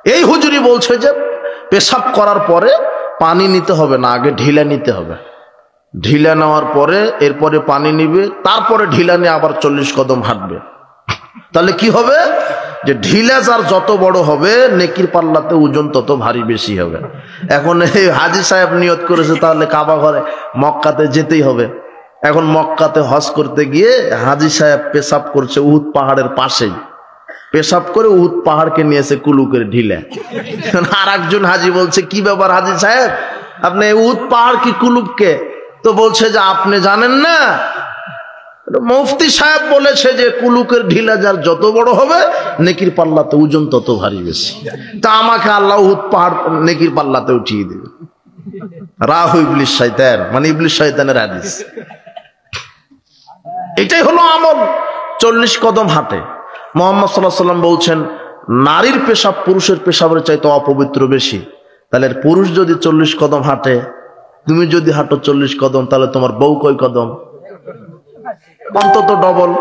এই হুজুরি বলছে যে পেশাব করার পরে পানি নিতে হবে না, আগে ঢিলা নিতে হবে। ঢিলা নেওয়ার পরে এরপরে পানি নিবে, তারপরে ঢিলা নিয়ে আবার 40 কদম হাঁটবে। তাহলে কি হবে? যে ঢিলা যার যত বড় হবে নেকির পাল্লাতে ওজন তত ভারী বেশি হবে। এখন এই হাজী সাহেব নিয়ত করেছে তাহলে কাবা ঘরে মক্কাতে যেতেই হবে। এখন মক্কাতে হজ করতে গিয়ে হাজী সাহেব পেশাব করছে উহুদ পাহাড়ের পাশেই। পেশাব করে উহুদ পাহাড়কে নিয়েছে কুলুকের ঢিলা। আর একজন হাজী বলছে, কি ব্যাপার হাজী সাহেব, আপনি উহুদ পাহাড় কি কুলুককে? তো বলছে যে আপনি জানেন না, মুফতি সাহেব বলেছে যে কুলুকের ঢিলা যার যত বড় হবে নেকির পাল্লাতে ওজন তত ভারী বেশি। তা আমাকে আল্লাহ উহুদ পাহাড় নেকির পাল্লাতে উঠিয়ে দেবে। রাহু ইবলিস শয়তান, মানে ইবলিস শয়তানের হাদিস। এটাই হলো আমল। 40 কদম হাঁটে। মুহাম্মদ সাল্লাল্লাহু আলাইহি ওয়াসাল্লাম বলছেন নারীর পেশাব পুরুষের পেশাবের চাইতে অপবিত্র বেশি। তাহলে পুরুষ যদি 40 কদম হাঁটে, তুমি যদি হাঁটো 40 কদম, তাহলে তোমার বউ কয় কদম? অন্তত ডবল।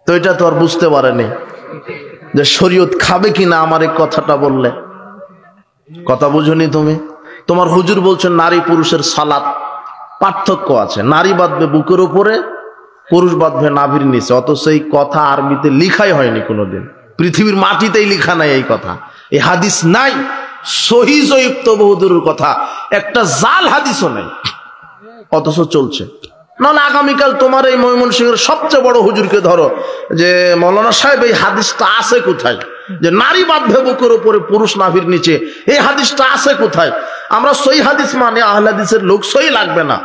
তো এটা তো আর বুঝতে পারেনি যে শরীয়ত খাবে কিনা আমার এই কথাটা বললে। কথা বুঝুনি তুমি? তোমার হুজুর বলছেন নারী পুরুষের সালাত পার্থক্য আছে, নারী বাঁধবে বুকের উপরে, পুরুষ বাঁধবে নাভির নিচে। অথচ এই কথা আরবিতে লিখাই হয়নি কোনোদিন, পৃথিবীর মাটিতেই লিখা নাই এই কথা, এই হাদিস নাই। সহিহ জয়ীফ তো বহুদূরের কথা, একটা জাল হাদিসও নাই, অথচ চলছে। নাহলে আগামীকাল তোমার এই ময়মনসিংহের সবচেয়ে বড় হুজুরকে ধরো যে মৌলানা সাহেব এই হাদিসটা আছে কোথায়, যে নারী বাঁধবে বুকের উপরে পুরুষ নাভির নিচে, এই হাদিসটা আছে কোথায়? আমরা সহি হাদিস মানে আহলে হাদিসের লোক, সহি লাগবে না,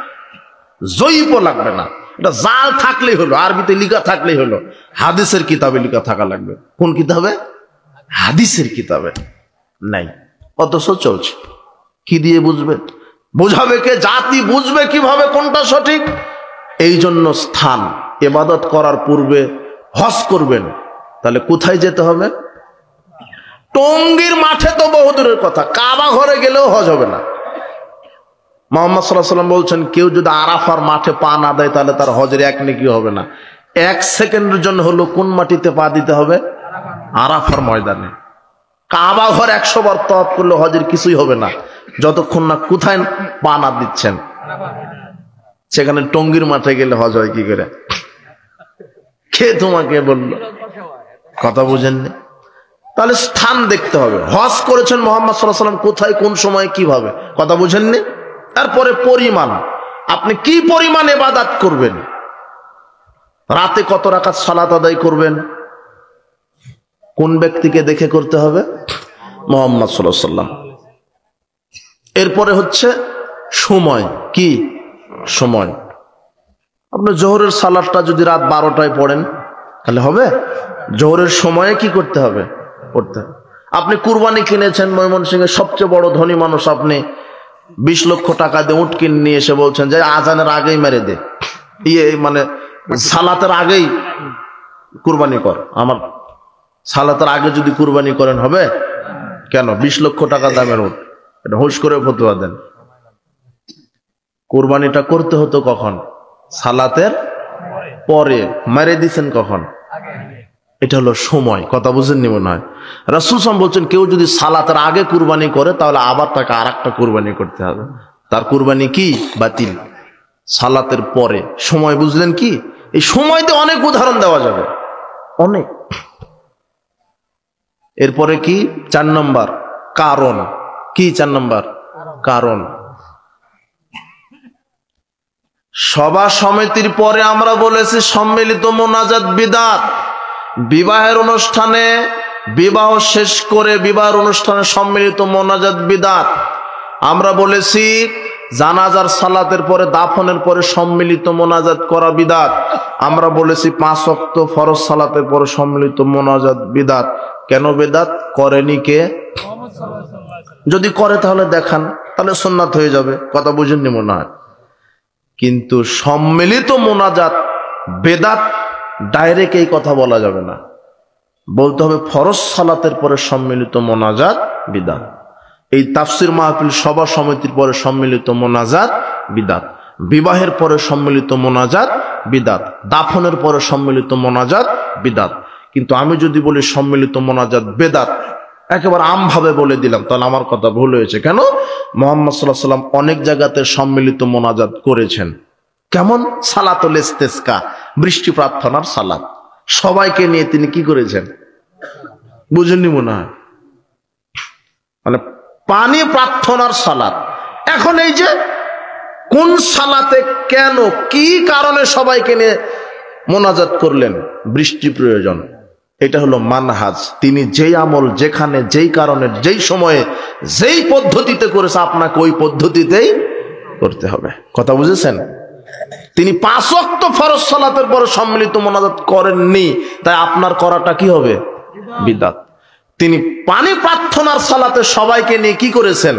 জয়ীফও লাগবে না, এটা জাল থাকলেই হলো, আরবিতে লিখা থাকলেই হলো। হাদিসের কিতাবে লিখা থাকা লাগবে। কোন কিতাবে? হাদিসের কিতাবে নাই, অথচ চলছে। কি দিয়ে বুঝবে? বুঝাবে কে? জাতি বুঝবে কিভাবে কোনটা সঠিক? এই জন্য স্থান, ইবাদত করার পূর্বে হজ করবেন, তাহলে কোথায় যেতে হবে? টঙ্গীর মাঠে তো বহুদূরের কথা, কাবা ঘরে গেলেও হজ হবে না। মুহাম্মদ সাল্লাল্লাহু আলাইহি ওয়াসাল্লাম বলছেন কেউ যদি আরাফার মাঠে পা না দেয় তাহলে তার হজের এক নেকি হবে না। 1 সেকেন্ডের জন্য হলো কোন মাটিতে পা দিতে হবে? আরাফার ময়দানে। কাবা ঘর 100 বার তওয়াফ করলে হজের কিছুই হবে না যতক্ষণ না কোথায় পা না দিচ্ছেন। সেখানে টঙ্গীর মাঠে গেলে হজ হয় কি করে? কে তোমাকে বলল? কথা বুঝেননি? তাহলে স্থান দেখতে হবে। হজ করেছেন মুহাম্মদ সাল্লাল্লাহু আলাইহি ওয়াসাল্লাম কোথায়, কোন সময়, কিভাবে, কথা বুঝেননি? তারপরে পরিমাণ, আপনি কি পরিমাণ ইবাদত করবেন, রাতে কত রাকাত সালাত আদায় করবেন, কোন ব্যক্তিকে দেখে করতে হবে? মুহাম্মদ সাল্লাল্লাহু আলাইহি ওয়াসাল্লাম। এরপরে হচ্ছে সময়। কি সময়? আপনি জোহরের সালাতটা যদি রাত 12টায় পড়েন তাহলে হবে? জোহরের সময়ে কি করতে হবে? পড়তে হবে। আপনি কুরবানি কিনেছেন, ময়মনসিংহের সবচেয়ে বড় ধনী মানুষ, আপনি 20 লক্ষ টাকা দিয়ে উট কিনে নিয়ে এসে বলছেন যে আজানের আগেই মেরে দে, মানে সালাতের আগেই কুরবানি কর। আমার সালাতের আগে যদি কুরবানি করেন হবে কেন? 20 লক্ষ টাকা দামের উট, এটা হুশ করে ফতোয়া দেন। কুরবানিটা করতে হতো কখন? সালাতের পরে। মেরে দিচ্ছেন কখন? এটা হলো সময়। কথা বুঝেননি মনে হয়? রাসূল সাল্লাল্লাহু আলাইহি ওয়াসাল্লাম বলছেন কেউ যদি সালাতের আগে কুরবানি করে তাহলে আবার তাকে আরেকটা কুরবানি করতে হবে, তার কুরবানি কি? বাতিল। সালাতের পরে সময় বুঝলেন কি? এই সময়তে অনেক উদাহরণ দেওয়া যাবে, অনেক। এরপরে কি? 4 নম্বর কারণ। কি 4 নম্বর? কারণ। সভা সমিতির পরে আমরা বলেছি সম্মিলিত মোনাজাত বিদআত। বিবাহের অনুষ্ঠানে, বিবাহ শেষ করে বিবাহের অনুষ্ঠানে সম্মিলিত মোনাজাত বিদআত। আমরা বলেছি জানাজার সালাতের পরে, দাফনের পরে সম্মিলিত মোনাজাত করা বিদআত। আমরা বলেছি 5 ওয়াক্ত ফরজ সালাতের পরে সম্মিলিত মোনাজাত বিদআত। কেন বিদআত? করেনি কে? যদি করে তাহলে দেখান, তাহলে সুন্নাত হয়ে যাবে। কথা বুঝেননি মনে হয়? কিন্তু সম্মিলিত মোনাজাত বেদাত ডাইরেক্ট এই কথা বলা যাবে না, বলতে হবে ফরজ সালাতের পরে সম্মিলিত মোনাজাত বিদআত। এই তাফসির মাহফিল সভা সমিতির পরে সম্মিলিত মোনাজাত বিদআত, বিবাহের পরে সম্মিলিত মোনাজাত বিদআত, দাফনের পরে সম্মিলিত মোনাজাত বিদআত। কিন্তু আমি যদি বলি সম্মিলিত মোনাজাত বেদাত, একেবারে আমভাবে বলে দিলাম, তাহলে আমার কথা ভুল হয়েছে। কেন? মুহাম্মদ সাল্লাল্লাহু আলাইহি ওয়াসাল্লাম অনেক জায়গাতে সম্মিলিত মোনাজাত করেছেন। কেমন? সালাতুল ইস্তিসকা, বৃষ্টি প্রার্থনার সালাত, সবাইকে নিয়ে তিনি কি করেছেন? বুঝেননি মনে হয়, মানে পানি প্রার্থনার সালাত। এখন এই যে কোন সালাতে কেন কি কারণে সবাইকে নিয়ে মোনাজাত করলেন? বৃষ্টি প্রয়োজন, এটা হলো মানহাজ। তিনি যেই আমল যেখানে যেই কারণে যেই সময়ে যেই পদ্ধতিতে করেছে আপনাকে ওই পদ্ধতিতেই করতে হবে। কথা বুঝেছেন? তিনি 5 ওয়াক্ত ফরজ সালাতের পরে সম্মিলিত মোনাজাত করেননি, তাই আপনার করাটা কি হবে? বিদআত। তিনি পানি প্রার্থনার সালাতে সবাইকে নিয়ে কি করেছেন?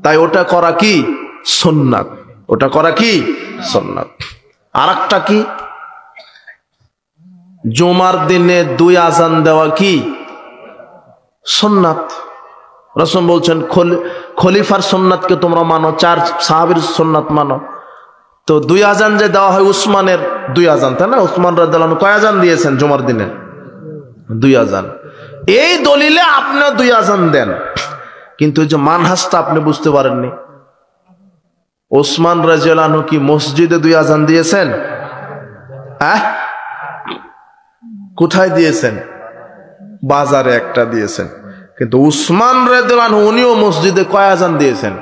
তাই ওটা করা কি? সুন্নাত। ওটা করা কি? সুন্নাত। আরেকটা কি? জুমার দিনে 2 আজান দেওয়া কি? সুন্নাত। রাসূল বলছেন খলিফার সুন্নাতকে তোমরা মানো, 4 সাহাবীর সুন্নাত মানো। তো 2 আজান যে দেওয়া হয়, উসমানের 2 আজান, তাই না? উসমান রাদিয়াল্লাহু আনহু কয় আজান দিয়েছেন জুমার দিনে? 2 আজান। এই দলিলে আপনি 2 আজান দেন, কিন্তু এই যে মানহাজটা আপনি বুঝতে পারেননি। উসমান রাদিয়াল্লাহু আনহু কি মসজিদে 2 আজান দিয়েছেন? হ্যাঁ, কোথায় দিয়েছেন? বাজারে একটা দিয়েছেন। কিন্তু উসমান রাদিয়াল্লাহু আনহু উনিও মসজিদে কয় আজান দিয়েছেন?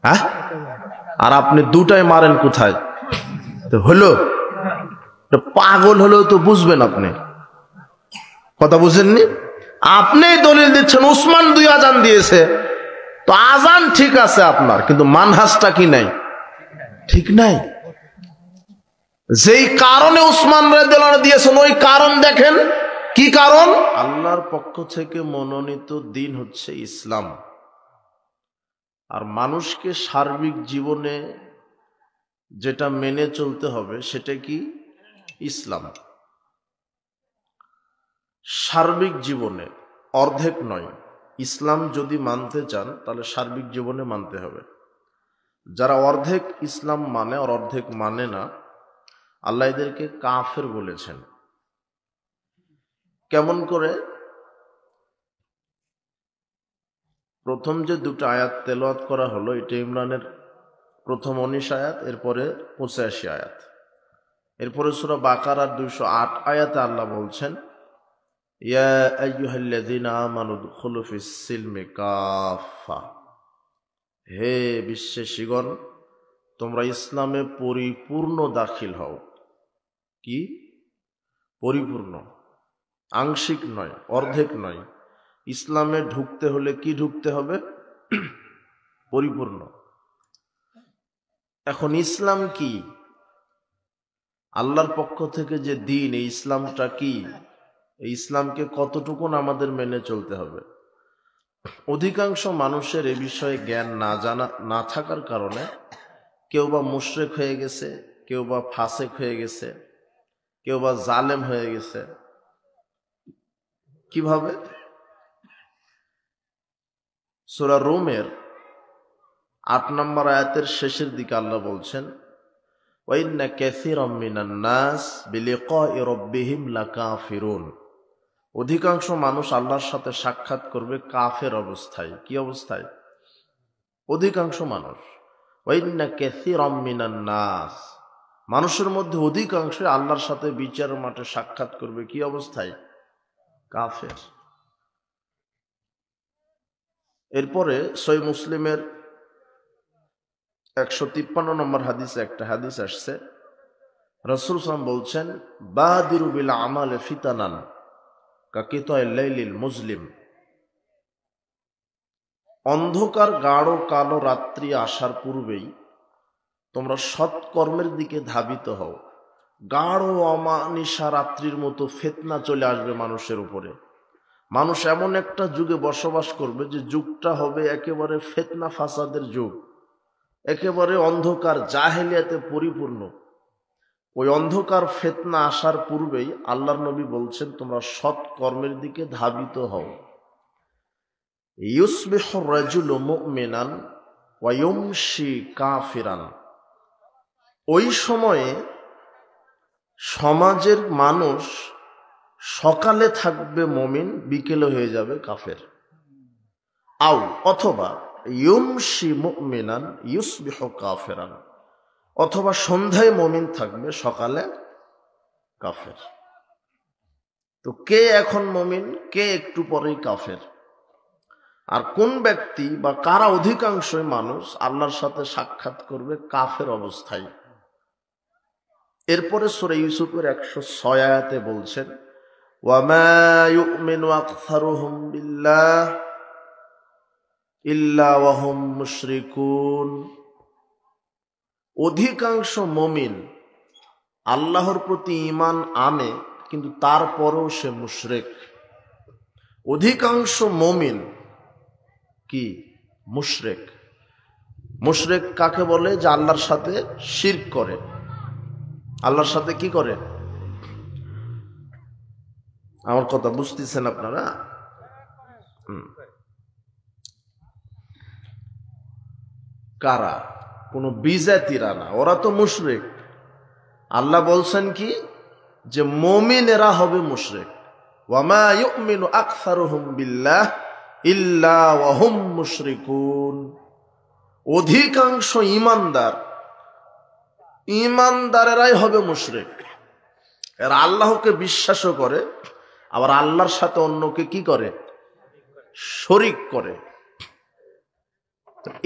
হ্যাঁ, আর আপনি দুটাই মারেন কোথায়? তো হলো, পাগল হলেও তো বুঝবেন আপনি, কথা বুঝেননি? আপনি দলিল দিচ্ছেন উসমান 2 আজান দিয়েছে, তো আজান ঠিক আছে আপনার, কিন্তু মানহাজটা কি নাই? ঠিক নাই। যেই কারণে উসমান রাদিয়াল্লাহু আনহু দিয়েছেন ওই কারণ দেখেন। কি কারণ? আল্লাহর পক্ষ থেকে মনোনীত দিন হচ্ছে ইসলাম, আর মানুষকে সার্বিক জীবনে যেটা মেনে চলতে হবে সেটা কি? ইসলাম। সার্বিক জীবনে, অর্ধেক নয়। ইসলাম যদি মানতে চান তাহলে সার্বিক জীবনে মানতে হবে। যারা অর্ধেক ইসলাম মানে আর অর্ধেক মানে না, আল্লাহ এদেরকে কাফের বলেছেন। কেমন করে? প্রথম যে 2টা আয়াত তেলাওয়াত করা হলো, এটা ইমরানের প্রথম 19 আয়াত, এরপরে 85 আয়াত, এরপরে সূরা বাকারার 208 আয়াতে আল্লাহ বলছেন, ইয়া আইয়ুহাল্লাযীনা আমানু দুখুলু ফিস সিলমি কাফা, হে বিশ্বাসীগণ তোমরা ইসলামে পরিপূর্ণ দাখিল হও। কি? পরিপূর্ণ, আংশিক নয়, অর্ধেক নয়। ইসলামে ঢুকতে হলে কি ঢুকতে হবে? পরিপূর্ণ। এখন ইসলাম কি? আল্লাহর পক্ষ থেকে যে দিন, এই ইসলামটা কি? এই ইসলামকে কতটুকুন আমাদের মেনে চলতে হবে? অধিকাংশ মানুষের এ বিষয়ে জ্ঞান না থাকার কারণে কেউ বা মুশরিক হয়ে গেছে, কেউ বা ফাসেক হয়ে গেছে, কেউ বা জালেম হয়ে গেছে। কিভাবে? সূরা রুমের 8 নম্বর আয়াতের শেষের দিকে আল্লাহ বলছেন, ওয়া ইন্না কাসীরাম মিনান নাস বিলিকাই রাব্বিহিম লাকাফিরুন। অধিকাংশ মানুষ আল্লাহর সাথে সাক্ষাৎ করবে কাফের অবস্থায়। কি অবস্থায়? অধিকাংশ মানুষ। ওয়া ইন্না কাসীরাম মিনান নাস, মানুষের মধ্যে অধিকাংশ আল্লাহর সাথে বিচারের মাঠে সাক্ষাৎ করবে কি অবস্থায়? কাফের। এরপরে সহিহ মুসলিমের 153 নম্বর হাদিসে একটা হাদিস আসছে, রাসূল সাল্লাল্লাহু আলাইহি ওয়াসাল্লাম বলছেন, বাদিরু বিল আমালি ফিতানান কাকিতাইল লাইলিল মুজলিম। অন্ধকার গাঢ় কালো রাত্রি আসার পূর্বেই তোমরা সৎকর্মের দিকে ধাবিত হও। গাঢ় অমানিশা রাত্রির মতো ফিতনা চলে আসবে মানুষের উপরে। মানুষ এমন একটা যুগে বসবাস করবে যে যুগটা হবে একেবারে ফিতনা ফাসাদের যুগ, একেবারে অন্ধকার জাহেলিয়াতে পরিপূর্ণ। ওই অন্ধকার ফিতনা আসার পূর্বেই আল্লাহর নবী বলছেন তোমরা সৎ কর্মের দিকে ধাবিত হও। ইউসবিহু রাজুলু মুমিনান ওয়া ইউমশি কাফিরান। ওই সময়ে সমাজের মানুষ সকালে থাকবে মুমিন, বিকেলে হয়ে যাবে কাফের। আও অথবা ইউমশি মুমিনান ইউসবিহু কাফিরান, অথবা সন্ধ্যায় মুমিন থাকবে, সকালে কাফের। তো কে এখন মুমিন, কে একটু পরেই কাফের? আর কোন ব্যক্তি বা কারা অধিকাংশই মানুষ আল্লাহর সাথে সাক্ষাৎ করবে কাফের অবস্থায়? এরপরে সূরা ইউসুফের 106 আয়াতে বলছেন, ওয়ামা ইউমিনু আকসারুহুম বিল্লাহ ইল্লা ওয়া হুম মুশরিকুন। অধিকাংশ মুমিন আল্লাহর প্রতি ঈমান আনে, কিন্তু তারপরেও সে মুশরিক। অধিকাংশ মুমিন কি? মুশরিক। মুশরিক কাকে বলে? যে আল্লাহর সাথে শিরক করে। আল্লাহর সাথে কি করে? আমার কথা বুঝতেছেন আপনারা? কারা? কোন বিজাতিরা না, ওরা তো মুশরিক। আল্লাহ বলছেন কি? যে মুমিনেরা হবে মুশরিক। ওয়ামা ইউমিনু আকসারুহুম বিল্লাহ ইল্লা ওয়া হুম মুশরিকুন। অধিকাংশ ঈমানদারেরাই হবে মুশরিক। এরা আল্লাহকে বিশ্বাসও করে, আবার আল্লাহর সাথে অন্যকে কি করে? শরীক করে।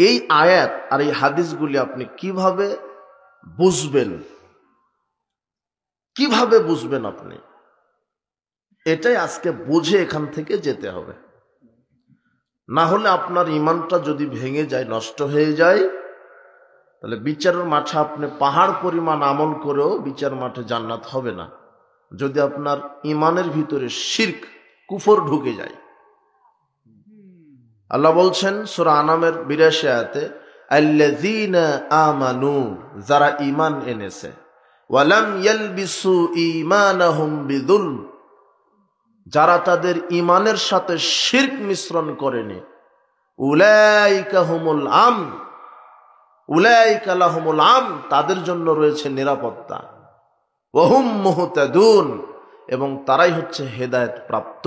এই আয়াত আর এই হাদিসগুলি আপনি কিভাবে বুঝবেন? কিভাবে বুঝবেন আপনি? এটাই আজকে বুঝে এখান থেকে যেতে হবে। না হলে আপনার ঈমানটা যদি ভেঙে যায়, নষ্ট হয়ে যায়, তাহলে বিচারের মাঠে আপনি পাহাড় পরিমাণ আমল করেও বিচার মাঠে জান্নাত হবে না, যদি আপনার ঈমানের ভিতরে শিরক, কুফর ঢুকে যায়। আল্লাহ বলছেন সূরা আনামের 82 আয়াতে, আল্লাযীনা আমানু, যারা ঈমান এনেছে, ওয়ালাম ইয়ালবিসু ঈমানাহুম বিযুলম, যারা তাদের ঈমানের সাথে শিরক মিশ্রণ করেনি, উলাইকা হুমুল আমন, উলাইকা লাহুমুল আমন, তাদের জন্য রয়েছে নিরাপত্তা, ওয়া হুম মুহতাদুন, এবং তারাই হচ্ছে হেদায়েত প্রাপ্ত।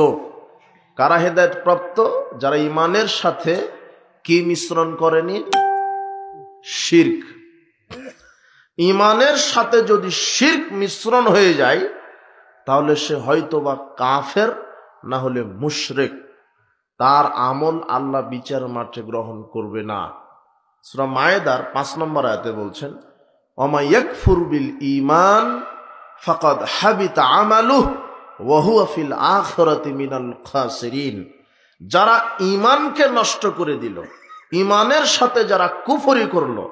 কারা হেদায়েত প্রাপ্ত? যারা ঈমানের সাথে কি মিশ্রণ করেনি? শিরক। ঈমানের সাথে যদি শিরক মিশ্রণ হয়ে যায়, তাহলে সে হয়তোবা কাফের, না হলে মুশরিক। তার আমল আল্লাহ বিচার মাঠে গ্রহণ করবে না। সূরা মায়েদার 5 নম্বর আয়াতে বলছেন, ওমা ইয়াকফুর বিল ঈমান ফাকাদ হাবিতা আমালুহু ওয়া হুয়া ফিল আখিরাতি মিনাল খাসিরিন। যারা ঈমানকে নষ্ট করে দিল, ঈমানের সাথে যারা কুফরি করলো,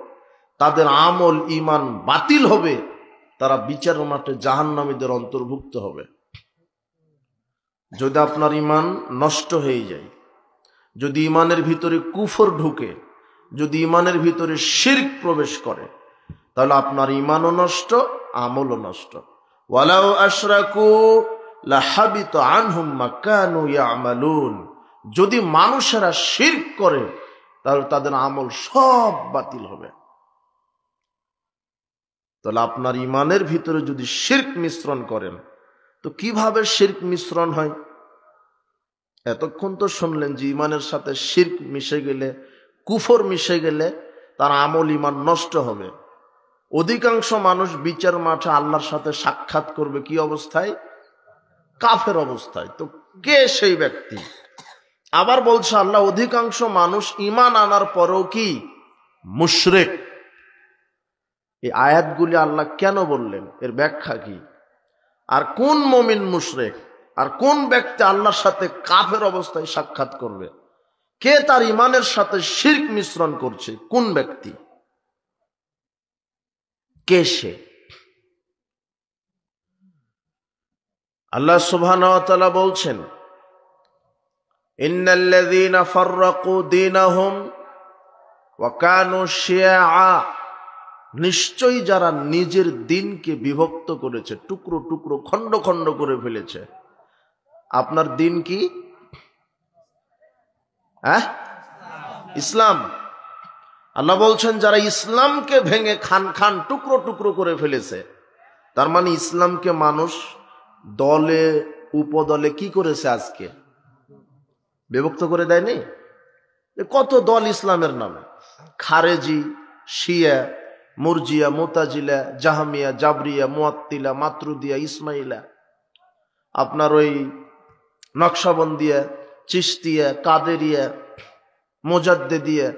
তাদের আমল, ঈমান বাতিল হবে, তারা বিচার মাঠে জাহান্নামীদের অন্তর্ভুক্ত হবে। যদি আপনার ঈমান নষ্ট হয়ে যায়, যদি ঈমানের ভিতরে কুফর ঢুকে, যদি ঈমানের ভিতরে শিরক প্রবেশ করে, তাহলে আপনার ঈমানও নষ্ট, আমলও নষ্ট। ওয়ালাউ আশরাকু লাহাবিতা আনহুম মা কানু ইয়ামালুন। যদি মানুষেরা শিরক করে, তাহলে তাদের আমল সব বাতিল হবে। তাহলে আপনার ঈমানের ভিতরে যদি শিরক মিশ্রণ করেন, তো কিভাবে শিরক মিশ্রণ হয়? এতক্ষণ তো শুনলেন যে ঈমানের সাথে শিরক মিশে গেলে, কুফর মিশে গেলে তার আমল, ঈমান নষ্ট হবে। অধিকাংশ মানুষ বিচার মাঠে আল্লাহর সাথে সাক্ষাৎ করবে কি অবস্থায়? কাফের অবস্থায়। তো কে সেই ব্যক্তি? আবার বলছে আল্লাহ, অধিকাংশ মানুষ ঈমান আনার পরেও কি? মুশরিক। এই আয়াতগুলি আল্লাহ কেন বললেন? এর ব্যাখ্যা কি? আর কোন মুমিন মুশরিক? আর কোন ব্যক্তি আল্লাহর সাথে কাফের অবস্থায় সাক্ষাৎ করবে? কে তার ঈমানের সাথে শিরক মিশ্রণ করছে? কোন ব্যক্তি? কে সে? আল্লাহ সুবহানাহু ওয়া তাআলা বলছেন, ইন্নাল্লাযীনা ফাররাকু দীনাহুম ওয়া কানু শিয়াআ, নিশ্চয়ই যারা নিজের দ্বীনকে বিভক্ত করেছে, টুকরো টুকরো, খণ্ড খণ্ড করে ফেলেছে। আপনার দ্বীন কি? ইসলাম। আল্লাহ বলছেন যারা ইসলামকে ভেঙে খান খান, টুকরো টুকরো করে ফেলেছে, তার মানে ইসলামকে মানুষ দলে উপদলে কি করেছে? আজকে বিভক্ত করে দেয়নি? কত দল ইসলামের নামে, খারেজি, শিয়া, মুরজিয়া, মুতাজিলা, জাহামিয়া, জাবরিয়া, মুআত্তিলা, মাতরুদিয়া, ইসমাইলা, আপনার ওই নকশবন্দিয়া, চিশতিয়া, কাদেরিয়া, মুজাদ্দিদিয়া,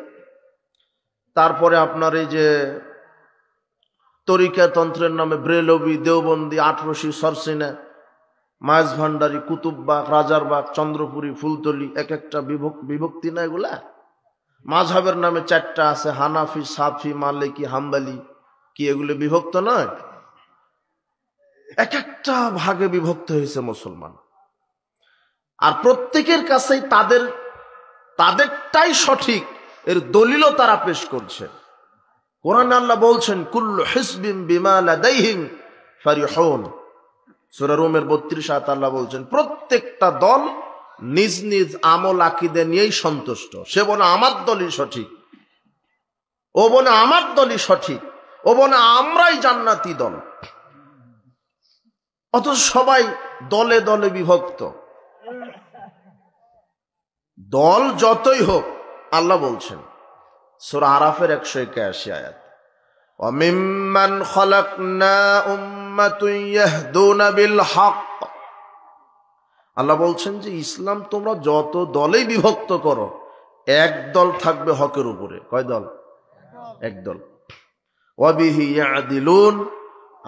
তারপরে আপনার এই যে তরিকা তন্ত্রের নামে ব্রেলভি, দেওবন্দি, আটরশি, সরসিনা, মায়াজ ভান্ডারি, কুতুববাগ, রাজারবাগ, চন্দ্রপুরী, ফুলতলি, এক একটা বিভক্তি না এগুলা? মাযহাবের নামে 4টা আছে, হানাফি, সাফি, মালিকি, হাম্বলি, কি এগুলো বিভক্ত নয়? এক একটা ভাগে বিভক্ত হয়েছে মুসলমান। আর প্রত্যেকের কাছেই তাদেরটাই সঠিক, এর দলিলও তারা পেশ করছে। কোরআনে আল্লাহ বলছেন, কুল্লু হিজবিন বিমা লাদাইহিম ফারিহুন। সূরা রুমের 32 আয়াত আল্লাহ বলছেন, প্রত্যেকটা দল নিজ নিজ আমল আকীদা নিয়েই সন্তুষ্ট। সে বলে আমার দলই সঠিক, ও বলে আমার দলই সঠিক, ও বলে আমরাই জান্নাতি দল। অথচ সবাই দলে দলে বিভক্ত। দল যতই হোক, আল্লাহ বলছেন সূরা আরাফের 181 আয়াত, ওয়া মিম্মান খালাকনা উম্মাতুন ইয়াহদুনা বিল হক। আল্লাহ বলছেন যে ইসলাম তোমরা যত দলেই বিভক্ত করো, এক দল থাকবে হকের উপরে। কয় দল? এক দল। ওয়া বিহি ইয়াদিলুন,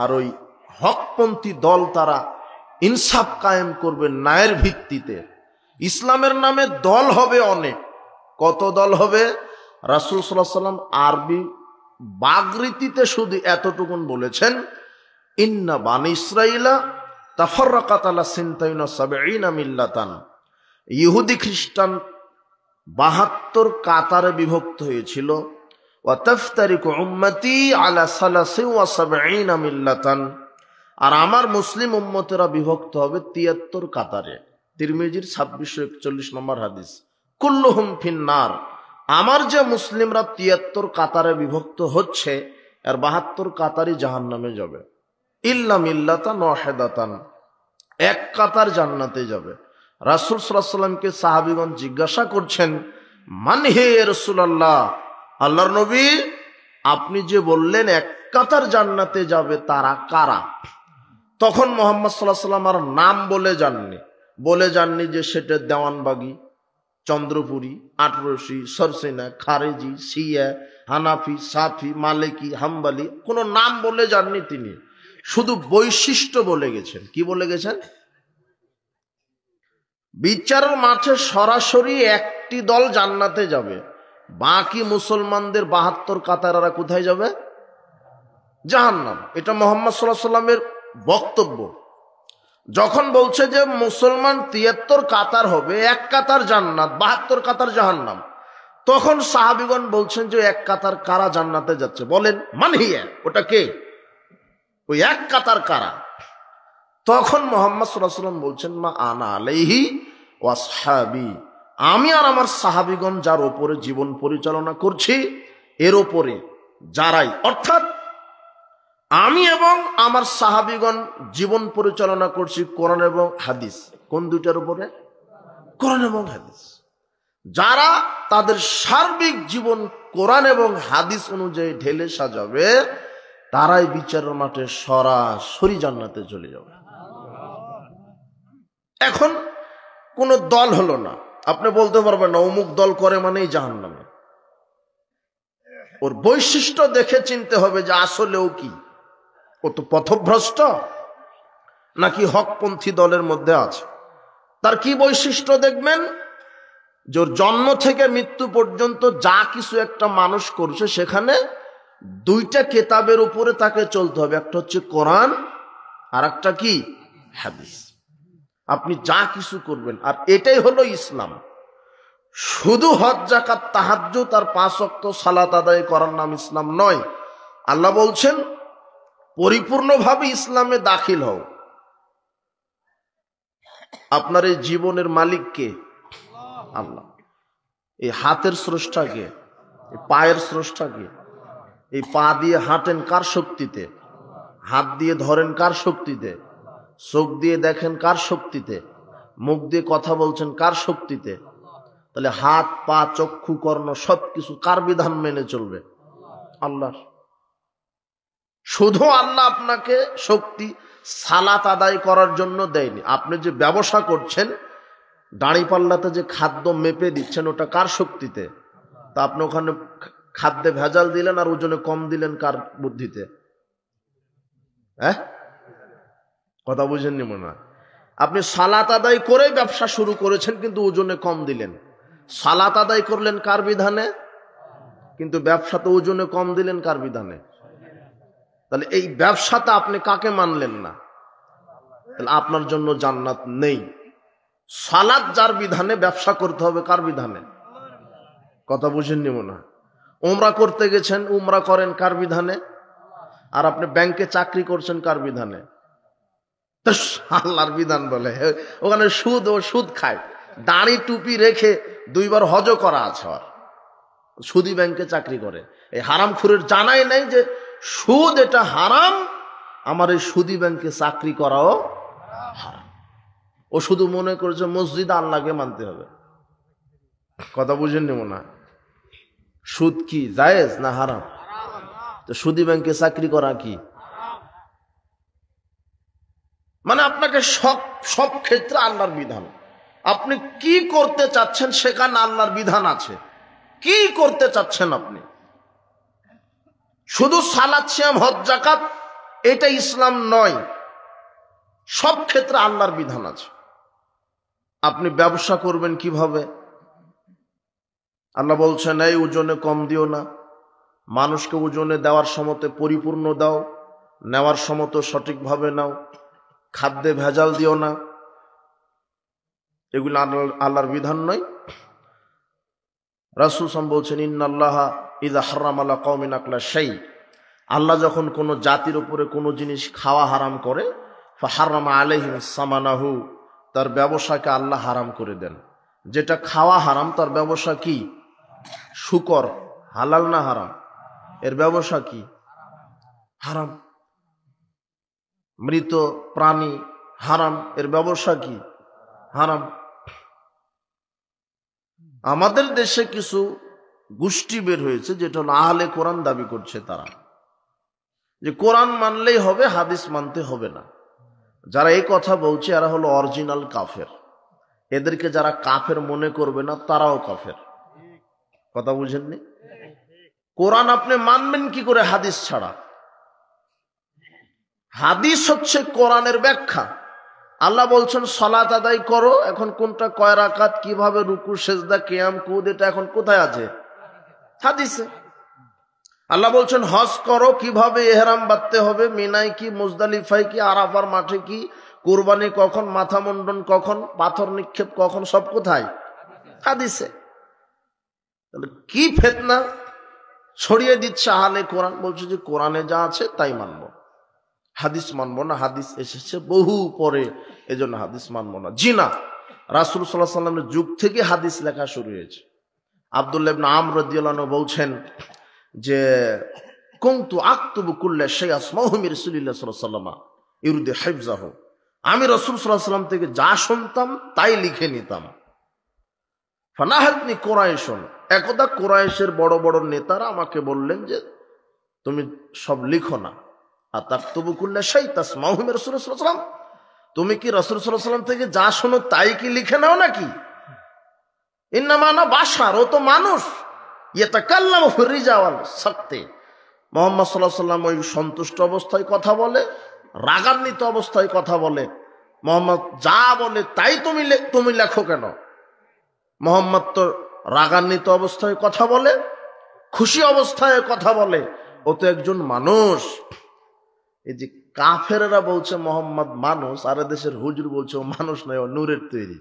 আর ওই হকপন্থী দল তারা ইনসাফ কায়েম করবে ন্যায়ের ভিত্তিতে। ইসলামের নামে দল হবে অনেক। কত দল হবে? রাসূল সাল্লাল্লাহু আলাইহি ওয়াসাল্লাম আরবি বাগরীতিতে শুধু এতটুকুন বলেছেন, ইন্না বানি ইসরাঈলা তাফাররাকাত আলা সিনতাইনা সাবঈনা মিল্লাতান। ইহুদি খ্রিস্টান 72 কাতারে বিভক্ত হয়েছিল। ওয়া তাফতারিকু উম্মতি আলা সালাসিন ওয়া সাবঈনা মিল্লাতান, আর আমার মুসলিম উম্মতেরা বিভক্ত হবে 73 কাতারে। তিরমিজির 2641 নম্বর হাদিস, কুল্লুহুম ফিন্নার। আমার যে মুসলিমরা 73 কাতারে বিভক্ত হচ্ছে, আর 72 কাতারই জাহান্নামে যাবে। ইল্লা মিল্লাতান ওয়াহিদাতান, এক কাতার জান্নাতে যাবে। রাসূল সাল্লাল্লাহু আলাইহি ওয়াসাল্লামকে সাহাবীগণ জিজ্ঞাসা করছেন, মান হে রাসূলুল্লাহ, আল্লাহর নবী আপনি যে বললেন এক কাতার জান্নাতে যাবে, তারা কারা? তখন মুহাম্মদ সাল্লাল্লাহু আলাইহি ওয়াসাল্লাম আর নাম বলে যাননি যে সেটা দেওয়ানবাগী, চন্দ্রপুরী, আটরশি, সরসিনা, খারেজি, শিয়া, হানাফি, সাফি, মালিকি, হাম্বলি, কোনো নাম বলে যাননি তিনি, শুধু বৈশিষ্ট্য বলে গেছেন। কি বলে গেছেন? বিচারের মাঠে সরাসরি একটি দল জান্নাতে যাবে, বাকি মুসলমানদের 72 কাতারারা কোথায় যাবে? জাহান্নাম। এটা মুহাম্মদ সাল্লাল্লাহু আলাইহি ওয়াসাল্লামের বক্তব্য। যখন বলছে যে মুসলমান 73 কাতার হবে, এক কাতার জান্নাত, 72 কাতার জাহান্নাম, তখন সাহাবীগণ বলছেন যে এক কাতার কারা জান্নাতে যাচ্ছে? বলেন মান হিয়া, ওটা কে? ওই এক কাতার কারা? তখন মুহাম্মদ সাল্লাল্লাহু আলাইহি ওয়াসাল্লাম বলছেন, মা আনা আলাইহি ওয়া আসহাবি, আমি আর আমার সাহাবীগণ যার উপরে জীবন পরিচালনা করছি, এর উপরে যারাই, অর্থাৎ আমি এবং আমার সাহাবীগণ জীবন পরিচালনা করছি কোরআন এবং হাদিস। কোন দুইটার উপরে? কোরআন এবং হাদিস। যারা তাদের সার্বিক জীবন কোরআন এবং হাদিস অনুযায়ী ঢেলে সাজাবে, তারাই বিচারের মাঠে সরাসরি জান্নাতে চলে যাবে। এখন কোন দল হলো না, আপনি বলতে পারবেন না অমুক দল করে মানেই জাহান্নামে। ওর বৈশিষ্ট্য দেখে চিনতে হবে যে আসলেও কি ও তো পথভ্রষ্ট নাকি হকপন্থী দলের মধ্যে আছে। তার কি বৈশিষ্ট্য দেখবেন? যে ওর জন্ম থেকে মৃত্যু পর্যন্ত যা কিছু একটা মানুষ করছে, সেখানে দুইটা কেতাবের উপরে তাকে চলতে হবে, একটা হচ্ছে কোরআন আর একটা কি? হাদিস। আপনি যা কিছু করবেন, আর এটাই হলো ইসলাম। শুধু হজ, যাকাত, তাহাজ্জুদ আর 5 ওয়াক্ত সালাত আদায় করার নাম ইসলাম নয়। আল্লাহ বলছেন পরিপূর্ণভাবে ইসলামে দাখিল হও। আপনার এই জীবনের মালিক কে? আল্লাহ। এই হাতের স্রষ্টা কে? এই পায়ের স্রষ্টা কে? এই পা দিয়ে হাঁটেন কার শক্তিতে? হাত দিয়ে ধরেন কার শক্তিতে? চোখ দিয়ে দেখেন কার শক্তিতে, মুখ দিয়ে কথা বলছেন কার শক্তিতে? তাহলে হাত পা চক্ষু কর্ণ সবকিছু কার বিধান মেনে চলবে? আল্লাহর। শুধু আল্লাহ আপনাকে শক্তি সালাত আদায় করার জন্য দেয়নি। আপনি যে ব্যবসা করছেন, দাঁড়িপাল্লাতে যে খাদ্য মেপে দিচ্ছেন, ওটা কার শক্তিতে? তা আপনি ওখানে খাদ্যে ভেজাল দিলেন আর ওজনে কম দিলেন কার বুদ্ধিতে? হ্যাঁ, কথা বুঝেননি মনে হয়। আপনি সালাত আদায় করে ব্যবসা শুরু করেছেন, কিন্তু ওজনে কম দিলেন। সালাত আদায় করলেন কার বিধানে? কিন্তু ব্যবসাতে ওজনে কম দিলেন কার বিধানে? তাহলে এই ব্যবসাতে আপনি কাকে মানলেন না? তাহলে আপনার জন্য জান্নাত নেই। সালাত যার বিধানে, ব্যবসা করতে হবে কার বিধানে? কথা বুঝেননি মনে হয়। উমরা করতে গেছেন, উমরা করেন কার বিধানে? আর আপনি ব্যাংকে চাকরি করছেন কার বিধানে? আল্লাহর বিধান বলে। ওখানে সুদ ও সুদ খায়, দাড়ি টুপি রেখে 2 বার হজ করা আছে, আর সুদি ব্যাংকে চাকরি করে। এই হারামখোরের জানাই নাই যে সুদ এটা হারাম, আমার এই সুদি ব্যাংকে চাকরি করাও হারাম। ও শুধু মনে করছে মসজিদ আল্লাহকে মানতে হবে। কথা বুঝেননি মনে হয়। সুদ কি জায়েজ না হারাম? তো সুদি ব্যাংকে চাকরি করা কি? মানে আপনাকে সব ক্ষেত্রে আল্লাহর বিধান। আপনি কি করতে চাচ্ছেন সেখানে আল্লাহর বিধান আছে। কি করতে চাচ্ছেন আপনি? শুধু সালাত সিয়াম হজ যাকাত এটা ইসলাম নয়, সব ক্ষেত্রে আল্লাহর বিধান আছে। আপনি ব্যবসা করবেন কিভাবে? আল্লাহ বলছেন এই ওজনে কম দিও না, মানুষকে ওজনে দেওয়ার সমতে পরিপূর্ণ দাও, নেওয়ার সমতে সঠিকভাবে নাও, খাদ্যে ভেজাল দিও না। এগুলো আল্লাহর বিধান নয়। রাসূল সাল্লাল্লাহু আলাইহি ওয়াসাল্লাম বলছেন ইন্নাল্লাহা ইযা হারামা আলা কওমিন আকলা শাই, আল্লাহ যখন কোনো জাতির উপরে কোনো জিনিস খাওয়া হারাম করে, ফাহারামা আলাইহিম সামানাহু, তার ব্যবসাকে আল্লাহ হারাম করে দেন। যেটা খাওয়া হারাম তার ব্যবসা কি? শুকর হালাল না হারাম? এর ব্যবসা কি? হারাম। মৃত প্রাণী হারাম, এর ব্যবসা কি? হারাম। আমাদের দেশে কিছু গোষ্ঠী বের হয়েছে যেটা হলো আহলে কোরআন দাবি করছে, তারা যে কোরআন মানলেই হবে, হাদিস মানতে হবে না। যারা এই কথা বলছে এরা হলো অরিজিনাল কাফের। এদেরকে যারা কাফের মনে করবে না তারাও কাফের। কথা বুঝেননি? কোরআন আপনি মানবেন কি করে হাদিস ছাড়া? হাদিস হচ্ছে কোরআনের ব্যাখ্যা। আল্লাহ বলছেন সালাত আদায় করো, এখন কোনটা কয় রাকাত, কিভাবে রুকু সেজদা কিয়াম কুদ, এটা এখন কোথায় আছে? হাদিসে। আল্লাহ বলছেন হজ করো, কিভাবে ইহরাম বাঁধতে হবে, মিনায় কি, মুজদালিফায় কি, আরাফার মাঠে কি, কুরবানি কখন, মাথা মুন্ডন কখন, পাথর নিক্ষেপ কখন, সব কোথায়? হাদিসে। তাহলে কি ফিতনা ছড়িয়ে দিচ্ছে আহলে কোরআন। বলছে যে কোরআনে যা আছে তাই মানবো, হাদিস মানবো না, হাদিস এসেছে বহু পরে, এজন্য হাদিস মানবো না। জি না, রাসূল সাল্লাল্লাহু আলাইহি ওয়াসাল্লামের যুগ থেকে হাদিস লেখা শুরু হয়েছে। আব্দুল্লাহ ইবনে আমর রাদিয়াল্লাহু আনহু বলছেন যে কুনতু আকতুবু কুল্লা শাই আসমাহু মির রাসূলিল্লাহ সাল্লাল্লাহু আলাইহি ওয়াসাল্লাম ইউরিদু হিফযাহু, আমি রাসূল সাল্লাল্লাহু আলাইহি ওয়াসাল্লাম থেকে যা শুনতাম তাই লিখে নিতাম। ফানাহাতনি কুরাইশুন, একদা কুরাইশের বড় বড় নেতারা আমাকে বললেন যে তুমি সব লিখো না। আতাকতুবু কুল্লা শাই তাসমাহু মির রাসূলিল্লাহ সাল্লাল্লাহু আলাইহি ওয়াসাল্লাম, তুমি কি রাসূল সাল্লাল্লাহু আলাইহি ওয়াসাল্লাম থেকে যা শোনো তাই কি লিখে নাও নাকি? ইন্নামা আনা বাশার, ও তো মানুষ। ইয়াতাকাল্লামু ফির রিজা ওয়াল সাকতি, মুহাম্মদ সাল্লাল্লাহু আলাইহি ওয়াসাল্লাম ওই সন্তুষ্ট অবস্থায় কথা বলে, রাগান্বিত অবস্থায় কথা বলে। মুহাম্মদ যা বলে তাই তুমি লেখো কেন? মুহাম্মদ তো রাগান্বিত অবস্থায় কথা বলে, খুশি অবস্থায় কথা বলে, ও তো একজন মানুষ। এই যে কাফেররা বলছে মুহাম্মদ মানুষ, আর দেশের হুজুর বলছে ও মানুষ নয়, ও নূরের তৈরি।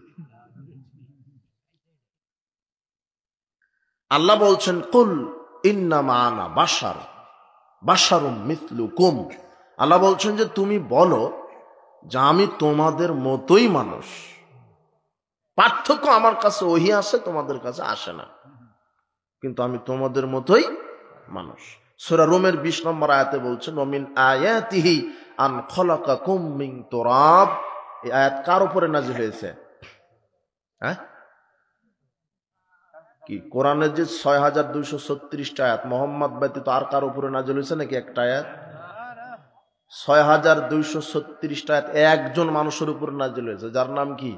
আল্লাহ বলছেন কুল ইন্নামা আনা বাশার বাশারুম মিথলুকুম, আল্লাহ বলছেন যে তুমি বলো যে আমি তোমাদের মতোই মানুষ, পার্থক্য আমার কাছে ওহী আসে, তোমাদের কাছে আসে না, কিন্তু আমি তোমাদের মতোই মানুষ। সূরা রুমের 20 নম্বর আয়াতে বলছেন ওমিন আয়াতিহি আন খলাকাকুম মিন তুরাব। এই আয়াত কার উপরে নাযিল হয়েছে? হ্যাঁ, কি কোরআনের যে ৬২৩৬টা আয়াত মোহাম্মদ ব্যতীত আর কার উপরে নাযিল হয়েছে নাকি একটা আয়াত? ৬২৩৬টা আয়াত একজন মানুষের উপর নাযিল হয়েছে, যার নাম কি?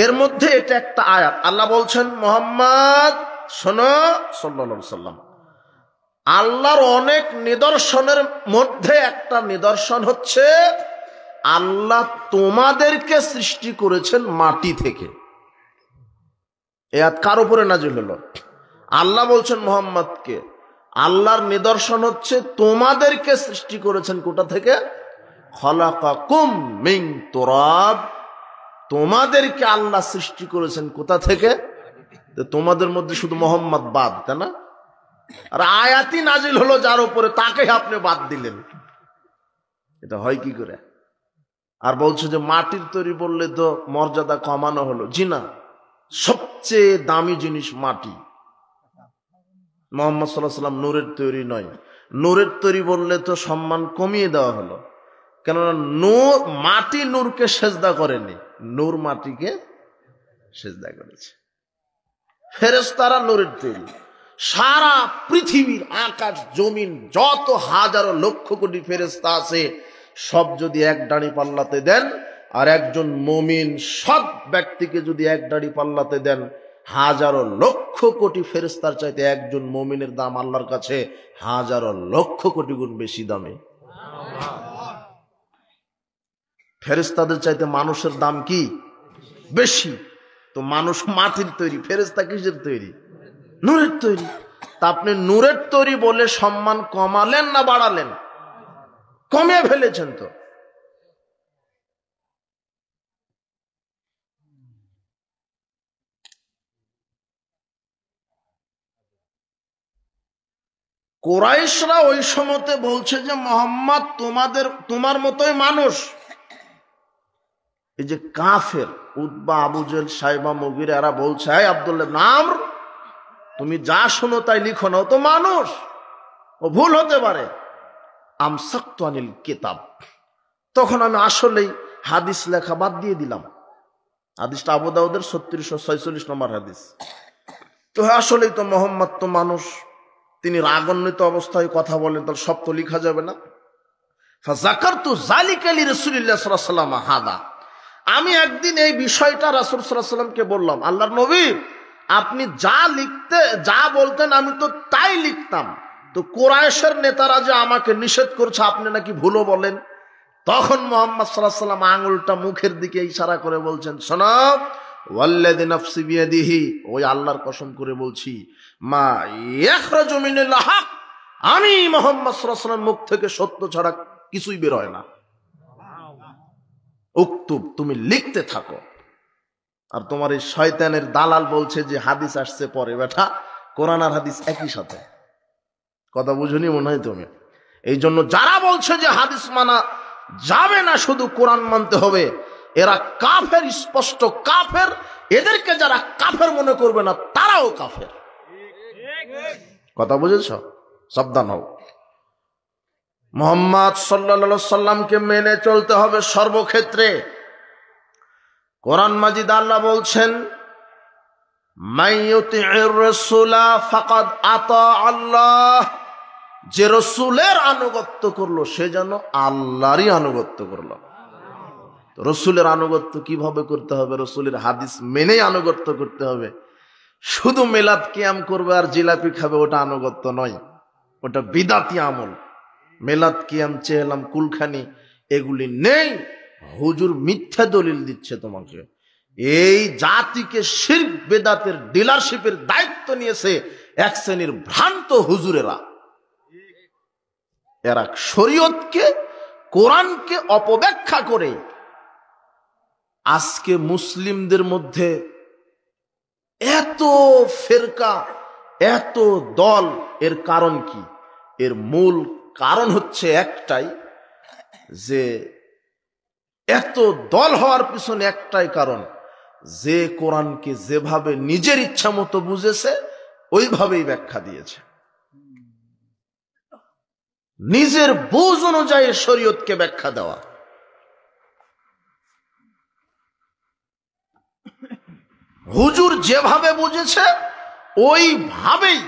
এর মধ্যে এটা একটা আয়াত। আল্লাহ বলছেন, মুহাম্মদ শোনো সাল্লাল্লাহু আলাইহি সাল্লাম, আল্লাহর অনেক নিদর্শনের মধ্যে একটা নিদর্শন হচ্ছে আল্লাহ তোমাদেরকে সৃষ্টি করেছেন মাটি থেকে। এই আয়াত কার উপরে নাযিল হলো? আল্লাহ বলছেন মুহাম্মদকে, আল্লাহর নিদর্শন হচ্ছে তোমাদেরকে সৃষ্টি করেছেন কোথা থেকে? খলাকাকুম মিন তুরাব। তোমাদেরকে আল্লাহ সৃষ্টি করেছেন কোথা থেকে? তোমাদের মধ্যে শুধু মোহাম্মদ বাদ, তাই না? আর আয়াতই নাজিল হলো যার উপরে, তাকে আপনি বাদ দিলেন। এটা হয় কি করে? আর বলছে যে মাটির তৈরি বললে তো মর্যাদা কমানো হলো। জি না, সবচেয়ে দামি জিনিস মাটি। মুহাম্মদ সাল্লাল্লাহু আলাইহি ওয়াসাল্লাম নূরের তৈরি নয়। নূরের তৈরি বললে তো সম্মান কমিয়ে দেওয়া হলো, কেননা নূর, মাটি নূরকে সেজদা করেনি, নূর মাটিকে সেজদা করেছে। ফেরেশতারা নূরের তৈরি। সারা পৃথিবীর আকাশ জমিন যত হাজারো লক্ষ কোটি ফেরেশতা আছে, সব যদি এক দাঁড়ি পাল্লাতে দেন, আর একজন মুমিন সৎ ব্যক্তিকে যদি এক দাঁড়ি পাল্লাতে দেন, হাজারো লক্ষ কোটি ফেরেশতার চাইতে একজন মুমিনের দাম আল্লাহর কাছে হাজারো লক্ষ কোটি গুণ বেশি দামে। ফেরেশতাদের চাইতে মানুষের দাম কি বেশি? তো মানুষ মাটির তৈরি, ফেরেশতা কিসের তৈরি? নূরের তৈরি। তা আপনি নূরের তৈরি বলে সম্মান কমালেন না বাড়ালেন? কমিয়ে ফেলেছেন তো। কুরাইশরা ওই সময়তে বলছে যে মুহাম্মদ তোমার মতোই মানুষ। এই যে কাফের উতবা, আবু জেহেল, সাইবা, মুগিরা, এরা বলছে, এই আব্দুল্লাহ ইবনে আমর, তুমি যা শোনো তাই লিখো না, ও তো মানুষ, ও ভুল হতে পারে। আমসাকতু আনিল কিতাব। তখন আমি আসলেই হাদিস লেখা বাদ দিয়ে দিলাম। হাদিসটা আবু দাউদের ৩৬৪৬ নম্বর হাদিস। তো আসলেই তো মুহাম্মদ তো মানুষ, তিনি রাগান্বিত অবস্থায় কথা বলেন, তাহলে সব তো লিখা যাবে না। ফাযাকারতু যালিকা লিরাসূলিল্লাহ সাল্লাল্লাহু আলাইহি ওয়াসাল্লাম হাদা। আমি একদিন এই বিষয়টা রাসূল সাল্লাল্লাহু আলাইহি ওয়াসাল্লামকে বললাম, আল্লাহর নবী, আপনি যা বলতেন আমি তো তাই লিখতাম, তো কুরাইশের নেতারা যে আমাকে নিষেধ করছে, আপনি নাকি ভুলও বলেন। তখন মুহাম্মদ সাল্লাল্লাহু আলাইহি ওয়াসাল্লাম আঙুলটা মুখের দিকে ইশারা করে বলছেন, শোনো, ওয়াল্লাযী নাফসি বিয়াদিহি, ওই আল্লাহর কসম করে বলছি, মা ইয়াখরাজু মিনাল হক, আমি মুহাম্মদ সাল্লাল্লাহু আলাইহি ওয়াসাল্লাম মুখ থেকে সত্য ছাড়া কিছুই বের হয় না। উক্তুব, তুমি লিখতে থাকো। আর তোমার এই শয়তানের দালাল বলছে যে হাদিস আসছে পরে। বেটা, কোরআন আর হাদিস একই সাথে, কথা বুঝুনি মনে হয় তুমি। এই জন্য যারা বলছে যে হাদিস মানা যাবে না, শুধু কোরআন মানতে হবে, এরা কাফের, স্পষ্ট কাফের। এদেরকে যারা কাফের মনে করবে না, তারাও কাফের। কথা বুঝেছ? সাবধান হও। মুহাম্মদ সাল্লাল্লাহু আলাইহি সাল্লামকে মেনে চলতে হবে সর্বক্ষেত্রে। কোরআন মাজিদ আল্লাহ বলছেন, মাইয়ুতি'র রাসূলা ফাকাদ আতা আল্লাহ। যে রসুলের আনুগত্য করলো সে যেন আল্লাহরই আনুগত্য করলো। রসুলের আনুগত্য কিভাবে করতে হবে? রসুলের হাদিস মেনেই আনুগত্য করতে হবে। শুধু মিলাদ কিয়াম করবে আর জিলাপি খাবে, ওটা আনুগত্য নয়, ওটা বিদাতি আমল। মিলাদ কিয়াম, চেহলাম, কুলখানি এগুলি নেই। হুজুর মিথ্যা দলিল দিচ্ছে তোমাকে। এই জাতিকে শিরক বেদাতের ডিলারশিপের দায়িত্ব নিয়েছে এক শ্রেণীর ভ্রান্ত হুজুরেরা। এরা শরীয়তকে, কোরআনকে অপব্যাখ্যা করে আজকে মুসলিমদের মধ্যে এত ফেরকা, এত দল। এর কারণ কি? এর মূল কারণ হচ্ছে একটাই, যে এত দল হওয়ার পিছনে একটাই কারণ, যে কোরআনকে যেভাবে নিজের ইচ্ছা মতো বুঝেছে ওইভাবেই ব্যাখ্যা দিয়েছে। নিজের বুঝ অনুযায়ী শরীয়তকে ব্যাখ্যা দেওয়া। হুজুর যেভাবে বুঝেছে ওইভাবেই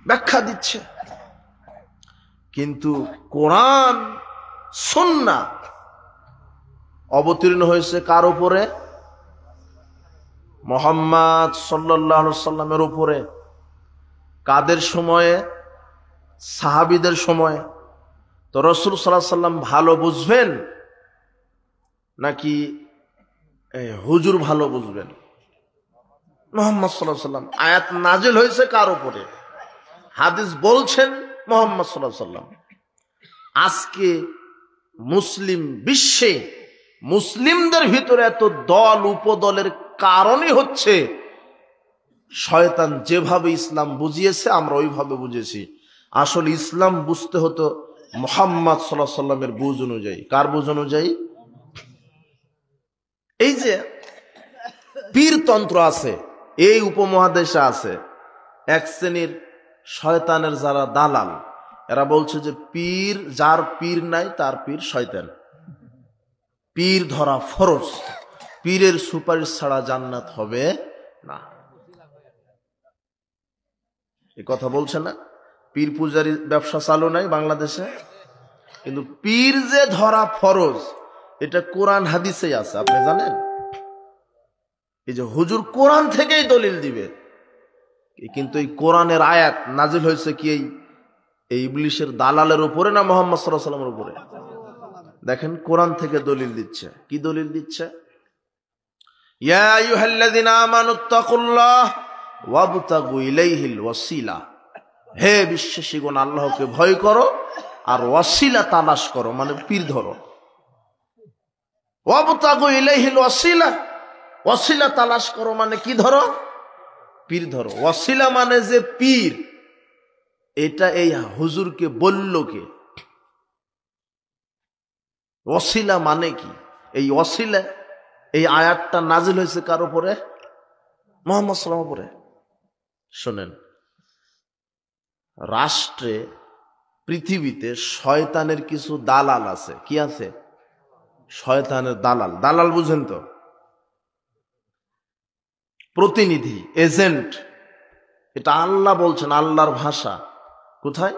ব্যাখ্যা দিচ্ছে। কিন্তু কোরআন সুন্নাহ অবতীর্ণ হয়েছে কার উপরে? মুহাম্মদ সাল্লাল্লাহু আলাইহি সাল্লামের উপরে। কাদের সময়ে? সাহাবীদের সময়ে। তো রাসূল সাল্লাল্লাহু আলাইহি সাল্লাম ভালো বুঝবেন নাকি হুজুর ভালো বুঝবেন? মুহাম্মদ সাল্লাল্লাহু আলাইহি সাল্লাম। আয়াত নাজিল হয়েছে কার উপরে? হাদিস বলছেন মুহাম্মদ সাল্লাল্লাহু আলাইহি সাল্লাম। আজকে মুসলিম বিশ্বে মুসলিমদের ভিতরে এত দল উপদলের কারণই হচ্ছে শয়তান যেভাবে ইসলাম বুঝিয়েছে আমরা ওইভাবে বুঝেছি। আসলে ইসলাম বুঝতে হতো মুহাম্মদ সাল্লাল্লাহু আলাইহি সাল্লামের বুঝ অনুযায়ী। কার বুঝ অনুযায়ী? এই যে পীরতন্ত্র আছে এই উপমহাদেশে আছে, এক শ্রেণীর শয়তানের যারা দালাল, এরা বলছে যে পীর, যার পীর নাই তার পীর শয়তান, পীর ধরা ফরজ, পীরের সুপারিশ ছাড়া জান্নাত হবে না। এই কথা বলছে না? পীর পূজারি ব্যবসা চালু নাই বাংলাদেশে, কিন্তু পীর যে ধরা ফরজ এটা কোরআন হাদিসেই আছে, আপনি জানেন? এই যে হুজুর কোরআন থেকেই দলিল দিবে, কিন্তু এই কোরআনের আয়াত নাজিল হয়েছে কি এই ইবলিশের দালালের উপরে না মুহাম্মদ সাল্লাল্লাহু আলাইহি ওয়াসাল্লামের উপরে? দেখেন কোরআন থেকে দলিল দিচ্ছে। কি দলিল দিচ্ছে? ইয়া আইয়ুহাল্লাযিনা আমানুত্তাকুল্লাহ ওয়াবতাগু ইলাইহিল ওয়াসিলা। হে বিশ্বাসীগণ, আল্লাহকে ভয় করো আর ওয়াসিলা তালাশ করো, মানে পীর ধরো। ওয়াবতাগু ইলাইহিল ওয়াসিলা, ওয়াসিলা তালাশ করো মানে কি ধরো? পীর ধরো। ওয়াসিলা মানে যে পীর, এটা এই হুজুরকে বলল কে? ওয়াসিলা মানে কি? এই ওয়াসিলা, এই আয়াতটা নাজিল হয়েছে কার উপরে? মুহাম্মদ সাল্লাল্লাহু আলাইহি ওয়াসাল্লামের উপরে। শোনেন, রাষ্ট্রে, পৃথিবীতে শয়তানের কিছু দালাল আছে। কি আছে? শয়তানের দালাল। দালাল বুঝেন তো? প্রতিনিধি, এজেন্ট। এটা আল্লাহ বলছেন, আল্লাহর ভাষা। কোথায়?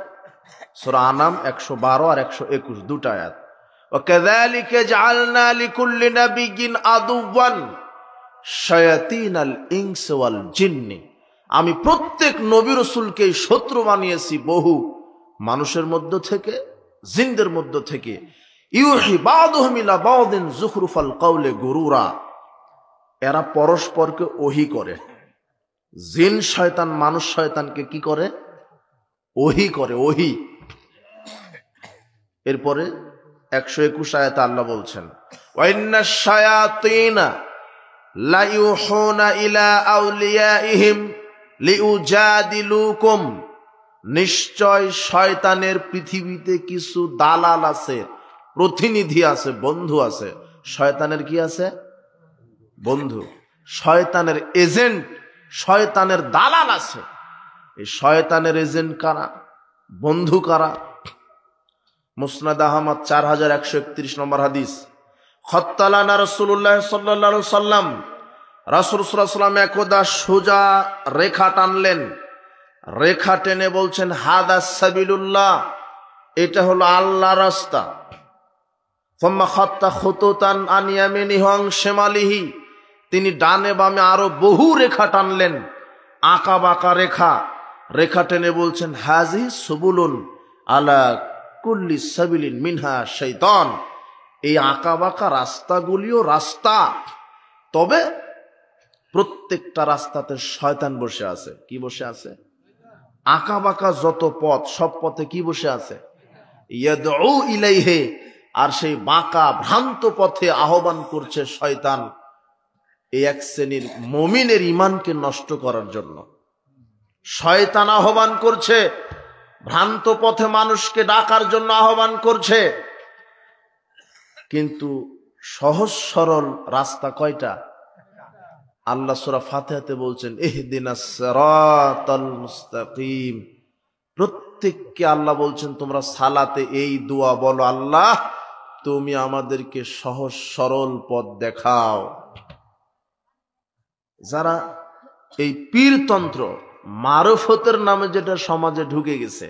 সূরা আনাম 112 আর 121 দুটো আয়াত। ওয়াকাযালিকা জাআলনা লিকুল্লি নাবিয়্যিন আদুওয়ান শায়াতিনাল ইনসি ওয়াল জিন্নি। আমি প্রত্যেক নবী রাসূলকে শত্রু বানিয়েছি বহু মানুষের মধ্য থেকে, জিনদের মধ্য থেকে। ইউহি বাদুহুম ইলা বাদিন যুখরুফাল কাওলি গুরুরা। এরা পরস্পরকে ওহী করে। জিন শয়তান মানুষ শয়তানকে কি করে? ওহী করে, ওহী। এরপরে 121 আয়াতে আল্লাহ বলছেন, ওয়া ইন্নাশ শায়াতিনা লা ইউহুনা ইলা আউলিয়াইহিম লিউজাদিলুকুম। নিশ্চয় শয়তানের পৃথিবীতে কিছু দালাল আছে, প্রতিনিধি আছে, বন্ধু আছে। শয়তানের কি আছে? বন্ধু। শয়তানের এজেন্ট, শয়তানের দালাল আছে। এই শয়তানের এজেন্ট কারা? বন্ধু কারা? মুসনাদ আহমদ 4131 নম্বর হাদিস। খত্তালানা রাসূলুল্লাহ সাল্লাল্লাহু আলাইহি ওয়াসাল্লাম, রাসূল সাল্লাল্লাহু আলাইহি ওয়াসাল্লাম একদা সোজা রেখা টানলেন। রেখা টেনে বলছেন, হাদা সাবিলুল্লাহ, এটা হলো আল্লাহর রাস্তা। ফাম্মা খাত্তা খুতুতান আন ইয়ামিনিহি ওয়া শিমালিহি, তিনি ডানে বামে আরো বহু রেখা টানলেন, আঁকা বাঁকা রেখা। রেখা টেনে বলছেন, হাযিহি সুবুলুন আলা কুল্লি সাবিলিন মিনহা শাইতান। এই আঁকা বাঁকা রাস্তাগুলিও রাস্তা, তবে প্রত্যেকটা রাস্তাতে শয়তান বসে আছে। কি বসে আছে? আঁকা বাঁকা যত পথ, সব পথে কি বসে আছে? ইয়াদউ ইলাইহি। আর সেই বাঁকা ভ্রান্ত পথে আহ্বান করছে শয়তান, এই এক শ্রেণীর মুমিনের ঈমানকে নষ্ট করার জন্য। শয়তান আহ্বান করছে, ভ্রান্ত পথে মানুষকে ডাকার জন্য আহ্বান করছে। কিন্তু সহজ সরল রাস্তা কয়টা? আল্লাহ সূরা ফাতিহাতে বলছেন, ইহদিনাস সিরাতাল মুস্তাকিম। প্রত্যেককে আল্লাহ বলছেন তোমরা সালাতে এই দোয়া বলো, আল্লাহ তুমি আমাদেরকে সহজ সরল পথ দেখাও। যারা এই পীরতন্ত্র মারফতের নামে যেটা সমাজে ঢুকে গেছে,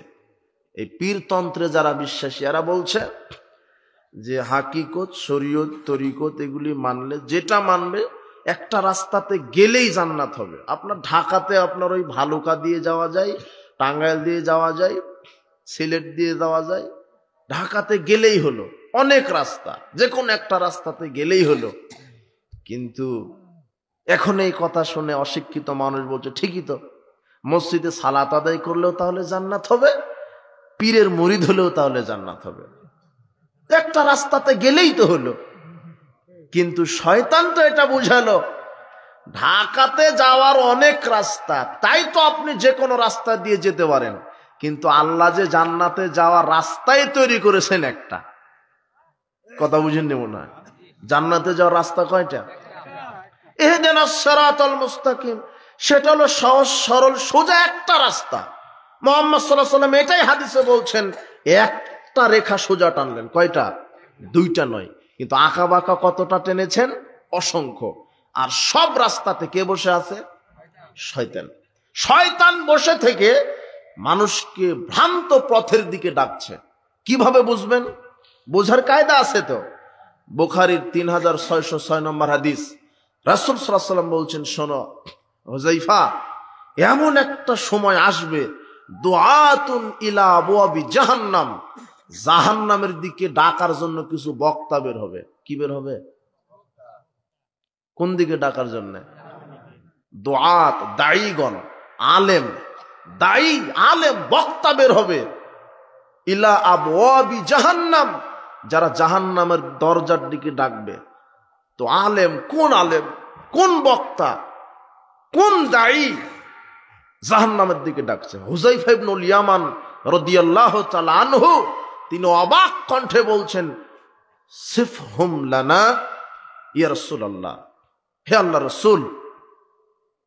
এই পীরতন্ত্রে যারা বিশ্বাসী এরা বলছে যে হাকিকত শরীয়ত তরিকত এগুলি মানলে যেটা মানবে একটা রাস্তাতে গেলেই জান্নাত হবে। আপনার ঢাকাতে আপনার ওই ভালুকা দিয়ে যাওয়া যায়, টাঙ্গাইল দিয়ে যাওয়া যায়, সিলেট দিয়ে যাওয়া যায়, ঢাকাতে গেলেই হলো, অনেক রাস্তা, যে কোনো একটা রাস্তাতে গেলেই হলো। কিন্তু এখন এই কথা শুনে অশিক্ষিত মানুষ বলছে ঠিকই তো, মসজিদে সালাত আদায় করলেও তাহলে জান্নাত হবে, পীরের মুরিদ হলেও তাহলে জান্নাত হবে, একটা রাস্তাতে গেলেই তো হলো। কিন্তু শয়তান তো এটা বুঝালো ঢাকাতে যাওয়ার অনেক রাস্তা, তাই তো আপনি যে কোনো রাস্তা দিয়ে যেতে পারেন, কিন্তু আল্লাহ যে জান্নাতে যাওয়ার রাস্তাই তৈরি করেছেন একটা। কথা বুঝেন নেব না? জান্নাতে যাওয়ার রাস্তা কয়টা? ইহদিনাস সিরাতাল মুস্তাকিম, সেটা হলো সহজ সরল সোজা একটা রাস্তা। মুহাম্মদ সাল্লাল্লাহু আলাইহি ওয়াসাল্লাম এটাই হাদিসে বলছেন, একটা রেখা সোজা টানলেন, কয়টা? দুইটা নয়, কিন্তু আঁকা বাঁকা কতটা টেনেছেন? অসংখ্য। আর সব রাস্তাতে কে বসে আছে? শয়তান। শয়তান বসে থেকে মানুষকে ভ্রান্ত পথের দিকে ডাকছে। কিভাবে বুঝবেন? বোঝার কায়দা আছে তো। বুখারীর 3606 নম্বর হাদিস, রাসূল সাল্লাল্লাহু আলাইহি ওয়াসাল্লাম বলছেন, শোনো হুযায়ফা, এমন একটা সময় আসবে দুআতুন ইলা আবওয়াবি জাহান্নাম, জাহান্নামের দিকে ডাকার জন্য কিছু বক্তা বের হবে। কি বের হবে? কোন দিকে ডাকার জন্য? দুআত, দাঈগণ, আলেম, দাঈ আলেম বক্তা বের হবে ইলা আবওয়াবি জাহান্নাম, যারা জাহান্নামের দরজার দিকে ডাকবে। তো আলেম কোন আলেম, কোন বক্তা, কোন দাঈ জাহান্নামের দিকে ডাকছে? হুযায়ফা ইবনুল ইয়ামান রাদিয়াল্লাহু তাআলা আনহু তিনি অবাক কণ্ঠে বলছেন, সিফহুম লানা ইয়া রাসূলুল্লাহ, হে আল্লাহর রাসূল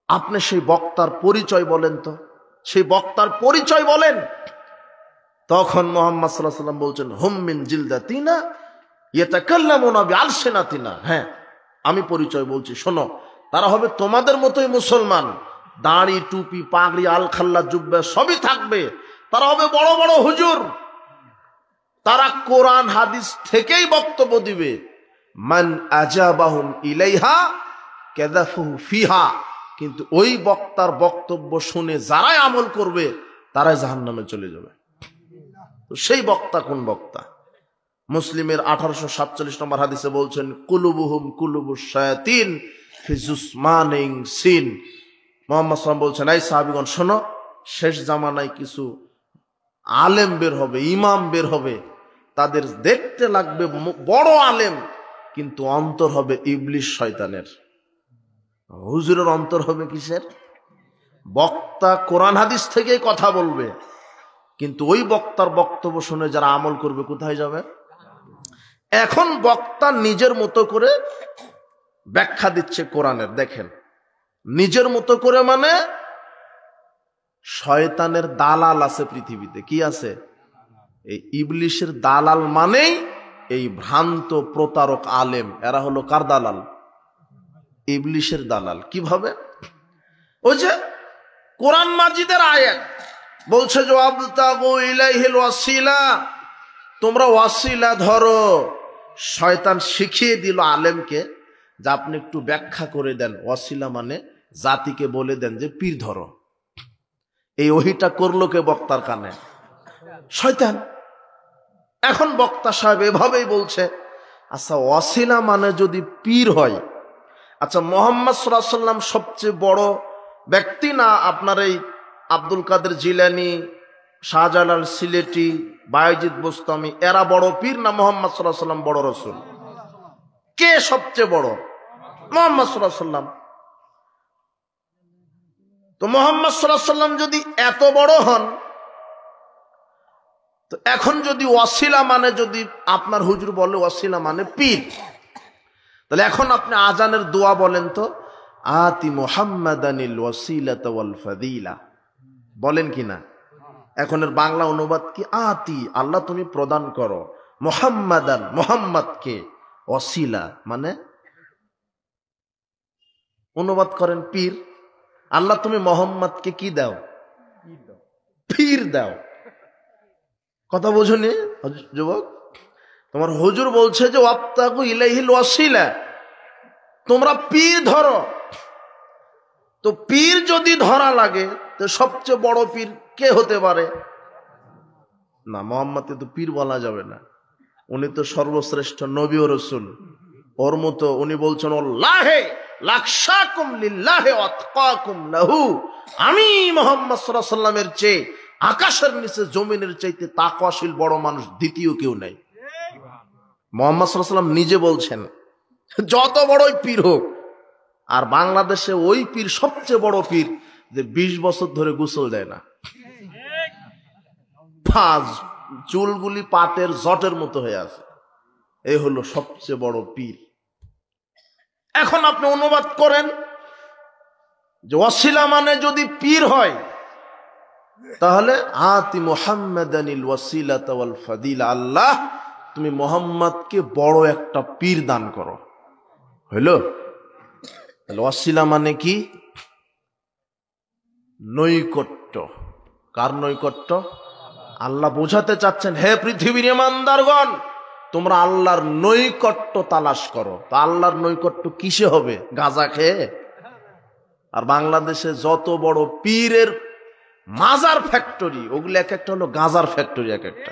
আপনি সেই বক্তার পরিচয় বলেন তো, সেই বক্তার পরিচয় বলেন। তখন মুহাম্মদ সাল্লাল্লাহু আলাইহি ওয়াসাল্লাম বলছেন, হুম মিন জিলদাতিনা ইয়াতাকাল্লামুনা বিআলসিনাতিনা, হ্যাঁ আমি পরিচয় বলছি, শোনো, তারা হবে তোমাদের মতোই মুসলমান, দাড়ি টুপি পাগড়ি আলখাল্লা জুব্বা সবই থাকবে, তারা হবে বড় বড় হুজুর, তারা কোরআন হাদিস থেকেই বক্তব্য দিবে। মান আজাবাহুম ইলাইহা কাযাফুহু ফিহা, কিন্তু ওই বক্তার বক্তব্য শুনে যারাই আমল করবে তারাই জাহান্নামে চলে যাবে। তো সেই বক্তা কোন বক্তা? মুসলিমের 1847 নম্বর হাদিসে বলছেন, কুলুবুহুম কুলুবুশ শায়াতিন ফি জুসমানিন সিন। মুহাম্মদ সাল্লাল্লাহু আলাইহি ওয়াসাল্লাম বলছেন, এই সাহাবীগণ শোনো, শেষ জামানায় কিছু আলেম বের হবে, ইমাম বের হবে, তাদের দেখতে লাগবে বড় আলেম, কিন্তু অন্তর হবে ইবলিশ শয়তানের। হুজুরের অন্তর হবে কিসের? বক্তা কোরআন হাদিস থেকে কথা বলবে, কিন্তু ওই বক্তার বক্তব্য শুনে যারা আমল করবে কোথায় যাবে? এখন বক্তা নিজের মতো করে ব্যাখ্যা দিচ্ছে কোরআনের, দেখেন নিজের মতো করে, মানে শয়তানের দালাল আছে পৃথিবীতে। কি আছে? এই ইবলিশের দালাল মানেই এই ভ্রান্ত প্রতারক আলেম, এরা হলো কার দালাল? ইবলিশের দালাল। কিভাবে? ওই যে কোরআন মাজিদের আয়াত বলছে, ওয়াবতাগু ইলাইহিল ওয়াসিলা, তোমরা ওয়াসিলা ধরো। শয়তান শিখিয়ে দিল আলেমকে যে আপনি একটু ব্যাখ্যা করে দেন, ওয়াসিলা মানে জাতিকে বলে দেন যে পীর ধরো। এই ওহিটা করলো কে বক্তার কানে? শয়তান। এখন বক্তা সাহেব এভাবেই বলছে, আচ্ছা ওয়াসিলা মানে যদি পীর হয়, আচ্ছা মুহাম্মদ সাল্লাল্লাহু আলাইহি ওয়াসাল্লাম সবচেয়ে বড় ব্যক্তি না? আপনার এই আব্দুল কাদের জিলানী, শাহজালাল সিলেটি, বায়েজিদ বোস্তামি, এরা বড় পীর না মুহাম্মদ সাল্লাল্লাহু আলাইহি ওয়াসাল্লাম বড় রাসূল? কে সবচেয়ে বড়? মুহাম্মদ সাল্লাল্লাহু আলাইহি ওয়াসাল্লাম। তো মুহাম্মদ সাল্লাল্লাহু আলাইহি ওয়াসাল্লাম যদি এত বড় হন, তো এখন যদি ওয়াসিলা মানে, যদি আপনার হুজুর বলে ওয়াসিলা মানে পীর, তাহলে এখন আপনি আজানের দোয়া বলেন তো, আতি মুহাম্মাদানিল ওয়াসিলাতা ওয়াল ফাদিলা, বলেন কি না? এখন এর বাংলা অনুবাদ কি? আতি, আল্লাহ তুমি প্রদান করো, মুহাম্মাদান, মুহাম্মাদকে, ওয়াসিলা মানে অনুবাদ করেন পীর। আল্লাহ তুমি মুহাম্মাদকে কি দাও? পীর দাও। কথা বোঝনি যুবক? তোমার হুজুর বলছে যে ওয়াবতাগু ইলাইহিল ওয়াসিলা, তোমরা পীর ধরো। তো পীর যদি ধরা লাগে তো সবচেয়ে বড় পীর কে হতে পারে? না, মুহাম্মদকে তো পীর বলা যাবে না, উনি তো সর্বশ্রেষ্ঠ নবী ও রাসূল। ওর মতো উনি বলছেন আল্লাহে লাকশাকুম লিল্লাহি ওয়া আতকাকুম লাহু, আমি মুহাম্মদ সাল্লাল্লাহু আলাইহি ওয়াসাল্লামের চেয়ে আকাশের নিচে জমিনের চাইতে তাকওয়াশীল বড় মানুষ দ্বিতীয় কেউ নাই। মুহাম্মদ সাল্লাল্লাহু আলাইহি ওয়াসাল্লাম নিজে বলছেন যত বড়ই পীর হোক। আর বাংলাদেশে ওই পীর সবচেয়ে বড় পীর যে 20 বছর ধরে গোসল দেয় না, চুলগুলি পাটের জটের মতো হয়ে আছে, এই হলো সবচেয়ে বড় পীর। এখন আপনি অনুবাদ করেন যে ওয়াসিলা মানে যদি পীর হয় তাহলে আতি মুহাম্মাদানিল ওয়াসিলাতা ওয়াল ফাদিলা, আল্লাহ তুমি মুহাম্মদকে বড় একটা পীর দান করো। হইল? তাহলে ওয়াসিলা মানে কি? নৈকট্য। কার নৈকট্য? আল্লাহ বোঝাতে চাচ্ছেন হে পৃথিবীর ইমানদারগণ, তোমরা আল্লাহর নৈকট্য তালাশ করো। তা আল্লাহর নৈকট্য কিসে হবে? গাঁজা খেয়ে? আর বাংলাদেশে যত বড় পীরের মাজার ফ্যাক্টরি, ওগুলো এক একটা হলো গাঁজার ফ্যাক্টরি এক একটা।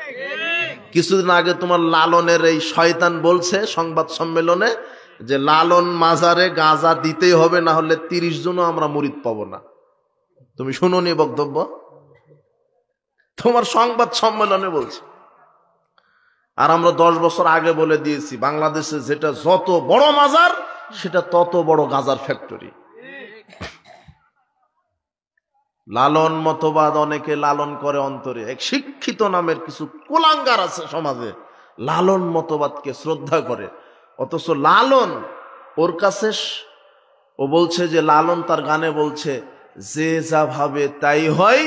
কিছুদিন আগে তোমার লালনের এই শয়তান বলছে সংবাদ সম্মেলনে যে লালন মাজারে গাঁজা দিতেই হবে, না হলে 30 জনও আমরা মুরিদ পাবো না। তুমি শুনোনি বক্তব্য? তোমার সংবাদ সম্মেলনে বলছে। আর আমরা 10 বছর আগে বলে দিয়েছি বাংলাদেশে যেটা যত বড় মাজার সেটা তত বড় গাঁজার ফ্যাক্টরি। লালন মতবাদ অনেকে লালন করে অন্তরে, এক শিক্ষিত নামের কিছু কুলাঙ্গার আছে সমাজে, লালন মতবাদকে শ্রদ্ধা করে। অথচ লালন ওর কাছে, ও বলছে যে লালন তার গানে বলছে যে যা ভাবে তাই হয়,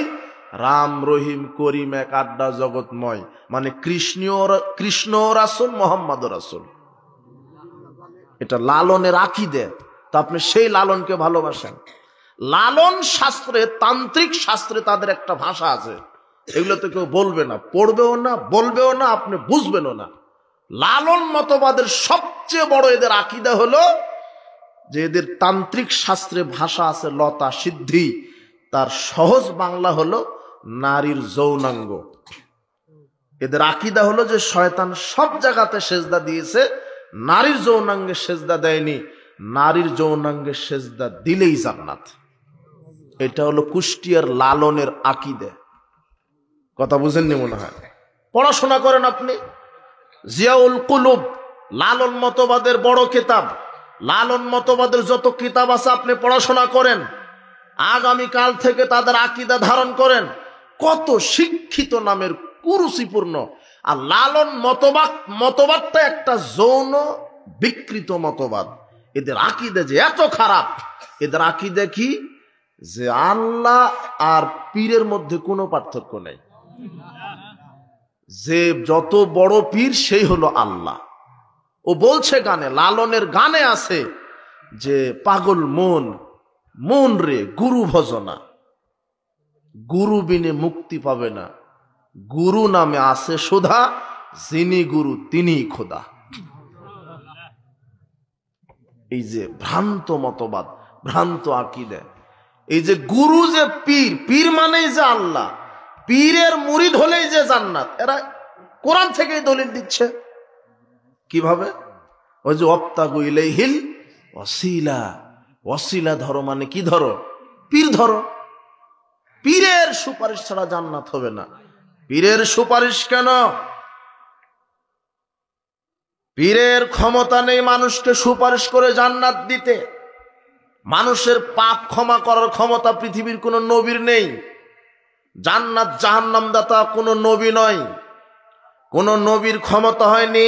রাম রহিম করিম এক আড্ডা জগৎময়, মানে কৃষ্ণ রাসূল মোহাম্মদ রাসূল। এটা লালনের আকীদা। তা আপনি সেই লালনকে ভালোবাসেন? লালন শাস্ত্রে, তান্ত্রিক শাস্ত্রে তাদের একটা ভাষা আছে, এগুলো তো কেউ বলবে না, পড়বেও না, বলবেও না, আপনি বুঝবেনও না। লালন মতবাদের সবচেয়ে বড় এদের আকীদা হলো যে এদের তান্ত্রিক শাস্ত্রে ভাষা আছে লতা সিদ্ধি, তার সহজ বাংলা হলো নারীর যৌনাঙ্গ। এদের আকীদা হলো যে শয়তান সব জায়গাতে সেজদা দিয়েছে, নারীর যৌনাঙ্গে সেজদা দেয়নি, নারীর যৌনাঙ্গে সেজদা দিলেই জান্নাত। এটা হলো কুষ্টিয়ার লালনের আকীদা। কথা বুঝেননি মনে হয়? পড়াশোনা করেন আপনি, জিয়াউল কুলুব লালন মতবাদের বড় কিতাব, লালন মতবাদের যত কিতাব আছে আপনি পড়াশোনা করেন, আগামীকাল থেকে তাদের আকীদা ধারণ করেন। কত শিক্ষিত নামের কুরুচিপূর্ণ। আর লালন মতবাদটা একটা যৌন বিকৃত মতবাদ। এদের আকীদা যে এত খারাপ, এদের আকীদা কি যে আল্লাহ আর পীরের মধ্যে কোনো পার্থক্য নেই, যে যত বড় পীর সেই হলো আল্লাহ। ও বলছে গানে, লালনের গানে আছে যে পাগল মন রে গুরু ভজনা, গুরু বিনে মুক্তি পাবে না, গুরু নামে আছে সুধা, যিনি গুরু তিনি খোদা। এই যে ভ্রান্ত মতবাদ, ভ্রান্ত আকীদা, এই যে গুরু যে পীর, পীর মানেই যে আল্লাহ, পীরের মুরিদ হলেই যে জান্নাত, এরা কোরআন থেকেই দলিল দিচ্ছে। কিভাবে? ওই যে ওয়াবতাগু ইলাইহিল ওয়াসিলা, ওয়াসিলা ধরো মানে কি ধরো? পীর ধরো। পীরের সুপারিশ ছাড়া জান্নাত হবে না। পীরের সুপারিশ কেন? পীরের ক্ষমতা নেই মানুষকে সুপারিশ করে জান্নাত দিতে। মানুষের পাপ ক্ষমা করার ক্ষমতা পৃথিবীর কোন নবীর নেই। জান্নাত জাহান্নাম দাতা কোন নবী নয়। কোন নবীর ক্ষমতা হয়নি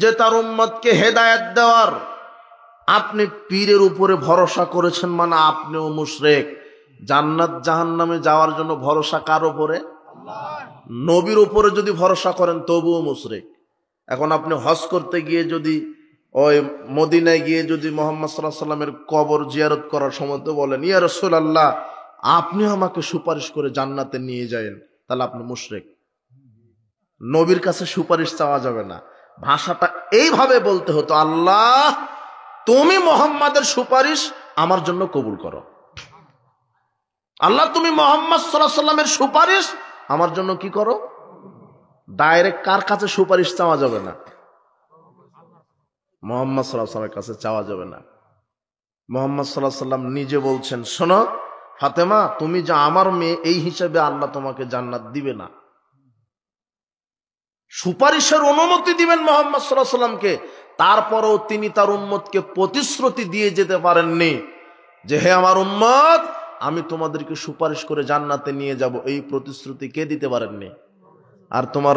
যে তার উম্মতকে হেদায়েত দেওয়ার। আপনি পীরের উপরে ভরসা করেছেন মানে আপনিও মুশরিক। জান্নাত জাহান্নামে যাওয়ার জন্য ভরসা কার উপরে? নবীর উপরে যদি ভরসা করেন তবুও মুশরিক। এখন আপনি হজ করতে গিয়ে যদি ওই মদিনায় গিয়ে যদি মুহাম্মদ সাল্লাল্লাহু আলাইহি সাল্লামের কবর জিয়ারত করার সময় তো বলেন, ইয়া রাসূলুল্লাহ আপনি আমাকে সুপারিশ করে জান্নাতে নিয়ে যাবেন, তাহলে আপনি মুশরিক। নবীর কাছে সুপারিশ চাওয়া যাবে না। ভাষাটা এইভাবে বলতে হতো, আল্লাহ তুমি মুহাম্মাদের সুপারিশ আমার জন্য কবুল করো। আল্লাহ তুমি মুহাম্মদ সাল্লাল্লাহু আলাইহি সাল্লামের সুপারিশ আমার জন্য কি করো। ডাইরেক্ট কার কাছে সুপারিশ চাওয়া যাবে না? মুহাম্মদ সাল্লাল্লাহু আলাইহি সাল্লামের কাছে চাওয়া যাবে না। মুহাম্মদ সাল্লাল্লাহু আলাইহি সাল্লাম নিজে বলছেন, শোনো ফাতেমা, তুমি যে আমার মেয়ে এই হিসাবে আল্লাহ তোমাকে জান্নাত দিবে না। সুপারিশের অনুমতি দিবেন মুহাম্মদ সাল্লাল্লাহু আলাইহি সাল্লামকে, তারপরেও তিনি তার উম্মতকে প্রতিশ্রুতি দিয়ে যেতে পারেননি যে হে আমার উম্মত আমি তোমাদেরকে সুপারিশ করে জান্নাতে নিয়ে যাব। এই প্রতিশ্রুতি কে দিতে পারেননি? আর তোমার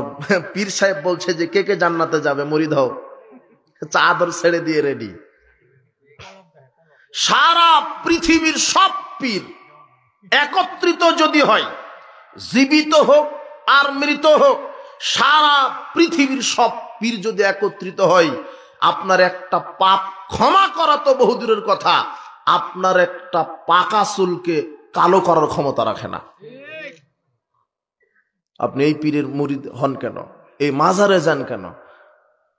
পীর সাহেব বলছে যে কে কে জান্নাতে যাবে, মুরিদ হও, চাদর ছেড়ে দিয়ে রেডি। সারা পৃথিবীর সব পীর একত্রিত যদি হয়, জীবিত হোক আর মৃত হোক, সারা পৃথিবীর সব পীর যদি একত্রিত হয়, আপনার একটা পাপ ক্ষমা করা তো বহুদূরের কথা, আপনার একটা পাকা চুলকে কালো করার ক্ষমতা রাখে না। আপনি এই পীরের মুরিদ হন কেন? এই মাজারে যান কেন?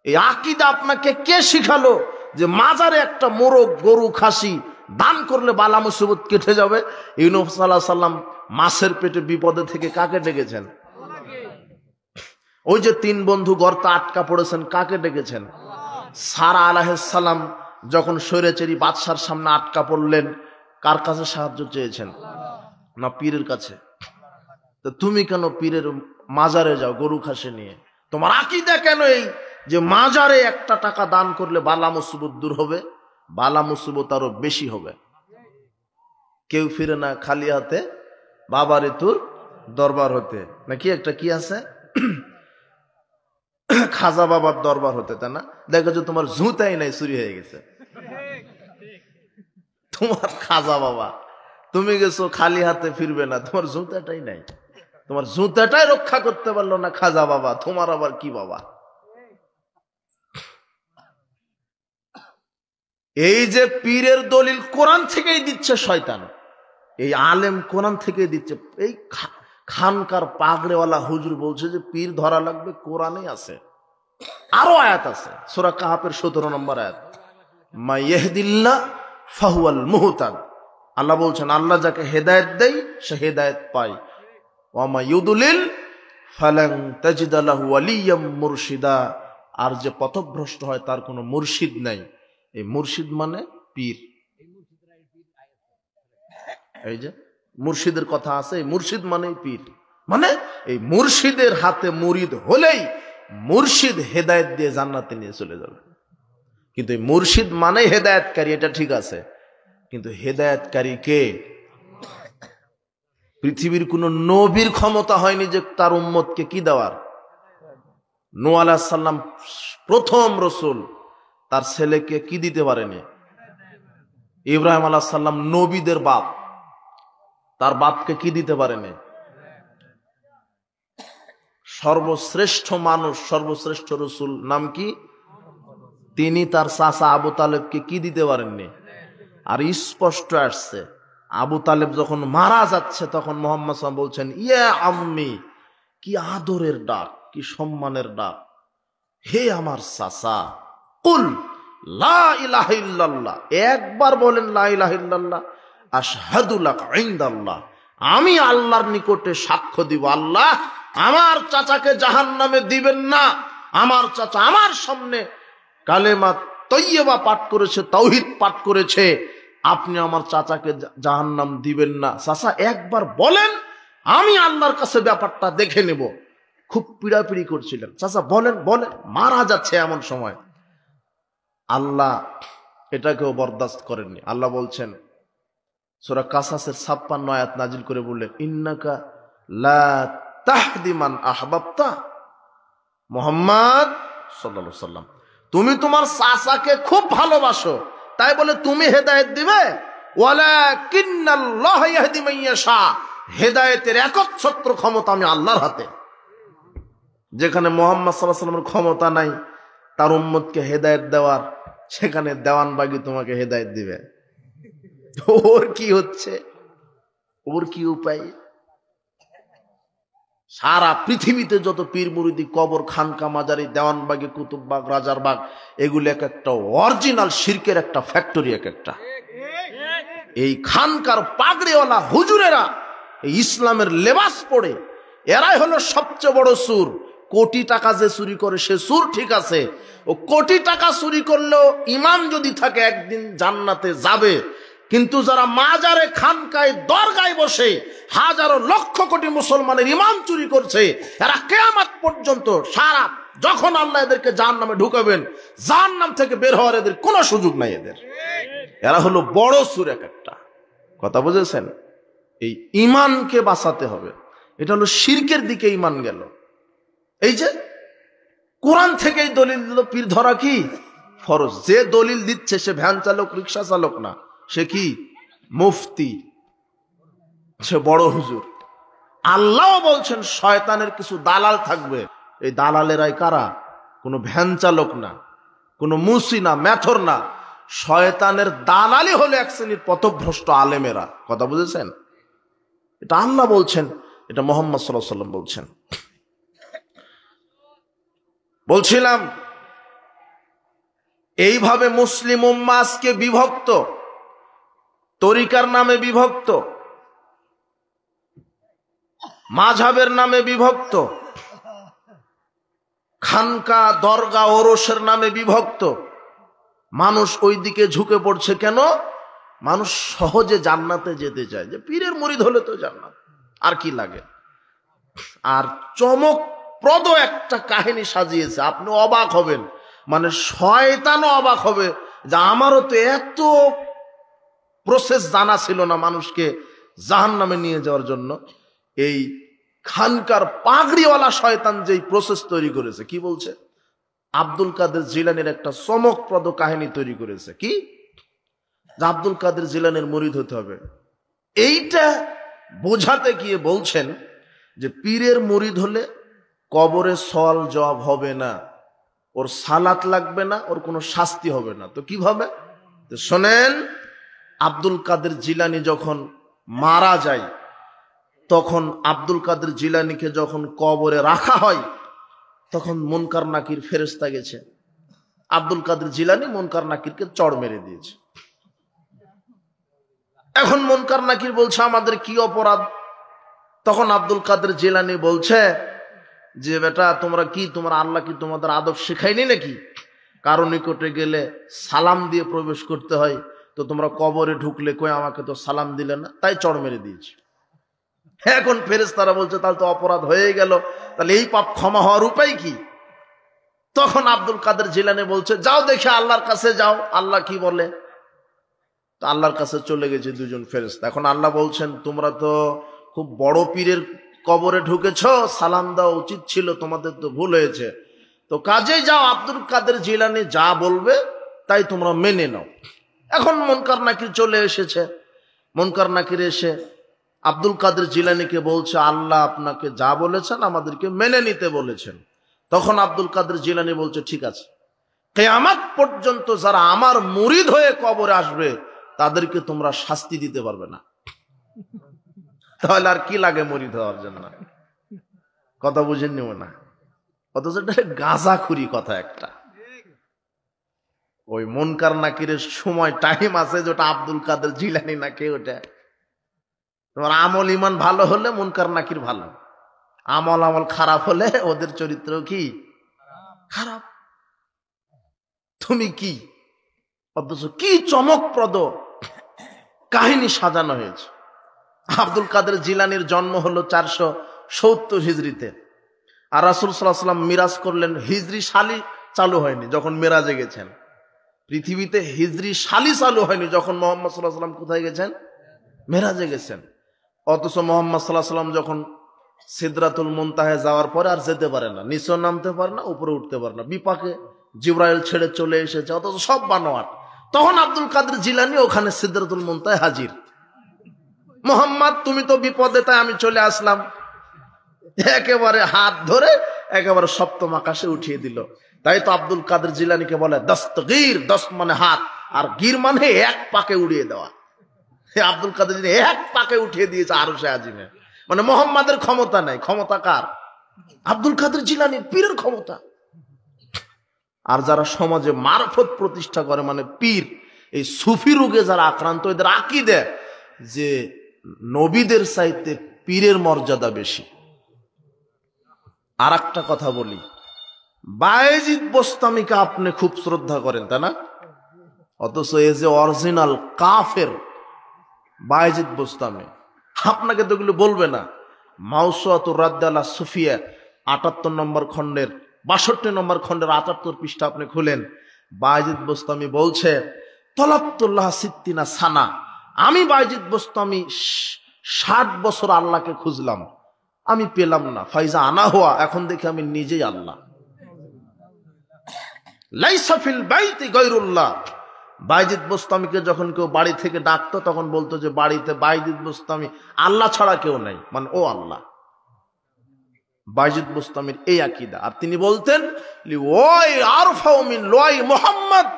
এই আকীদা আপনাকে কে শিখালো যে মাজারে একটা মোরগ, গরু, খাসি দান করলে বালা মুসিবত কেটে যাবে? ইউনূস সাল্লাল্লাহু আলাইহি সাল্লাম মাছের পেটে বিপদে থেকে কাকে ডেকেছেন? ওই যে 3 বন্ধু গর্তে আটকা পড়েছেন, কাকে ডেকেছেন? সারা আলাইহিস সালাম যখন স্বৈরাচারী বাদশার সামনে আটকা পড়লেন, কার কাছে সাহায্য চেয়েছেন? না পীরের কাছে। তো তুমি কেন পীরের মাজারে যাও গরু খাসি নিয়ে? তোমার আকীদা কেন এই যে মাজারে একটা টাকা দান করলে বালা মুসিবত দূর হবে? বালা মুসিবত আরো বেশি হবে। কেউ ফিরে না খালি হাতে বাবারে তোর দরবার হতে, নাকি একটা কি আছে খাজা বাবার দরবার হতে, তাই না? দেখো যে তোমার জুতাই নাই, চুরি হয়ে গেছে তোমার খাজা বাবা, তুমি গেছো খালি হাতে ফিরবে না, তোমার জুতাটাই নাই, তোমার জুতাটাই রক্ষা করতে পারলো না খাজা বাবা, তোমার আবার কি বাবা? এই যে পীরের দলিল কোরআন থেকেই দিচ্ছে শয়তান, এই আলেম কোরআন থেকেই দিচ্ছে। এই খানকার পাগড়েওয়ালা হুজুর বলছে যে পীর ধরা লাগবে, কোরআনে আছে। আরো আয়াত আছে, সূরা কাহাফের 17 নম্বর আয়াত, মা ইয়াহদিল্লাহ ফাহুয়াল মুহতাদ। আল্লাহ বলছেন আল্লাহ যাকে হেদায়েত দেয় সে হেদায়েত পায়, ওয়া মা ইউদলিল ফালান তাজিদা লাহু ওয়ালিয়াম মুরশিদা। আর যে পথভ্রষ্ট হয় তার কোনো মুর্শিদ নাই। এই মুর্শিদ মানে পীর। এই যে মুর্শিদের কথা আছে, এই মুর্শিদ মানে পীর, মানে এই মুর্শিদের হাতে মুরিদ হলেই মুর্শিদ হেদায়েত দিয়ে জান্নাতে নিয়ে চলে যাবে। কিন্তু এই মুর্শিদ মানে হেদায়েতকারী, এটা ঠিক আছে, কিন্তু হেদায়েতকারী কে? পৃথিবীর কোন নবীর ক্ষমতা হয়নি যে তার উম্মতকে কি দেওয়ার। নূহ আলাইহিস সালাম প্রথম রাসূল, তার ছেলেকে কি দিতে পারেনি? ইব্রাহিম আলাইহিস সালাম নবীদের বাপ, তার বাপকে কি দিতে পারেনি? সর্বশ্রেষ্ঠ মানুষ, সর্বশ্রেষ্ঠ রাসূল নাম কি? তিনি তার চাচা আবু তালেবকে কি দিতে পারেননি? আর স্পষ্ট আসছে, আবু তালেব যখন মারা যাচ্ছে তখন মুহাম্মদ সাল্লাল্লাহু আলাইহি ওয়াসাল্লাম বলছেন ইয়া আম্মি, কি আদরের ডাক, কি সম্মানের ডাক, হে আমার চাচা, কুল লা ইলাহা ইল্লাল্লাহ, একবার বলেন লা ইলাহা ইল্লাল্লাহ, আশহাদু লাক ইনদাল্লাহ, আমি আল্লাহর নিকটে সাক্ষ্য দিব আল্লাহ আমার চাচাকে জাহান্নামে দিবেন না। আমার চাচা আমার সামনে কালেমা তৈয়বা পাঠ করেছে, তাওহীদ পাঠ করেছে, আপনি আমার চাচাকে জাহান্নাম দিবেন না। চাচা একবার বলেন, আমি আল্লাহর কাছে ব্যাপারটা দেখে নেব। খুব পিড়াপিড়ি করছিলেন, চাচা বলেন বলেন, মারা যাচ্ছে এমন সময়। আল্লাহ এটাকেও বরদাস্ত করেননি। আল্লাহ বলছেন সূরা কাসাসের 56 আয়াত নাজিল করে বললেন ইন্নাকা লা তাহদি মান আহবাবতা, মুহাম্মদ সাল্লাল্লাহু আলাইহি সাল্লাম তুমি তোমার চাচাকে খুব ভালোবাসো, তাই বলে তুমি হেদায়েত দিবে? ওয়ালাকিন্নাল্লাহ ইয়াহদি মান ইয়াশা, হেদায়েতের একচ্ছত্র ক্ষমতা আমি আল্লাহর হাতে। যেখানে মুহাম্মদ সাল্লাল্লাহু আলাইহি ওয়াসাল্লামের ক্ষমতা নাই তার উম্মতকে হেদায়েত দেওয়ার, সেখানে দেওয়ানবাগী তোমাকে হেদায়েত দিবে। ওর কি হচ্ছে, ওর কি উপায়? সারা পৃথিবীতে যত পীর মুরিদি, কবর, খানকা, মাজারি, দেওয়ানবাগী, কুতুববাগ, রাজারবাগ, এগুলো এক একটা অরিজিনাল শিরকের একটা ফ্যাক্টরি। এক একটা এই খানকার পাগড়িওয়ালা হুজুরেরা এই ইসলামের লেবাস পড়ে, এরাই হলো সবচেয়ে বড় সুর। কোটি টাকা যে চুরি করে সে সুর ঠিক আছে, ও কোটি টাকা চুরি করলেও ইমান যদি থাকে একদিন জান্নাতে যাবে। কিন্তু যারা মাজারে, খানকায়, দরগায় বসে হাজারো লক্ষ কোটি মুসলমানের ইমান চুরি করছে, এরা কিয়ামত পর্যন্ত সারা, যখন আল্লাহ এদেরকে জাহান্নামে ঢুকাবেন, জাহান্নাম থেকে বের হওয়ার এদের কোনো সুযোগ নাই। এরা হলো বড় সুর। এক একটা কথা বুঝেছেন? এই ইমানকে বাঁচাতে হবে। এটা হলো শিরকের দিকে ইমান গেল। এই যে কোরআন থেকেই দলিল দিল পীর ধরা কি ফরজ। যে দলিল দিচ্ছে সে ভ্যান চালক, রিক্সা চালক না, সে কি মুফতি, সে বড় হুজুর। আল্লাহ বলছেন শয়তানের কিছু দালাল থাকবে। এই দালালেরাই কারা? কোনো ভ্যান চালক না, কোনো মুসি না, মেথর না। শয়তানের দালালি হলো এক শ্রেণীর পথভ্রষ্ট আলেমেরা। কথা বুঝেছেন? এটা আল্লাহ বলছেন, এটা মুহাম্মদ সাল্লাল্লাহু আলাইহি ওয়াসাল্লাম বলছেন। বলছিলাম এইভাবে মুসলিম উম্মাহ আজকে বিভক্ত, তরিকার নামে বিভক্ত, মাযহাবের নামে বিভক্ত, খানকা, দরগা, ওরসের নামে বিভক্ত। মানুষ ওই দিকে ঝুঁকে পড়ছে কেন? মানুষ সহজে জান্নাতে যেতে চায়, যে পীরের মুরিদ হলে তো জান্নাত, আর কি লাগে। আর চমকপ্রদ একটা কাহিনী সাজিয়েছে, আপনি অবাক হবেন, মানে শয়তানও অবাক হবে যে আমারও তো এত প্রসেস জানা ছিল না মানুষকে জাহান্নামে নিয়ে যাওয়ার জন্য। এই খানকার পাগড়িওয়ালা শয়তান যেই প্রসেস তৈরি করেছে, কি বলছে? আব্দুল কাদের জিলানীর একটা চমকপ্রদ কাহিনী তৈরি করেছে। কি? আব্দুল কাদের জিলানীর মুরিদ হতে হবে। এইটা বোঝাতে গিয়ে বলছেন যে পীরের মুরিদ হলে কবরে সওয়াল জবাব হবে না, ওর সালাত লাগবে না, ওর কোনো শাস্তি হবে না। তো কিভাবে? শোনেন, আব্দুল কাদের জিলানী যখন মারা যায়, তখন আব্দুল কাদের জিলানীকে যখন কবরে রাখা হয়, তখন মুনকার নাকির ফেরেশতা গেছে। আব্দুল কাদের জিলানী মুনকার নাকিরকে চড় মেরে দিয়েছে। এখন মুনকার নাকির বলছে আমাদের কি অপরাধ? তখন আব্দুল কাদের জিলানী বলছে যে বেটা তোমরা কি, তোমার আল্লাহ কি তোমাদের আদব শেখায়নি নাকি? কারো নিকটে গেলে সালাম দিয়ে প্রবেশ করতে হয়, তো তোমরা কবরে ঢুকলে কই আমাকে তো সালাম দিলে না, তাই চড় মেরে দিয়েছে। এখন ফেরেশতারা বলছে তাহলে তো অপরাধ হয়ে গেল, তাহলে এই পাপ ক্ষমা হওয়ার উপায় কি? তখন আব্দুল কাদের জিলানী বলছে যাও দেখে আল্লাহর কাছে যাও, আল্লাহ কি বলে। তো আল্লাহর কাছে চলে গেছে দুজন ফেরেশতা। এখন আল্লাহ বলছেন তোমরা তো খুব বড় পীরের কবরে ঢুকেছ, সালাম দেওয়া উচিত ছিল, তোমাদের তো ভুল হয়েছে। তো কাজেই যাও, আব্দুল কাদের জিলানী যা বলবে তাই তোমরা মেনে নাও। এখন মুনকার নাকির চলে এসেছে। মুনকার নাকির এসে আব্দুল কাদের জিলানীকে বলছে আল্লাহ আপনাকে যা বলেছেন আমাদেরকে মেনে নিতে বলেছেন। তখন আব্দুল কাদের জিলানী বলছে ঠিক আছে, কিয়ামত পর্যন্ত যারা আমার মুরিদ হয়ে কবরে আসবে তাদেরকে তোমরা শাস্তি দিতে পারবে না। তাহলে আর কি লাগে মুরিদ হওয়ার জন্য? কথা বুঝেন নিও না, অথচ এটা গাঁজাখুরি কথা একটা। ওই মুনকার নাকিরের সময় টাইম আছে যেটা আব্দুল কাদের জিলানী না কে, ওটা তোমার আমল ইমান ভালো হলে মুনকার নাকির ভালো, আমল খারাপ হলে ওদের চরিত্র কি খারাপ। তুমি কি, অথচ কি চমকপ্রদ কাহিনী সাজানো হয়েছে। আব্দুল কাদের জিলানীর জন্ম হলো 470 হিজরিতে, আর রাসূল সাল্লাল্লাহু আলাইহি ওয়াসাল্লাম মিরাজ করলেন হিজরি সালি চালু হয়নি যখন মেরাজে গেছেন। পৃথিবীতে হিজরি সালি চালু হয়নি যখন মুহাম্মদ সাল্লাল্লাহু আলাইহি ওয়াসাল্লাম কোথায় গেছেন? মেরাজে গেছেন। অথচ মুহাম্মদ সাল্লাল্লাহু আলাইহি ওয়াসাল্লাম যখন সিদরাতুল মুনতাহায় যাওয়ার পরে আর যেতে পারে না, নিচে নামতে পারে না, উপরে উঠতে পারে না, বিপাকে জিবরাইল ছেড়ে চলে এসেছে, অথচ সব বানোয়াট। তখন আব্দুল কাদের জিলানী ওখানে সিদরাতুল মুনতাহায় হাজির। মুহাম্মদ তুমি তো বিপদে, তাই আমি চলে আসলাম। একেবারে হাত ধরে একেবারে সপ্তম আকাশে উঠিয়ে দিল। তাই তো আব্দুল কাদের জিলানীকে বলে দস্তগীর, দস্ত মানে হাত, আর গির মানে এক পাকে উড়িয়ে দেওয়া। আব্দুল কাদের জিলানী এক পাকে উঠিয়ে দিয়েছে আরশে আজিমে। মানে মোহাম্মদের ক্ষমতা নাই, ক্ষমতা কার? আব্দুল কাদের জিলানীর, পীরের ক্ষমতা। আর যারা সমাজে মারফত প্রতিষ্ঠা করে মানে পীর, এই সুফি রোগে যারা আক্রান্ত, এদের আকীদা যে নবীদের চাইতে পীরের মর্যাদা বেশি। আর একটা কথা বলি, বায়েজিদ বোস্তামীকে আপনি খুব শ্রদ্ধা করেন, তাই না? অথচ এ যে অরিজিনাল কাফের বায়েজিদ বোস্তামী, আপনাকে তো এগুলো বলবে না। মাউসুআতুর রাদ্দ আলা সুফিয়া ৭৮ নম্বর খণ্ডের ৬২ নম্বর খণ্ডের ৭৮ পৃষ্ঠা আপনি খুলেন, বায়েজিদ বোস্তামী বলছে তলাবতুল্লাহ সিত্তিনা সানা, আমি বায়েজিদ বোস্তামী ৬০ বছর আল্লাহকে খুঁজলাম, আমি পেলাম না। ফাইজা আনা হওয়া, এখন দেখি আমি নিজেই আল্লাহ। লাইসা ফিল বাইতি গায়রুল্লাহ। বায়েজিদ বোস্তামীকে যখন কেউ বাড়ি থেকে ডাকতো তখন বলতো যে বাড়িতে বায়েজিদ বোস্তামী, আল্লাহ ছাড়া কেউ নাই, মানে ও আল্লাহ। বায়েজিদ বোস্তামীর এই আকীদা। আর তিনি বলতেন ওই আরফাউ মিন লোয়াই মুহাম্মদ,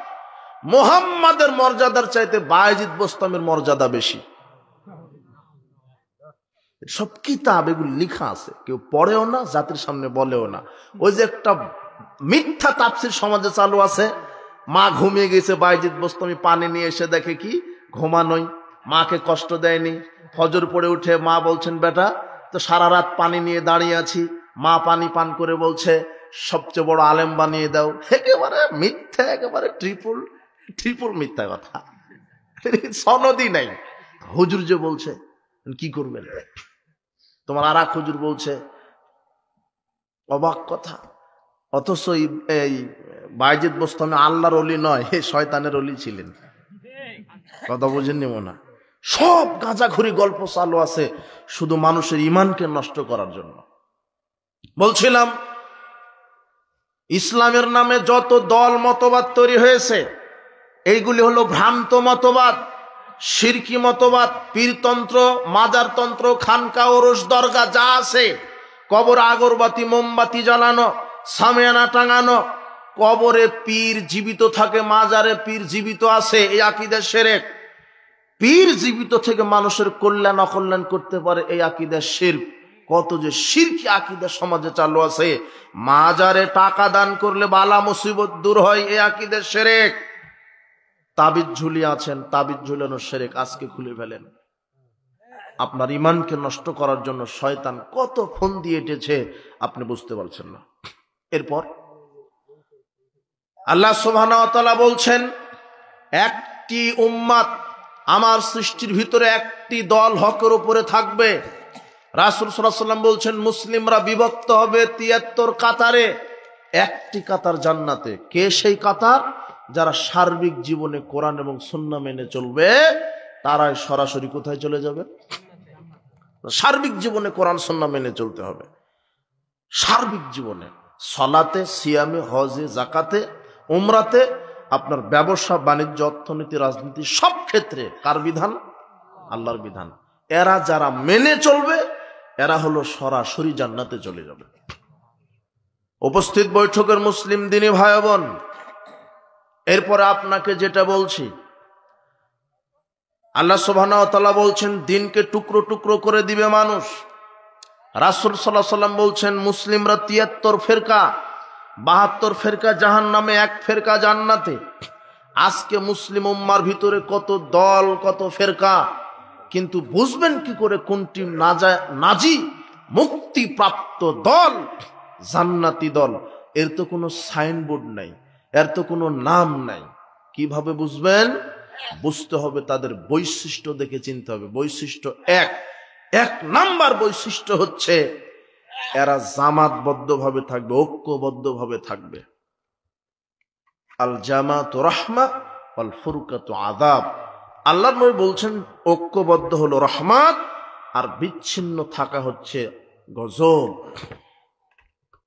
মুহাম্মাদের মর্যাদার চাইতে বায়েজিদ বোস্তামীর মর্যাদা বেশি। সব কিতাব এগুলো লিখা আছে, কেউ পড়েও না, জাতির সামনে বলেও না। ওই যে একটা মিথ্যা তাফসীর সমাজে চালু আছে, মা ঘুমিয়ে গেছে, বায়েজিদ বোস্তামী পানি নিয়ে এসে দেখে কি ঘুমানোই, মাকে কষ্ট দেয়নি। ফজর পড়ে উঠে মা বলছেন বেটা তো সারা রাত পানি নিয়ে দাঁড়িয়ে আছি, মা পানি পান করে বলছে সবচেয়ে বড় আলেম বানিয়ে দাও। একেবারে মিথ্যা, একেবারে ট্রিপল মিথ্যা কথা, সনদই নাই। হুজুর যে বলছে কি করবেন? তোমার আর এক হুজুর বলছে, অবাক কথা। অথচ এই বায়েজিদ বোস্তামী আল্লাহর ওলি নয়, শয়তানের ওলি ছিলেন। কথা বুঝেননি মনে? সব গাঁজাখুরি গল্প চালু আছে শুধু মানুষের ঈমানকে নষ্ট করার জন্য। বলছিলাম ইসলামের নামে যত দল মতবাদ তৈরি হয়েছে, এইগুলি হলো ভ্রান্ত মতবাদ, শিরকি মতবাদ, পীরতন্ত্র, মাজারতন্ত্র, খানকা, ওরস, দরগা যা আছে, কবর আগরবাতি মোমবাতি জ্বালানো, সামিয়ানা টাঙানো, কবরে পীর জীবিত থাকে, মাজারে পীর জীবিত আছে, এই আকীদা শিরক। পীর জীবিত থেকে মানুষের কল্যাণ অকল্যাণ করতে পারে, এই আকীদা শিরক। কত যে শিরকি আকীদা সমাজে চালু আছে। মাজারে টাকা দান করলে বালা মুসিবত দূর হয়, এই আকীদা শিরক। তাবিজ ঝুলিয়ে আছেন, তাবিজ ঝুলানো শিরক, আজকে খুলে ফেলেন। আপনার ঈমানকে নষ্ট করার জন্য শয়তান কত ফোন দিয়ে এঁটেছে আপনি বুঝতে পারছেন না। এরপর আল্লাহ সুবহানাহু ওয়া তাআলা বলছেন, একটি উম্মাত, আমার সৃষ্টির ভিতরে একটি দল হকের উপরে থাকবে। রাসূল সাল্লাল্লাহু আলাইহি ওয়াসাল্লাম বলছেন মুসলিমরা বিভক্ত হবে ৭৩ কাতারে, একটি কাতার জান্নাতে। কে সেই কাতার? যারা সার্বিক জীবনে কোরআন এবং সুন্নাহ মেনে চলবে, তারাই সরাসরি কোথায় চলে যাবে? সার্বিক জীবনে কোরআন সুন্নাহ মেনে চলতে হবে। সার্বিক জীবনে সালাতে, সিয়ামে, হজে, যাকাতে, উমরাতে, আপনার ব্যবসা বাণিজ্য, অর্থনীতি, রাজনীতি, সব ক্ষেত্রে কার বিধান? আল্লাহর বিধান। এরা যারা মেনে চলবে এরা হলো সরাসরি জান্নাতে চলে যাবে। উপস্থিত বৈঠকের মুসলিম দিনী ভাই বোন, এরপরে আপনাকে যেটা বলছি, আল্লাহ সুবহানাহু ওয়া তাআলা বলছেন দিনকে টুকরো টুকরো করে দিবে মানুষ। রাসূল সাল্লাল্লাহু আলাইহি ওয়াসাল্লাম বলছেন মুসলিমরা ৭৩ ফেরকা, ৭২ ফেরকা জাহান্নামে, এক ফেরকা জান্নাতে। আজকে মুসলিম উম্মার ভিতরে কত দল, কত ফেরকা, কিন্তু বুঝবেন কি করে কোনটি নাজি মুক্তি প্রাপ্ত দল, জান্নাতি দল? এর তো কোনো সাইনবোর্ড নাই, এর তো কোনো নাম নাই। কিভাবে বুঝবেন? বুঝতে হবে তাদের বৈশিষ্ট্য দেখে চিনতে হবে। বৈশিষ্ট্য এক নাম্বার বৈশিষ্ট্য হচ্ছে এরা জামাতবদ্ধভাবে থাকবে, ঐক্যবদ্ধভাবে থাকবে। আল জামাতু রাহমা ওয়াল ফুরকাতু আযাব। আল্লাহর নবী বলছেন ঐক্যবদ্ধ হলো রহমত, আর বিচ্ছিন্ন থাকা হচ্ছে গজব।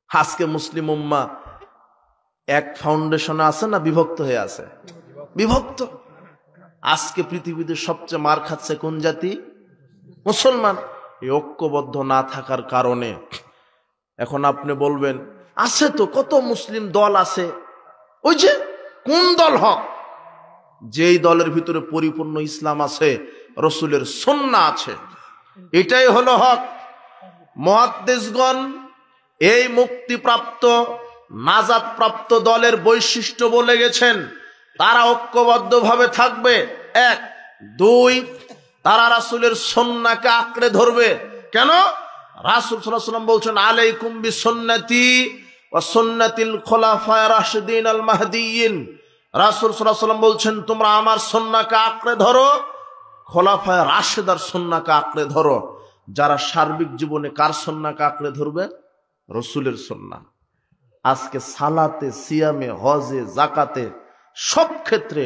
আজকে মুসলিম উম্মাহ এক ফাউন্ডেশনে আছে না বিভক্ত হয়ে আছে? বিভক্ত। আজকে পৃথিবীতে সবচেয়ে মার খাচ্ছে কোন জাতি? মুসলমান। এই ঐক্যবদ্ধ না থাকার কারণে এখন আপনি বলবেন আছে তো, কত মুসলিম দল আছে, ওই যে কোন দল হক? যেই দলের ভিতরে পরিপূর্ণ ইসলাম আছে, রসুলের সুন্নাহ আছে, এটাই হলো হক। মুহাদ্দিসগণ এই মুক্তিপ্রাপ্ত নাজাতপ্রাপ্ত দলের বৈশিষ্ট্য বলে গেছেন। তারা ঐক্যবদ্ধভাবে থাকবে, এক। দুই, তারা রাসূলের সুন্নাহকে আঁকড়ে ধরবে। কেন? রাসূল সাল্লাল্লাহু আলাইহি ওয়াসাল্লাম বলছেন, আলাইকুম বিসুন্নতি ওয়া সুন্নাতিল খুলাফায়ে রাশিদিন আল মাহদিয়িন। রাসূল সাল্লাল্লাহু আলাইহি ওয়াসাল্লাম বলছেন, তোমরা আমার সুন্নাহকে আঁকড়ে ধরো, খোলাফায়ে রাশিদার সুন্নাহকে আঁকড়ে ধরো। যারা সার্বিক জীবনে কার সুন্নাহকে আঁকড়ে ধরবে? রসুলের সুন্নাহ। আজকে সালাতে, সিয়ামে, হজে, যাকাতে সব ক্ষেত্রে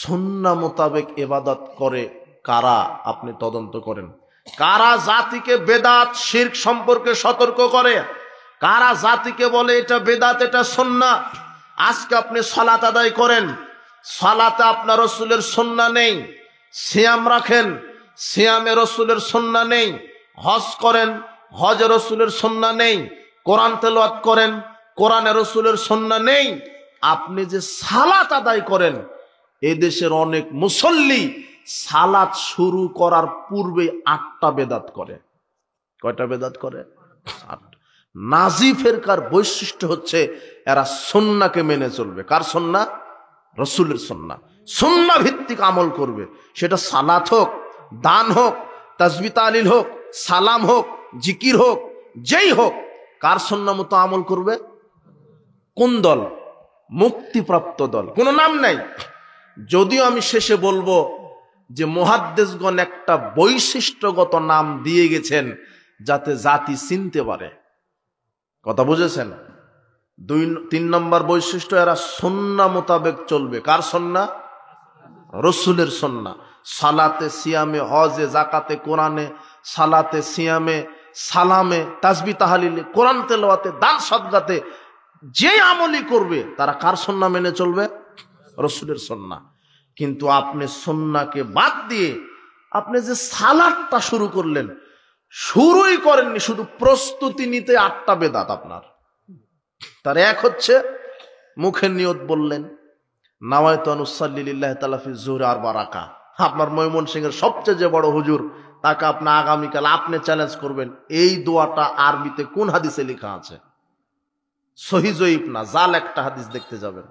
সুন্নাহ মোতাবেক ইবাদত করে কারা? আপনি তদন্ত করেন। কারা জাতিকে বেদাত শিরক সম্পর্কে সতর্ক করে? কারা জাতিকে বলে এটা বেদাত, এটা সুন্নাহ? আজকে আপনি সালাত আদায় করেন, সালাতে আপনার রসুলের সুন্নাহ নেই। সিয়াম রাখেন, সিয়ামে রসুলের সুন্নাহ নেই। হজ করেন, হজে রসুলের সুন্নাহ নেই। কোরআন তেলাওয়াত করেন, কোরআনে রসুলের সুন্নাহ নেই। আপনি যে সালাত আদায় করেন, এদেশের অনেক মুসল্লি সালাত শুরু করার পূর্বে 8টা বেদাত করে। কয়টা বেদাত করে? 8। নাজি ফেরকার বৈশিষ্ট্য হচ্ছে এরা সুন্নাহকে মেনে চলবে। কার সুন্নাহ? রসুলের সুন্নাহ। সুন্নাহ ভিত্তিক আমল করবে, সেটা সালাত হোক, দান হোক, তাসবিহ তাহলিল হোক, সালাম হোক, জিকির হোক, যেই হোক, কার সুন্নাহ মতো আমল করবে? কোন দল? মুক্তিপ্রাপ্ত দল, কোনো নাম নাই। যদিও আমি শেষে বলবো যে মুহাদ্দিসগণ একটা বৈশিষ্ট্যগত নাম দিয়ে গেছেন যাতে জাতি চিনতে পারে। কথা বুঝেছেন? 3 নম্বর বৈশিষ্ট্য, এরা সুন্নাহ মোতাবেক চলবে। কার সুন্নাহ? রসুলের সুন্নাহ। সালাতে, সিয়ামে, হজে, যাকাতে, কোরআনে, সালাতে, সিয়ামে, সালামে, তাসবিহ তাহলিলে, কোরআন তেলাওয়াতে, দান সদকাতে যে আমলই করবে তারা কার সুন্নাহ মেনে চলবে? রসুলের সুন্নাহ। কিন্তু আপনি সুন্নাহকে বাদ দিয়ে আপনি যে সালাতটা শুরু করলেন, শুরুই করেননি, শুধু প্রস্তুতি নিতে 8টা বেদাত আপনার। তার এক হচ্ছে মুখের নিয়ত বললেন, নাওয়াইতু আন উসাল্লি লিল্লাহি তাআলা ফি যুহরি 4 রাকাত। আপনার ময়মনসিংহের সবচেয়ে যে বড় হুজুর, তাকে আপনি আগামীকাল আপনি চ্যালেঞ্জ করবেন, এই দোয়াটা আরবিতে কোন হাদিসে লেখা আছে? সহিহ জয়ীফ না, জাল একটা হাদিস দেখতে যাবেন।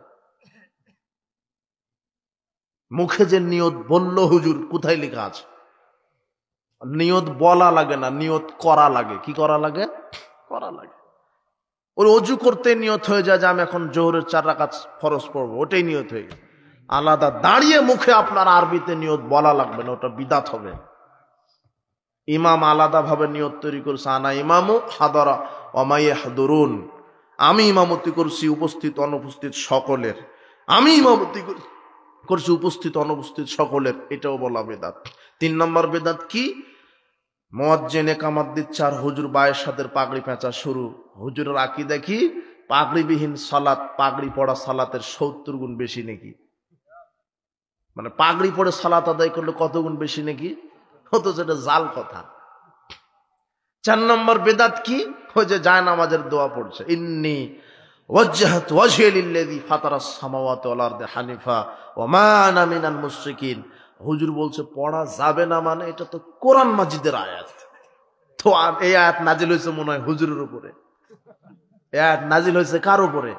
মুখে যে নিয়ত বলল হুজুর, কোথায় লেখা আছে? নিয়ত বলা লাগে না, নিয়ত করা লাগে। কি করা লাগে? করা লাগে। ওর অজু করতে নিয়ত হয়ে যায় যে আমি এখন জোহরের 4 রাকাত ফরজ পড়বো, ওটাই নিয়ত হয়ে গেল। আলাদা দাঁড়িয়ে মুখে আপনার আরবিতে নিয়ত বলা লাগবে না, ওটা বিদাত হবে। ইমাম আলাদা ভাবে নিয়ত তৈরি করছে, আনা ইমামু হাদারা ওয়া মা ইয়াহদুরুন, আমি ইমামতি করছি উপস্থিত অনুপস্থিত সকলের, আমি ইমামতি করছি উপস্থিত অনুপস্থিত সকলের, এটাও বলা বেদাত। 3 নম্বর বেদাত কি? মুয়াজ্জিন ইকামত দিচ্ছে আর হুজুর বায়ের সাথে পাগড়ি পেঁচা শুরু। হুজুরের আকীদা কি? পাগড়িবিহীন সালাত পাগড়ি পড়া সালাতের 70 গুণ বেশি নাকি। মানে পাগড়ি পরে সালাত আদায় করলে কত গুণ বেশি নাকি? অথচ এটা জাল কথা। 4 নম্বর বেদাত কি? ওই যে জায়নামাজের দোয়া পড়ছে, ইন্নী ওয়াজ্জাহতু ওয়াজহিয়া লিল্লাযী ফাতারাস সামাওয়াতি ওয়াল আরদি হানিফা ওয়া মা আনা মিনাল মুশরিকিন। হুজুর বলছে পড়া যাবে না, মানে এটা তো কোরআন মাজিদের আয়াত। তো এই আয়াত নাজিল হয়েছে মনে হয় হুজুরের উপরে। এই আয়াত নাজিল হয়েছে কার উপরে?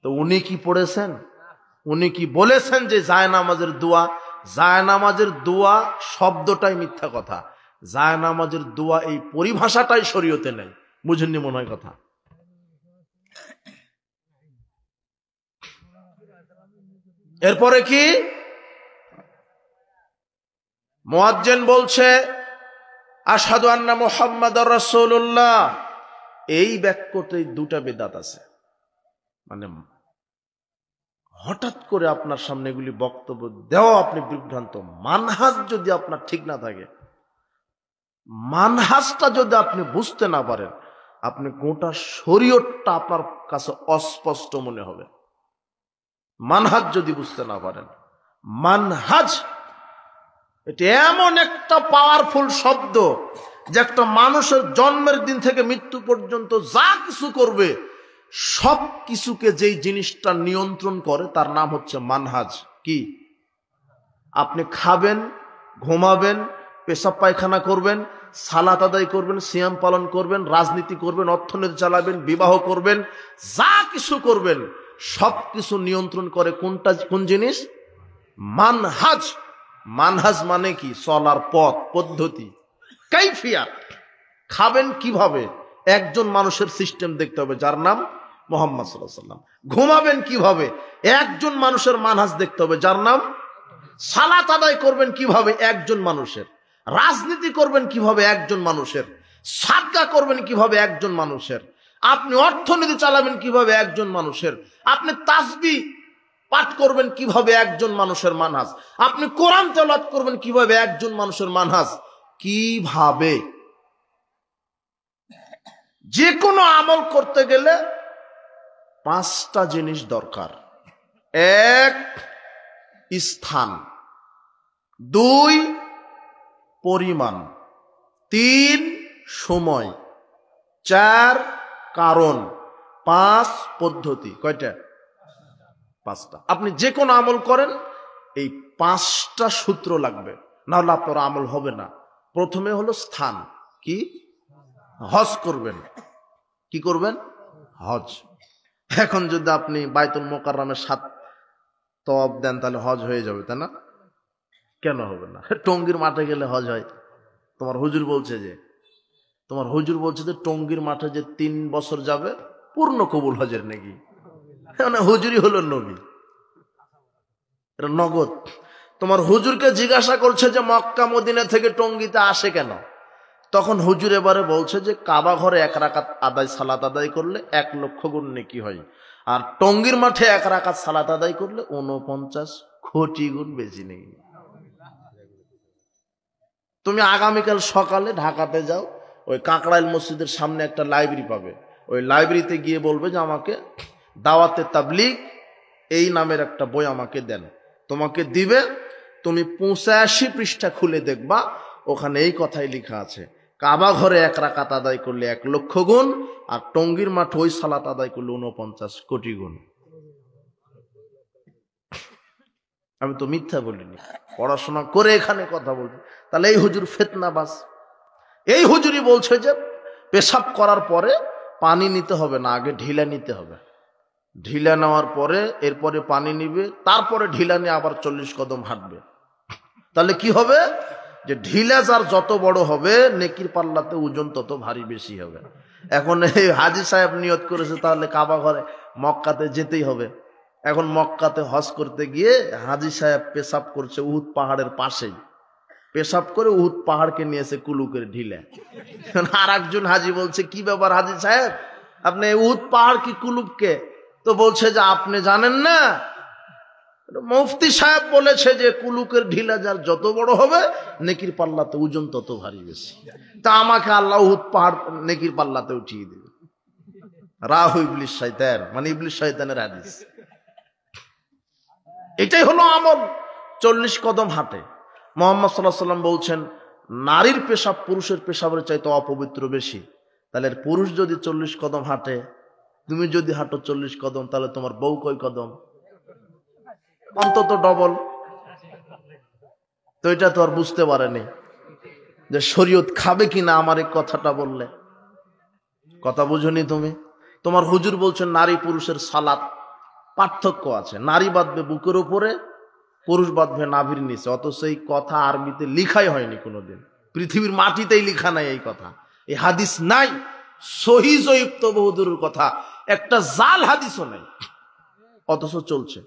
তো উনি কি পড়েছেন? উনি কি বলেছেন যে জায়নামাজের দোয়া? জায়নামাজের দোয়া শব্দটাই মিথ্যা কথা। জায়নামাজের দোয়া এই পরিভাষাটাই শরীয়তে নেই। বুঝেননি মনে হয় কথা। এরপরে কি? মুয়াজ্জিন বলছে আশহাদু আন্না মুহাম্মাদুর রাসূলুল্লাহ। এই বাক্যতে 2টা বেদাত আছে। মানে হঠাৎ করে আপনার সামনে এগুলি বক্তব্য দেওয়া, আপনি বিভ্রান্ত। মানহাজ যদি আপনার ঠিক না থাকে, মানহাজটা যদি আপনি বুঝতে না পারেন, আপনি গোটা শরীয়তটা আপনার কাছে অস্পষ্ট মনে হবে। মানহাজ যদি বুঝতে না পারেন, মানহাজ এটা এমন একটা পাওয়ারফুল শব্দ যে একটা মানুষের জন্মের দিন থেকে মৃত্যু পর্যন্ত যা কিছু করবে সব কিছুকে যেই জিনিসটা নিয়ন্ত্রণ করে তার নাম হচ্ছে মানহাজ। কি? আপনি খাবেন, ঘুমাবেন, পেশাব পায়খানা করবেন, সালাত আদায় করবেন, সিয়াম পালন করবেন, রাজনীতি করবেন, অর্থনীতি চালাবেন, বিবাহ করবেন, যা কিছু করবেন সব কিছু নিয়ন্ত্রণ করে কোন জিনিস? মানহাজ। মানহাজ মানে কি? চলার পথ, পদ্ধতি, কাইফিয়াত। খাবেন কিভাবে? একজন মানুষের সিস্টেম দেখতে হবে যার নাম মুহাম্মদ সাল্লাল্লাহু আলাইহি ওয়াসাল্লাম। ঘুমাবেন কিভাবে? একজন মানুষের মানহাজ দেখতে হবে যার নাম। সালাত আদায় করবেন কিভাবে? একজন মানুষের। রাজনীতি করবেন কিভাবে? একজন মানুষের। সাদকা করবেন কিভাবে? একজন মানুষের। আপনি অর্থনীতি চালাবেন কিভাবে? একজন মানুষের। আপনি তাসবিহ পাঠ করবেন কিভাবে? একজন মানুষের মানহাজ। আপনি কোরআন তেলাওয়াত করবেন কিভাবে? একজন মানুষের মানহাজ। কিভাবে? যে কোনো আমল করতে গেলে পাঁচটা জিনিস দরকার। এক, স্থান। দুই, পরিমাণ। তিন, সময়। চার, কারণ। পাঁচ, পদ্ধতি। কয়টা? পাঁচটা। আপনি যে কোনো আমল করেন এই পাঁচটা সূত্র লাগবে, না হলে আপনার আমল হবে না। প্রথমে হলো স্থান। কি? হজ করবেন। কি করবেন? হজ। এখন যদি আপনি বাইতুল মোকাররমের 7 তওয়াব দেন তাহলে হজ হয়ে যাবে, তাই না? কেন হবে না? টঙ্গীর মাঠে গেলে হজ হয়। তোমার হুজুর বলছে যে টঙ্গীর মাঠে যে 3 বছর যাবে পূর্ণ কবুল হজের নাকি? মানে হুজুরই হলো নবী, এটা নগদ। তোমার হুজুরকে জিজ্ঞাসা করছে যে মক্কা মদিনা থেকে টঙ্গীতে আসে কেন? তখন হুজুর এবারে বলছে যে কাবা ঘরে 1 রাকাত সালাত আদায় করলে 1 লক্ষ গুণ নেকি হয়, আর টঙ্গীর মাঠে 1 রাকাত সালাত আদায় করলে 49 কোটি গুণ বেশি নেই। তুমি আগামীকাল সকালে ঢাকাতে যাও, ওই কাকরাইল মসজিদের সামনে একটা লাইব্রেরি পাবে, ওই লাইব্রেরিতে গিয়ে বলবে যে আমাকে দাওয়াতে তাবলীগ এই নামের একটা বই আমাকে দেন। তোমাকে দিবে, তুমি 85 পৃষ্ঠা খুলে দেখবা, ওখানে এই কথাই লেখা আছে, কাবা ঘরে 1 রাকাত আদায় করলে 1 লক্ষ গুণ, আর টঙ্গীর মাঠে ওই সালাত আদায় করলে 49 কোটি গুণ। আমি তো মিথ্যা বলিনি, পড়াশোনা করে এখানে কথা বলছি। তাহলে এই হুজুর ফিতনাবাজ। এই হুজুরই বলছে যে পেশাব করার পরে পানি নিতে হবে না, আগে ঢিলা নিতে হবে। ঢিলা নেওয়ার পরে এরপরে পানি নিবে, তারপরে ঢিলা নিয়ে আবার 40 কদম হাঁটবে। তাহলে কি হবে? যে ঢিলা যার যত বড় হবে নেকির পাল্লাতে ওজন তত ভারী বেশি হবে। এখন এই হাজী সাহেব নিয়ত করেছে তাহলে কাবা ঘরে মক্কাতে যেতেই হবে। এখন মক্কাতে হজ করতে গিয়ে হাজী সাহেব পেশাব করছে উহুদ পাহাড়ের পাশেই। পেশাব করে উহুদ পাহাড়কে নিয়েছে কুলুকের ঢিলে। আর একজন হাজী বলছে কি ব্যাপার হাজী সাহেব, আপনি উহুদ পাহাড় কি কুলুককে? তো বলছে যে আপনি জানেন না, মুফতি সাহেব বলেছে যে কুলুকের ঢিলা যার যত বড় হবে নেকির পাল্লাতে ওজন তত ভারী বেশি। তা আমাকে আল্লাহ উহুদ পাহাড় নেকির পাল্লাতে উঠিয়ে দেবে। রাহু ইবলিস শয়তান, মানে ইবলিস শয়তানের হাদিস। এটাই হলো আমল। 40 কদম হাঁটে। মুহাম্মদ সাল্লাল্লাহু আলাইহি ওয়াসাল্লাম বলছেন নারীর পেশাব পুরুষের পেশাবের চাইতে অপবিত্র বেশি। তাহলে পুরুষ যদি 40 কদম হাঁটে, তুমি যদি হাঁটো 40 কদম, তাহলে তোমার বউ কয় কদম? অন্তত ডবল। তো এটা তো আর বুঝতে পারেনি যে শরীয়ত খাবে কিনা আমার এই কথাটা বললে। কথা বুঝনি তুমি? তোমার হুজুর বলছেন নারী পুরুষের সালাত পার্থক্য আছে, নারী বাঁধবে বুকের উপরে, পুরুষ বাঁধবে নাভির নিচে। অথচ এই কথা আরবিতে লিখাই হয়নি কোনোদিন, পৃথিবীর মাটিতেই লিখা নাই এই কথা, এই হাদিস নাই। সহিহ জয়ীফ তো বহুদূরের কথা, একটা জাল হাদিসও নাই, অথচ চলছে।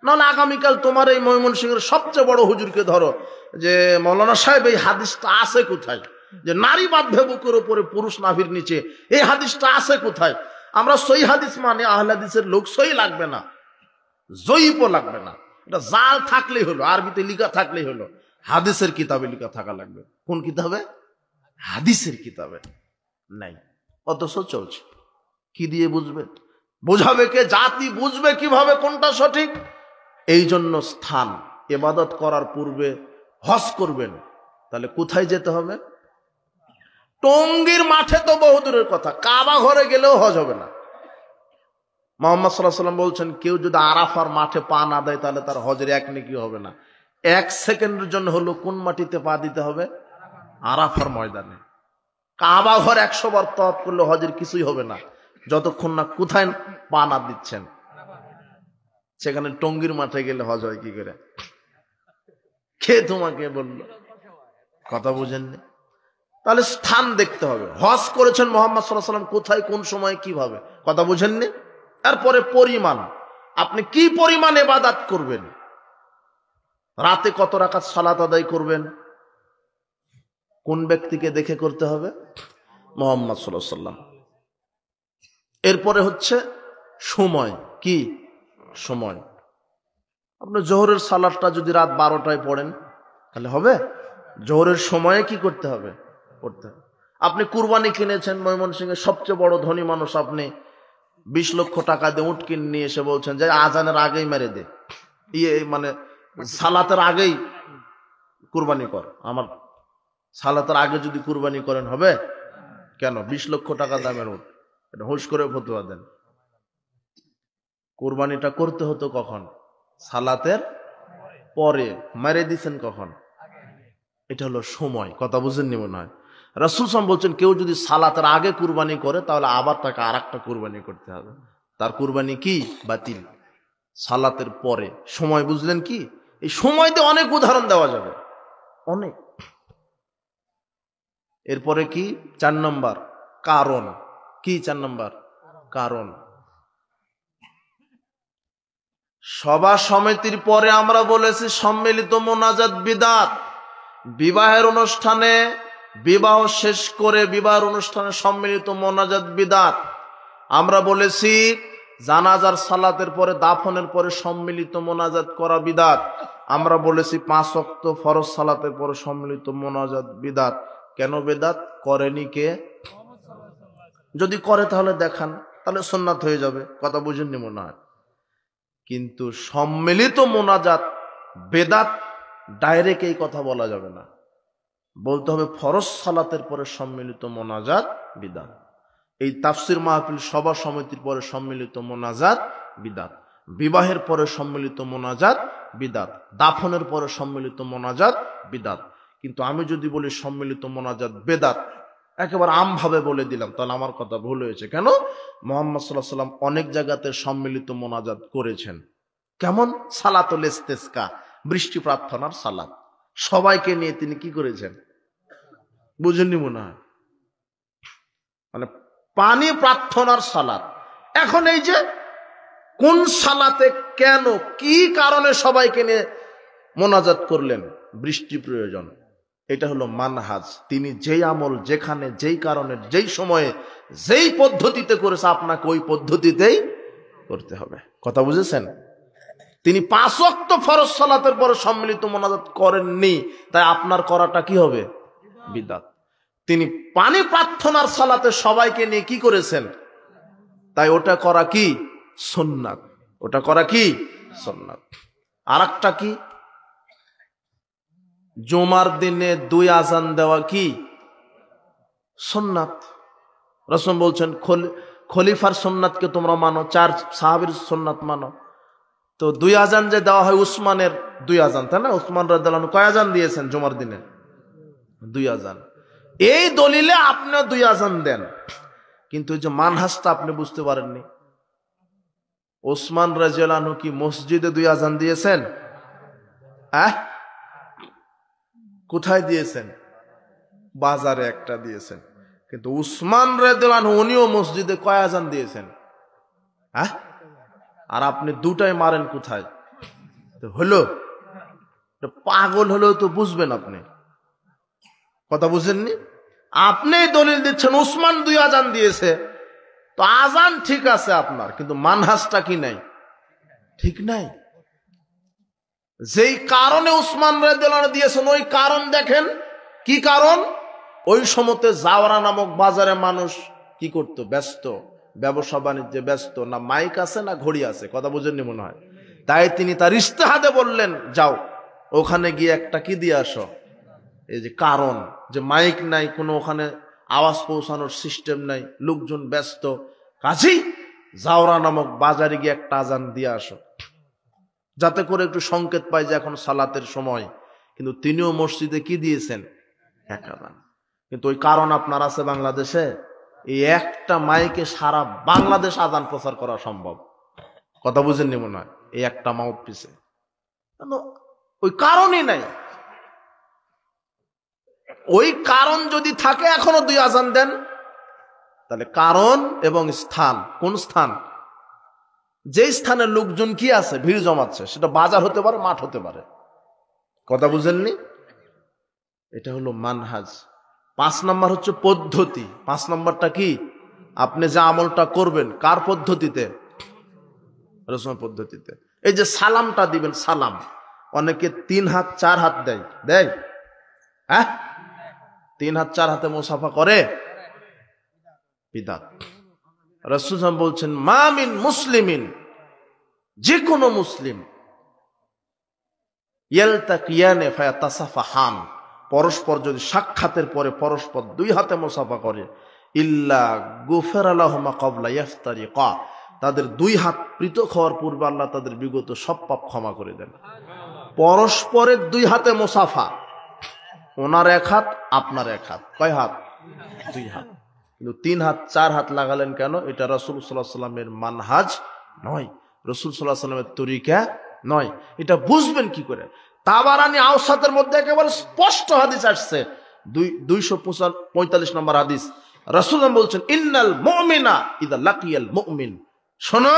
নাহলে আগামীকাল তোমার এই ময়মনসিংহের সবচেয়ে বড় হুজুরকে ধরো যে মৌলানা সাহেব এই হাদিসটা আছে কোথায়, যে নারী বাঁধবে বুকের উপরে পুরুষ নাভির নিচে, এই হাদিসটা আছে কোথায়? আমরা সহিহ হাদিস মানে আহলে হাদিসের লোক, সহিহ লাগবে না, জয়ীফও লাগবে না, এটা জাল থাকলেই হলো, আরবিতে লেখা থাকলেই হলো, হাদিসের কিতাবে লেখা থাকা লাগবে। কোন কিতাবে? হাদিসের কিতাবে নাই, অথচ চলছে। কি দিয়ে বুঝবে? বোঝাবে কে? জাতি বুঝবে কিভাবে কোনটা সঠিক? এই জন্য স্থান, ইবাদত করার পূর্বে হজ করবেন, তাহলে কোথায় যেতে হবে? টঙ্গীর মাঠে তো বহুদূরের কথা, কাবা ঘরে গেলেও হজ হবে না। মুহাম্মদ সাল্লাল্লাহু আলাইহি ওয়াসাল্লাম বলছেন, কেউ যদি আরাফার মাঠে পা না দেয় তাহলে তার হজের এক নেকি হবে না। 1 সেকেন্ডের জন্য হলো কোন মাটিতে পা দিতে হবে? আরাফার ময়দানে। কাবা ঘর 100 বার তওয়াফ করলে হজের কিছুই হবে না, যতক্ষণ না কোথায় পা না দিচ্ছেন। সেখানে টঙ্গীর মাঠে গেলে হজ হয় কি করে? কে তোমাকে বলল? কথা বুঝেননি? তাহলে স্থান দেখতে হবে। হজ করেছেন মুহাম্মদ সাল্লাল্লাহু আলাইহি ওয়াসাল্লাম কোথায়, কোন সময়, কিভাবে, কথা বুঝেননি? তারপরে পরিমাণ, আপনি কি পরিমাণ ইবাদত করবেন, রাতে কত রাকাত সালাত আদায় করবেন, কোন ব্যক্তিকে দেখে করতে হবে? মুহাম্মদ সাল্লাল্লাহু আলাইহি ওয়াসাল্লাম। এরপরে হচ্ছে সময়। কি সময়? আপনি জোহরের সালাতটা যদি রাত 12টায় পড়েন তাহলে হবে? জোহরের সময়ে কি করতে হবে? পড়তে হবে। আপনি কুরবানি কিনেছেন, ময়মনসিংহের সবচেয়ে বড় ধনী মানুষ, আপনি 20 লক্ষ টাকা দিয়ে উট কিনে নিয়ে এসে বলছেন যে আজানের আগেই মেরে দে, মানে সালাতের আগেই কুরবানি কর। আমার সালাতের আগে যদি কুরবানি করেন হবে? কেন? 20 লক্ষ টাকা দামের উট, এটা হুঁশ করে ফতোয়া দেন। কুরবানিটা করতে হতো কখন? সালাতের পরে। মেরে দিছেন কখন? এটা হলো সময়। কথা বুঝেননি মনে হয়? রাসূল সাল্লাল্লাহু আলাইহি ওয়াসাল্লাম বলছেন, কেউ যদি সালাতের আগে কুরবানি করে তাহলে আবার তাকে আরেকটা কুরবানি করতে হবে। তার কুরবানি কি? বাতিল। সালাতের পরে। সময় বুঝলেন কি? এই সময় দিয়ে অনেক উদাহরণ দেওয়া যাবে, অনেক। এরপরে কি? 4 নম্বর কারণ। কি 4 নম্বর? কারণ। সভা সমিতির পরে আমরা বলেছি সম্মিলিত মোনাজাত বিদআত। বিবাহের অনুষ্ঠানে, বিবাহ শেষ করে বিবাহের অনুষ্ঠানে সম্মিলিত মোনাজাত বিদআত। আমরা বলেছি জানাজার সালাতের পরে, দাফনের পরে সম্মিলিত মোনাজাত করা বিদআত। আমরা বলেছি 5 ওয়াক্ত ফরজ সালাতের পরে সম্মিলিত মোনাজাত বিদআত। কেন বিদআত? করেনি কে? যদি করে তাহলে দেখান, তাহলে সুন্নাত হয়ে যাবে। কথা বুঝেননি মনে হয়? কিন্তু সম্মিলিত মোনাজাত বেদাত, ডাইরেক্ট এই কথা বলা যাবে না। বলতে হবে ফরজ সালাতের পরে সম্মিলিত মোনাজাত বিদআত। এই তাফসির মাহফিল সভা সমিতির পরে সম্মিলিত মোনাজাত বিদআত, বিবাহের পরে সম্মিলিত মোনাজাত বিদআত, দাফনের পরে সম্মিলিত মোনাজাত বিদআত। কিন্তু আমি যদি বলি সম্মিলিত মোনাজাত বেদাত, একেবারে আমভাবে বলে দিলাম, তাহলে আমার কথা ভুল হয়েছে। কেন? মুহাম্মদ সাল্লাল্লাহু আলাইহি ওয়াসাল্লাম অনেক জায়গাতে সম্মিলিত মোনাজাত করেছেন। কেমন? সালাতুল ইস্তিসকা, বৃষ্টি প্রার্থনার সালাত, সবাইকে নিয়ে তিনি কি করেছেন? বুঝেননি মনে হয়? মানে পানি প্রার্থনার সালাত। এখন এই যে কোন সালাতে কেন, কি কারণে সবাইকে নিয়ে মোনাজাত করলেন? বৃষ্টি প্রয়োজন। এটা হলো মানহাজ। তিনি যেই আমল, যেখানে, যেই কারণে, যেই সময়ে, যেই পদ্ধতিতে করেছে, আপনাকে ওই পদ্ধতিতেই করতে হবে। কথা বুঝেছেন? তিনি 5 ওয়াক্ত ফরজ সালাতের পরে সম্মিলিত মোনাজাত করেননি, তাই আপনার করাটা কি হবে? বিদআত। তিনি পানি প্রার্থনার সালাতে সবাইকে নিয়ে কি করেছেন? তাই ওটা করা কি? সুন্নাত। ওটা করা কি? সুন্নাত। আরেকটা কি? জুমার দিনে 2 আজান দেওয়া কি? সুন্নাত। রাসূল বলছেন খলিফার সুন্নাতকে তোমরা মানো, 4 সাহাবীর সুন্নাত মানো। তো 2 আজান যে দেওয়া হয়, উসমানের 2 আজান, তাই না? উসমান রাদিয়াল্লাহু আনহু কয় আজান দিয়েছেন জুমার দিনে? 2 আজান। এই দলিলে আপনি 2 আজান দেন, কিন্তু এই যে মানহাজটা আপনি বুঝতে পারেননি। উসমান রাদিয়াল্লাহু আনহু কি মসজিদে 2 আজান দিয়েছেন? কোথায় দিয়েছেন? বাজারে একটা দিয়েছেন। কিন্তু উসমান রাদিয়াল্লাহু আনহু উনিও মসজিদে কয় আজান দিয়েছেন? আর আপনি দুটাই মারেন কোথায়? হলো পাগল হলেও তো বুঝবেন আপনি। কথা বুঝেননি? আপনি দলিল দিচ্ছেন উসমান 2 আজান দিয়েছে, তো আজান ঠিক আছে আপনার, কিন্তু মানহাজটা কি নাই? ঠিক নাই। যেই কারণে উসমান রাদিয়াল্লাহু আনহু দিয়েছেন, ওই কারণ দেখেন। কি কারণ? ওই সময়তে জাওরা নামক বাজারে মানুষ কি করত? ব্যস্ত, ব্যবসা বাণিজ্যে ব্যস্ত। না মাইক আছে না ঘড়ি আছে। কথা বুঝেননি মনে হয়? তাই তিনি তার ইস্তেহাদে বললেন, যাও ওখানে গিয়ে একটা কি দিয়ে আসো। এই যে কারণ, যে মাইক নাই, কোনো ওখানে আওয়াজ পৌঁছানোর সিস্টেম নাই, লোকজন ব্যস্ত। কাজেই জাওরা নামক বাজারে গিয়ে একটা আজান দিয়ে আসো, যাতে করে একটু সংকেত পাই যে এখন সালাতের সময়। কিন্তু তিনিও মসজিদে কি দিয়েছেন? এক আজান। কিন্তু ওই কারণ আপনার আছে বাংলাদেশে, এই একটা মাইকে সারা বাংলাদেশ আজান প্রচার করা সম্ভব। কথা বুঝেননি মনে হয়? এই একটা মাউথ পিছে ওই কারণই নাই। ওই কারণ যদি থাকে এখনো 2 আজান দেন, তাহলে কারণ এবং স্থান, কোন স্থান? যে স্থানে লোকজন কি আছে, ভিড় জমাচ্ছে, সেটা বাজার হতে পারে, মাঠ হতে পারে। কথা বুঝেননি? এটা হলো মানহাজ। 5 নম্বর হচ্ছে পদ্ধতি। 5 নম্বরটা কি? আপনি যে আমলটা করবেন কার পদ্ধতিতে? রসুলের পদ্ধতিতে। এই যে সালামটা দিবেন, সালাম অনেকে 3 হাত 4 হাত দেয়। হ্যাঁ, 3 হাত 4 হাতে মুসাফা করে, বিদআত। রাসূল বলছেন মা মিন মুসলিমিন, যে কোনো মুসলিম, ইয়ালতাকিয়ানে ফায়াতাসাফাহান, পরস্পর যদি সাক্ষাতের পরে পরস্পর 2 হাতে মুসাফা করে, ইল্লা গুফিরা লাহুমা ক্বাবলা ইফতারিকা, তাদের 2 হাত পৃথক হওয়ার পূর্বে আল্লাহ তাদের বিগত সব পাপ ক্ষমা করে দেন। পরস্পরের 2 হাতে মুসাফা, ওনার 1 হাত আপনার 1 হাত, কয় হাত? 2 হাত। কিন্তু 3 হাত 4 হাত লাগালেন কেন? এটা রাসূল সাল্লাল্লাহু আলাইহি ওয়াসাল্লামের মানহাজ নয়, রাসূল সাল্লাল্লাহু আলাইহি ওয়াসাল্লামের তরিকা নয়। এটা বুঝবেন কি করে? তাবারানী আওসাতের মধ্যে একেবারে স্পষ্ট হাদিস আসছে, 245 নম্বর হাদিস। রাসূল বলছেন ইন্নাল মুমিনা ইযা লাকিয়াল মুমিন, শোনো,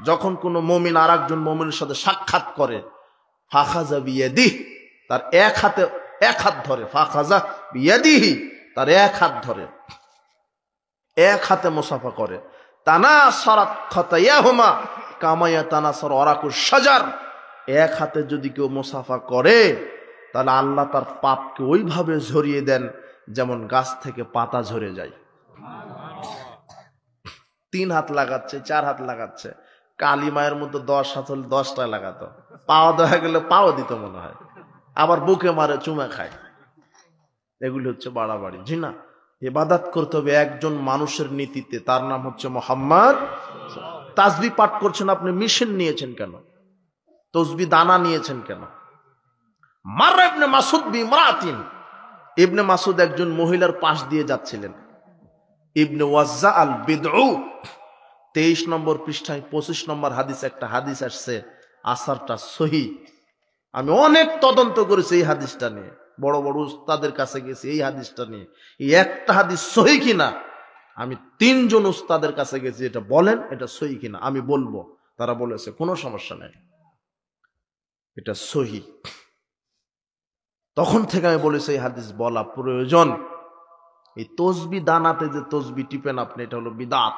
যখন কোন মুমিন আরেকজন মুমিনের সাথে সাক্ষাৎ করে, ফাখাযা বিয়াদিহি, তার 1 হাত ধরে, ফাখাযা বিয়াদিহি, তার 1 হাত ধরে, 1 হাতে মুসাফা করে, তানাসারাত খাতায়াহুমা কামা ইয়াতানাসার ওয়ারাকুশ শাজার, 1 হাতে যদি কেউ মুসাফা করে, তাহলে আল্লাহ তার পাপকে ওইভাবে ঝরিয়ে দেন যেমন গাছ থেকে পাতা ঝরে যায়। 3 হাত লাগাচ্ছে, 4 হাত লাগাচ্ছে, কালী মায়ের মতো 10 হাত হলে 10টা লাগাতো, পাও দেওয়া গেলে পাও দিত মনে হয়, আবার বুকে মারে, চুমা খায়। এগুলি হচ্ছে বাড়াবাড়ি। জি না, ইবাদত করতে হবে একজন মানুষের নীতিতে, তার নাম হচ্ছে মুহাম্মদ। তাসবিহ পাঠ করছেন আপনি, মিশন নিয়েছেন কেন? তসবিহ দানা নিয়েছেন কেন? মাররা ইবনে মাসউদ বিমরাতিন, ইবনে মাসউদ একজন মহিলার পাশ দিয়ে যাচ্ছিলেন। ইবনে ওয়াজ্জা আল বিদউ 23 নম্বর পৃষ্ঠায় 25 নম্বর হাদিস, একটা হাদিস আসছে, আসারটা সহিহ। আমি অনেক তদন্ত করেছি এই হাদিসটা নিয়ে, বড় বড় উস্তাদের কাছে গেছি এই হাদিসটা নিয়ে, এই একটা হাদিস সহিহ কিনা আমি 3 জন উস্তাদের কাছে গেছি, এটা বলেন এটা সহিহ কিনা, আমি বলবো। তারা বলেছে কোনো সমস্যা নেই, এটা সহিহ। তখন থেকে আমি বলেছি এই হাদিস বলা প্রয়োজন। এই তসবিহ দানাতে যে তসবিহ টিপেন আপনি, এটা হলো বিদআত।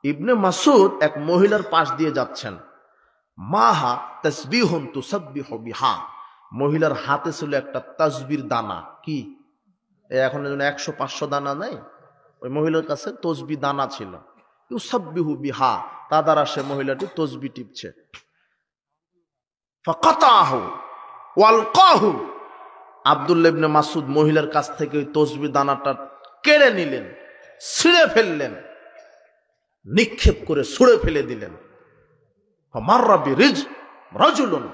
ইবনে মাসউদ এক মহিলার পাশ দিয়ে যাচ্ছেন, মাহা তাসবিহুন তুসাব্বিহু বিহা, মহিলার হাতে ছিল একটা তাসবির দানা। কি এখন 100-500 দানা নাই, ওই মহিলার কাছে তসবিহ দানা ছিল, তুসাব্বিহু বিহা, তা দ্বারা সে মহিলাটি তসবিহ টিপছে। ফাকাতাহু ওয়ালকাহু, আব্দুল্লাহ ইবনে মাসউদ মহিলার কাছ থেকে ওই তসবিহ দানাটা কেড়ে নিলেন, ছিঁড়ে ফেললেন, নিক্ষেপ করে ছুঁড়ে ফেলে দিলেন। ফামাররা বিরিজ রাজুলুন,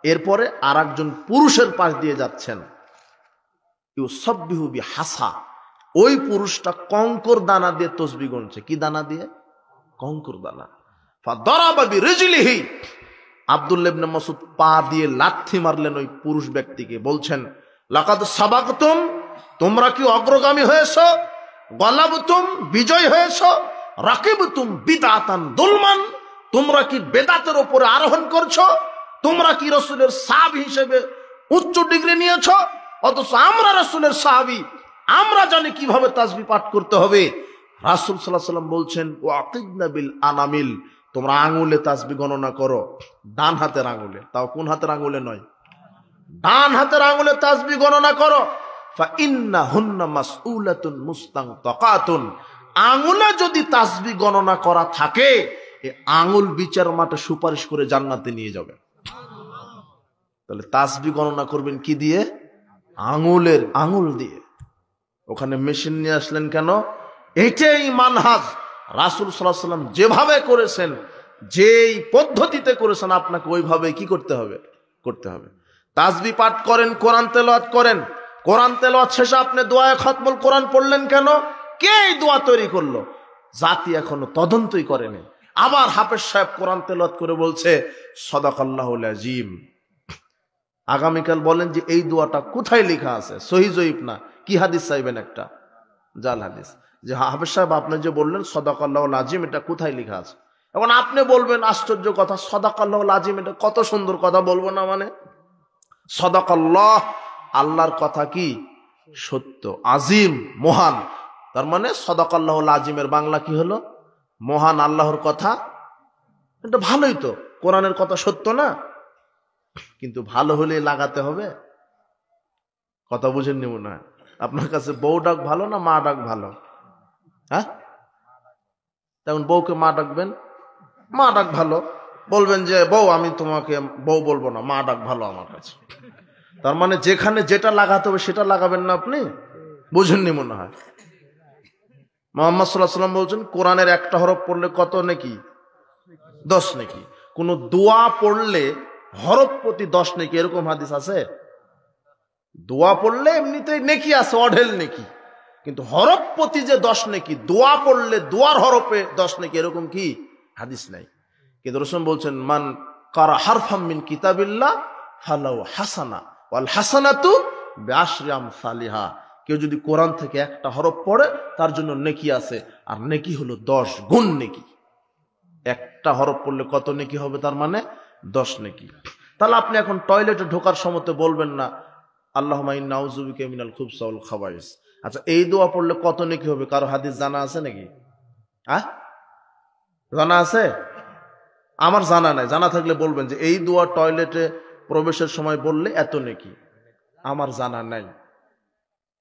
এরপরে আরেকজন পুরুষের পাশ দিয়ে যাচ্ছেন, ইউসাব্বিহু বিহাসা, ওই পুরুষটা কঙ্কর দানা দিয়ে তসবিহ গুনছে। কি দানা দিয়ে? কঙ্কর দানা। ফাদারাবা বিরিজলিহি, আব্দুল্লাহ ইবনে মাসউদ পা দিয়ে লাথি মারলেন ওই পুরুষ ব্যক্তিকে, বলছেন লাকাদ সাবাকতুম, তোমরা কি অগ্রগামী হয়েছো, গলাবতুম, বিজয় হয়েছো, রাকিবতুম বিদআতান দুলমান, তোমরা কি বেদাতের উপরে আরোহণ করছো, তোমরা কি রাসূলের সাহাবী হিসেবে উচ্চ ডিগ্রি নিয়েছো, অথচ আমরা রাসূলের সাহাবী, আমরা জানি কিভাবে তাসবিহ পাঠ করতে হবে। রাসূল সাল্লাল্লাহু আলাইহি ওয়াসাল্লাম বলছেন ওয়াকিদনা বিল আনামিল, তোমরা আঙ্গুলে তাসবিহ গণনা করো, ডান হাতের আঙ্গুলে, তাও কোন হাতের আঙ্গুলে নয়, ডান হাতের আঙ্গুলে তাসবিহ গণনা করো। ফা ইন্নাহুন্না মাসউলাতুন মুস্তানতাকাতুন, আঙ্গুলে যদি তাসবিহ গণনা করা থাকে, এই আঙ্গুল বিচার মাঠে সুপারিশ করে জান্নাতে নিয়ে যাবে। তাহলে তাসবিহ গণনা করবেন কি দিয়ে? আঙ্গুল দিয়ে। ওখানে মেশিন নিয়ে আসলেন কেন? এটাই মানহাজ। রাসূল সাল্লাল্লাহু আলাইহি ওয়াসাল্লাম যেভাবে করেছেন, যেই পদ্ধতিতে করেছেন, আপনাকে ওইভাবে কি করতে হবে? করতে হবে। তাসবিহ পাঠ করেন, কোরআন তেলাওয়াত করেন। কোরআন তেলাওয়াত শেষে আপনি দোয়ায়ে খতমুল কোরআন পড়লেন কেন? কে এই দোয়া তৈরি করলো? জাতি এখনো তদন্তই করেনি। আবার হাফেজ সাহেব কোরআন তেলাওয়াত করে বলছে সাদাকাল্লাহুল আযীম। আগামীকাল বলেন যে এই দোয়াটা কোথায় লেখা আছে? সহিহ জয়ীফ না, কি হাদিস চাইবেন? একটা জাল হাদিস। যে হাফেজ সাহেব আপনি যে বললেন সাদাকাল্লাহুল আযীম, এটা কোথায় লেখা আছে? এখন আপনি বলবেন আশ্চর্য কথা, সাদাকাল্লাহুল আযীম, এটা কত সুন্দর কথা, বলবো না মানে? সাদাকাল্লাহ, আল্লাহর কথা কি সত্য, আজিম মহান, তার মানে সাদাকাল্লাহুল আযীমের বাংলা কি হলো? মহান আল্লাহর কথা। এটা ভালোই তো, কোরআনের কথা সত্য না? কিন্তু ভালো হলে লাগাতে হবে। কথা বুঝেননি মনে হয়? আপনার কাছে বউ ডাক ভালো না মা ডাক ভালো? হ্যাঁ, তেমন বউকে মা ডাকবেন, মা ডাক ভালো। বলবেন যে বউ, আমি তোমাকে বউ বলবো না, মা ডাক ভালো আমার কাছে। তার মানে যেখানে যেটা লাগাতে হবে সেটা লাগাবেন না আপনি? বুঝেননি মনে হয়? মুহাম্মদ সাল্লাল্লাহু আলাইহি ওয়াসাল্লাম বলছেন কোরআনের একটা হরফ পড়লে কত নেকি? 10 নেকি। কোন দোয়া পড়লে হরফ প্রতি 10 নেকি, এরকম হাদিস আছে? দোয়া পড়লে এমনিতেই নেকি আছে, অঢেল নেকি, কিন্তু হরফ প্রতি যে 10 নেকি, দোয়া পড়লে দোয়ার হরফে 10 নেকি, এরকম কি হাদিস নাই। কিন্তু রাসূল বলছেন মান কারা হারফাম মিন কিতাবিল্লাহ ফালাউ হাসানা ওয়াল হাসানাতু বিআশরি আমসালিহা। কেউ যদি কোরআন থেকে একটা হরফ পড়ে তার জন্য নেকি আছে, আর নেকি হলো 10 গুণ নেকি। একটা হরফ পড়লে কত নেকি হবে? তার মানে 10 নেকি। তাহলে আপনি এখন টয়লেটে ঢোকার সময় বলবেন না আল্লাহুম্মা ইন্না আউযু বিকা মিনাল খুবসি ওয়াল খাবাইস। আচ্ছা, এই দোয়া পড়লে কত নেকি হবে? কারো হাদিস জানা আছে নাকি? জানা আছে? আমার জানা নাই। জানা থাকলে বলবেন যে এই দোয়া টয়লেটে প্রবেশের সময় বললে এত নেকি। আমার জানা নাই।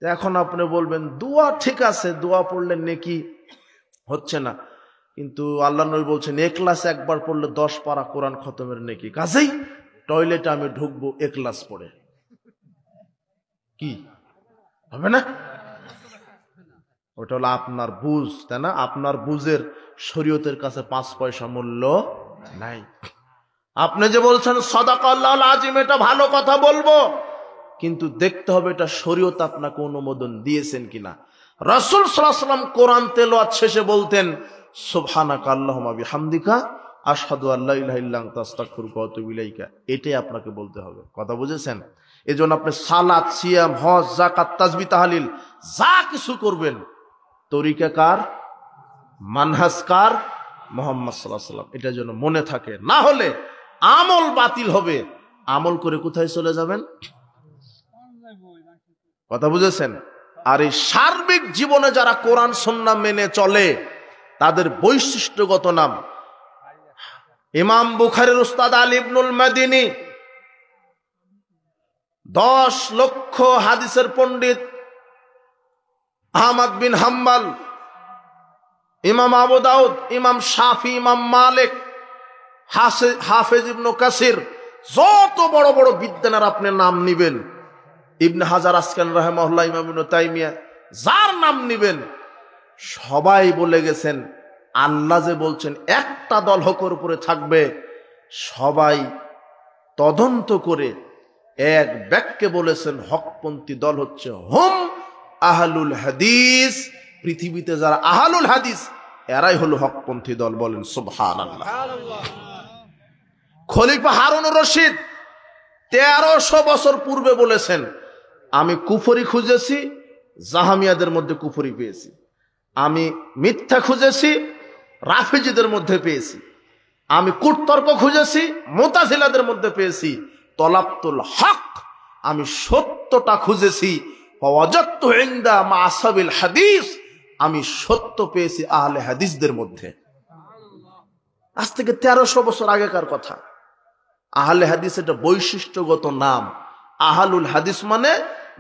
এখন আপনি বলবেন দোয়া ঠিক আছে, দোয়া পড়লে নেকি হচ্ছে না, কিন্তু আল্লাহর নবী বলছেন ইখলাস একবার পড়লে 10 পারা কোরআন খতমের নেকি। কাজেই টয়লেটে আমি ঢুকবো ইখলাস পড়ে, কি হবে না? ওটা হলো আপনার বুঝ, তাই না? আপনার বুঝের শরীয়তের কাছে 5 পয়সা মূল্য নাই। আপনি যে বলছেন সাদাকাল্লাহুল আযীম, এটা ভালো কথা বলবো, কিন্তু দেখতে হবে এটা শরীয়ত আপনাকে অনুমোদন দিয়েছেন কিনা। রাসূল সাল্লাল্লাহু আলাইহি ওয়াসাল্লাম কোরআন তেলাওয়াত শেষে বলতেন সুবহানাকা আল্লাহুম্মা বিহামদিকা আশহাদু আল্লা ইলাহা ইল্লা আনতা আস্তাগফিরুকা ওয়া আতুবু ইলাইকা। এটাই আপনাকে বলতে হবে। কথা বুঝেছেন? এজন্য আপনি সালাত, সিয়াম, হজ, যাকাত, তাসবিহ, তাহলিল যা কিছু করবেন, তরিকা কার? মানহাজ কার? মুহাম্মদ সাল্লাল্লাহু আলাইহি ওয়াসাল্লাম। এটা যেন মনে থাকে, না হলে আমল বাতিল হবে। আমল করে কোথায় চলে যাবেন? কথা বুঝেছেন? আর এই সার্বিক জীবনে যারা কোরআন সুন্নাহ মেনে চলে তাদের বৈশিষ্ট্যগত নাম ইমাম বুখারীর উস্তাদ আলী ইবনুল মাদিনী, 10 লক্ষ হাদিসের পণ্ডিত আহমদ বিন হাম্বল, ইমাম আবু দাউদ, ইমাম শাফি, ইমাম মালিক, হাফেজ ইবনে কাসির, যত বড় বড় বিদ্বানের আপনি নাম নিবেন, ইবনে হাজার আসকালানী রাহিমাহুল্লাহ, ইমাম ইবনে তাইমিয়া, যার নাম নিবেন সবাই বলে গেছেন আল্লাহ যে বলছেন একটা দল হকের উপরে থাকবে, সবাই তদন্ত করে এক বাক্যে বলেছেন হকপন্থী দল হচ্ছে হুম আহলুল হাদিস। পৃথিবীতে যারা আহলুল হাদিস এরাই হলো হকপন্থী দল। বলেন সুবহানাল্লাহ। খলিফা হারুনুর রশিদ 1300 বছর পূর্বে বলেছেন আমি কুফরি খুঁজেছি, জাহামিয়াদের মধ্যে কুফরি পেয়েছি। আমি মিথ্যা খুঁজেছি, রাফিজিদের মধ্যে পেয়েছি। আমি কুটতর্ক খুঁজেছি, মুতাজিলাদের মধ্যে পেয়েছি। তলাবতুল হক, আমি সত্যটা খুঁজেছি। ওয়াজাদতু ইনদা মা'আসাবিল হাদিস, আমি সত্য পেয়েছি আহলে হাদিসদের মধ্যে। আজ থেকে 1300 বছর আগেকার কথা। আহলে হাদিস এটা বৈশিষ্ট্যগত নাম। আহলুল হাদিস মানে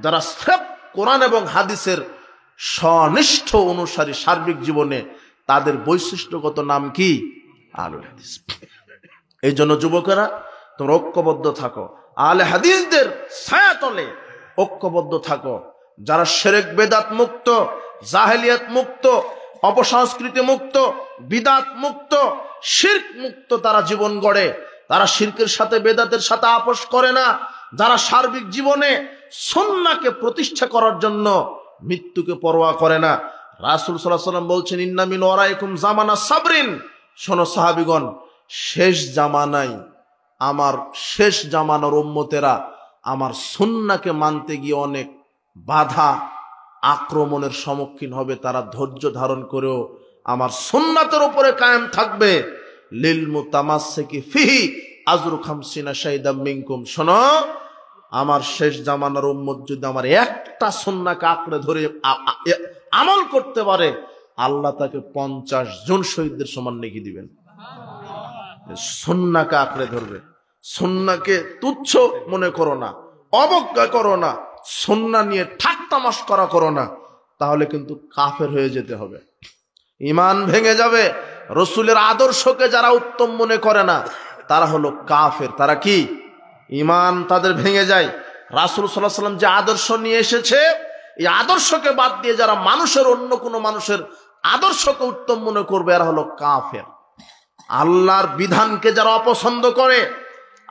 যারা স্রেফ কোরআন এবং হাদিসের সনিষ্ঠ অনুসারী সার্বিক জীবনে, তাদের বৈশিষ্ট্যগত নাম কি? আহলুল হাদিস। এই জন্য যুবকেরা তোমরা ঐক্যবদ্ধ থাকো, আহলে হাদিসদের ছায়াতলে ঐক্যবদ্ধ থাকো। যারা শিরক বেদাত মুক্ত, জাহেলিয়াত মুক্ত, অপসংস্কৃতি মুক্ত, বিদাত মুক্ত, শিরক মুক্ত তারা জীবন গড়ে। তারা শিরকের সাথে বেদাতের সাথে আপোষ করে না। যারা সার্বিক জীবনে সুন্নাহকে প্রতিষ্ঠা করার জন্য মৃত্যুকে পরোয়া করে না। রাসূল সাল্লাল্লাহু আলাইহি ওয়াসাল্লাম বলছেন, ইন্না মিন ওয়ারাইকুম জামানা সাবরিন। শোনো সাহাবীগণ, শেষ জামানায় আমার শেষ জামানার উম্মতেরা আমার সুন্নাহকে মানতে গিয়ে অনেক বাধা আক্রমণের সম্মুখীন হবে। তারা ধৈর্য ধারণ করেও আমার সুন্নাতের উপরে কায়েম থাকবে। লিল মুতামাসসিকি ফিহি আজরু 50 শাহিদাম মিনকুম। শোনো, আমার শেষ জামানার উম্মত যদি আমার একটা সুন্নাহকে আঁকড়ে ধরে আমল করতে পারে, আল্লাহ তাকে 50 জন শহীদদের সমান নেকি দিবেন। সুন্নাহকে আঁকড়ে ধরবে। সুন্নাহকে তুচ্ছ মনে করো না, অবজ্ঞা করো না, সুন্নাহ নিয়ে ঠাট্টা মশকরা করো না, তাহলে কিন্তু কাফের হয়ে যেতে হবে, ঈমান ভেঙে যাবে। রাসূলের আদর্শকে যারা উত্তম মনে করে না তারা হলো কাফের। তারা কি? ঈমান তাদের ভেঙে যায়। রাসূল সাল্লাল্লাহু আলাইহি ওয়াসাল্লাম যে আদর্শ নিয়ে এসেছে, এই আদর্শকে বাদ দিয়ে যারা মানুষের অন্য কোনো মানুষের আদর্শকে উত্তম মনে করবে, এরা হলো কাফের। আল্লাহর বিধানকে যারা অপছন্দ করে,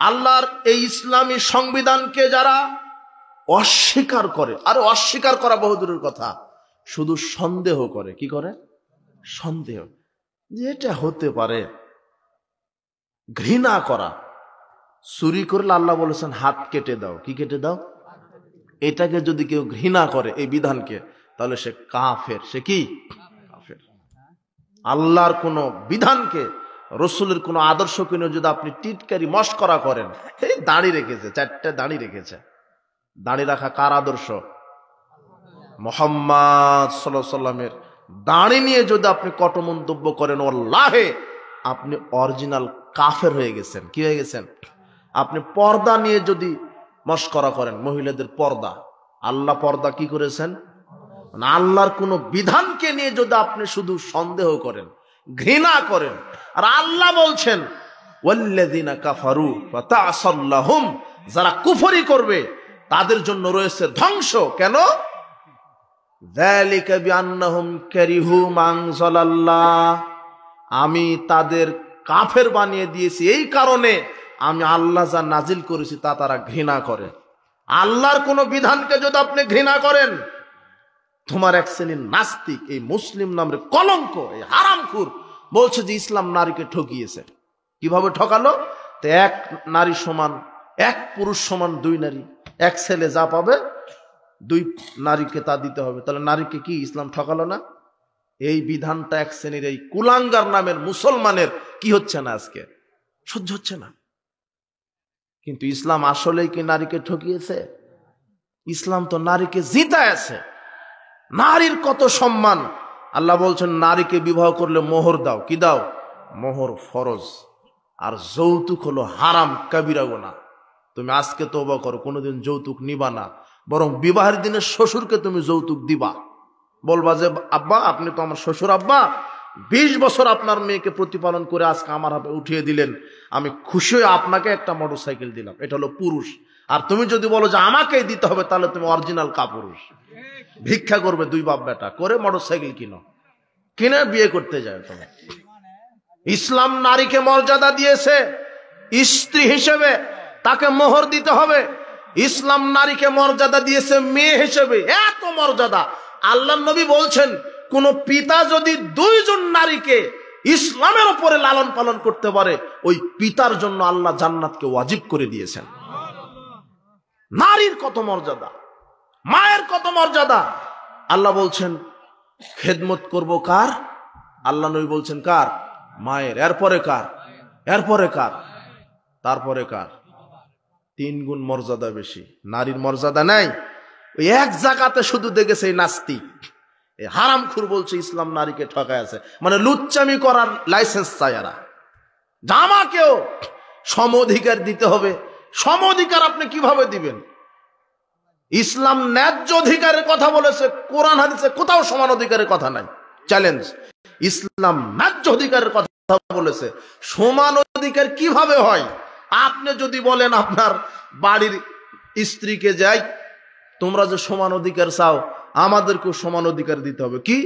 আল্লাহর এই ইসলামী সংবিধানকে যারা অস্বীকার করে, আর অস্বীকার করা বহুদূরের কথা, শুধু সন্দেহ করে। কি করে? সন্দেহ যে এটা হতে পারে। ঘৃণা করা। চুরি করলে আল্লাহ বলেছেন হাত কেটে দাও। কি কেটে দাও? এটাকে যদি কেউ ঘৃণা করে, এই বিধানকে, তাহলে সে কাফের। সে কি? কাফের। আল্লাহর কোন বিধানকে, রসুলের কোন আদর্শকে নিয়ে যদি আপনি টিটকারি মশকরা করেন, এই দাড়ি রেখেছে, 4টা দাড়ি রেখেছে, দাড়ি রাখা কার আদর্শ? মুহাম্মদ সাল্লাল্লাহু আলাইহি ওয়াসাল্লামের দাড়ি নিয়ে যদি আপনি কট মন্তব্য করেন, ওয়াল্লাহে আপনি অরিজিনাল কাফের হয়ে গেছেন। কি হয়ে গেছেন? আপনি পর্দা নিয়ে যদি মশকরা করেন, মহিলাদের পর্দা, আল্লাহ পর্দা কি করেছেন? আল্লাহর কোন বিধানকে নিয়ে যদি আপনি শুধু সন্দেহ করেন, ঘৃণা করেন, আর আল্লাহ বলছেন ওয়াল্লাযিনা কাফারু ফাতাসাল্লাহুম, যারা কুফরি করবে তাদের জন্য রয়েছে ধ্বংস। কেন? যালিকা বিআন্নাহুম কারিহু মানজালাল্লাহ, আমি তাদের কাফের বানিয়ে দিয়েছি এই কারণে আমি আল্লাহ যা নাজিল করেছি তা তারা ঘৃণা করে। আল্লাহর কোন বিধানকে যদি আপনি ঘৃণা করেন, তোমার এক শ্রেণীর নাস্তিক, এই মুসলিম নামের কলঙ্ক, এই হারামখোর বলছে যে ইসলাম নারীকে ঠকিয়েছে। কিভাবে ঠকালো? তো এক নারী সমান, এক পুরুষ সমান 2 নারী, এক ছেলে যা পাবে 2 নারীকে তা দিতে হবে। তাহলে নারীকে কি ইসলাম ঠকালো না? এই বিধানটা এক শ্রেণীর এই কুলাঙ্গার নামের মুসলমানের কি হচ্ছে না, আজকে সহ্য হচ্ছে না। কিন্তু ইসলাম আসলেই কি নারীকে ঠকিয়েছে? ইসলাম তো নারীকে জিতায়েছে। নারীর কত সম্মান। আল্লাহ বলছেন নারীকে বিবাহ করলে মোহর দাও। কি দাও? মোহর ফরজ। আর যৌতুক হলো হারাম, কাবিরা গুনাহ। তুমি আজকে তওবা করো, কোনোদিন যৌতুক নিবা না, বরং বিবাহের দিনে শ্বশুরকে তুমি যৌতুক দিবা। বলবা যে আব্বা, আপনি তো আমার শ্বশুর আব্বা, 20 বছর আপনার মেয়েকে প্রতিপালন করে আজকে আমার হাতে উঠিয়ে দিলেন, আমি খুশি হয়ে আপনাকে একটা মোটরসাইকেল দিলাম। এটা হলো পুরুষ। আর তুমি যদি বলো যে আমাকেই দিতে হবে, তাহলে তুমি অরিজিনাল কাপুরুষ। ভিক্ষা করবে 2 বাপ বেটা করে, মোটরসাইকেল কিনে বিয়ে করতে যায় তুমি। ইসলাম নারীকে মর্যাদা দিয়েছে, স্ত্রী হিসেবে তাকে মোহর দিতে হবে। ইসলাম নারীকে মর্যাদা দিয়েছে মেয়ে হিসেবে, এত মর্যাদা। আল্লাহর নবী বলছেন কোন পিতা যদি 2 জন নারীকে ইসলামের উপরে লালন পালন করতে পারে, ওই পিতার জন্য আল্লাহ জান্নাতকে ওয়াজিব করে দিয়েছেন। নারীর কত মর্যাদা, মায়ের কত মর্যাদা। আল্লাহ বলছেন খেদমত করব কার? আল্লাহ নবী বলছেন কার? মায়ের। এরপরে কার? এরপরে কার? তারপরে কার? 3 গুণ মর্যাদা বেশি। নারীর মর্যাদা নাই। ওই এক জায়গাতে শুধু দেখেছে এই নাস্তিক, এই হারামখোর বলছে ইসলাম নারীকে ঠকায় আছে, মানে লুচ্চামি করার লাইসেন্স চায় এরা। জামাকেও সম অধিকার দিতে হবে। সম অধিকার আপনি কিভাবে দিবেন? ইসলাম ন্যায্য অধিকারের কথা বলেছে, কোরআন হাদিসে কোথাও সমান অধিকারের কথা নাই। চ্যালেঞ্জ। ইসলাম ন্যায্য অধিকারের কথা বলেছে। সমান অধিকার কিভাবে হয়? আপনি যদি বলেন আপনার বাড়ির স্ত্রীকে যাই তোমরা যে সমান অধিকার চাও, আমাদেরকেও সমান অধিকার দিতে হবে। কি?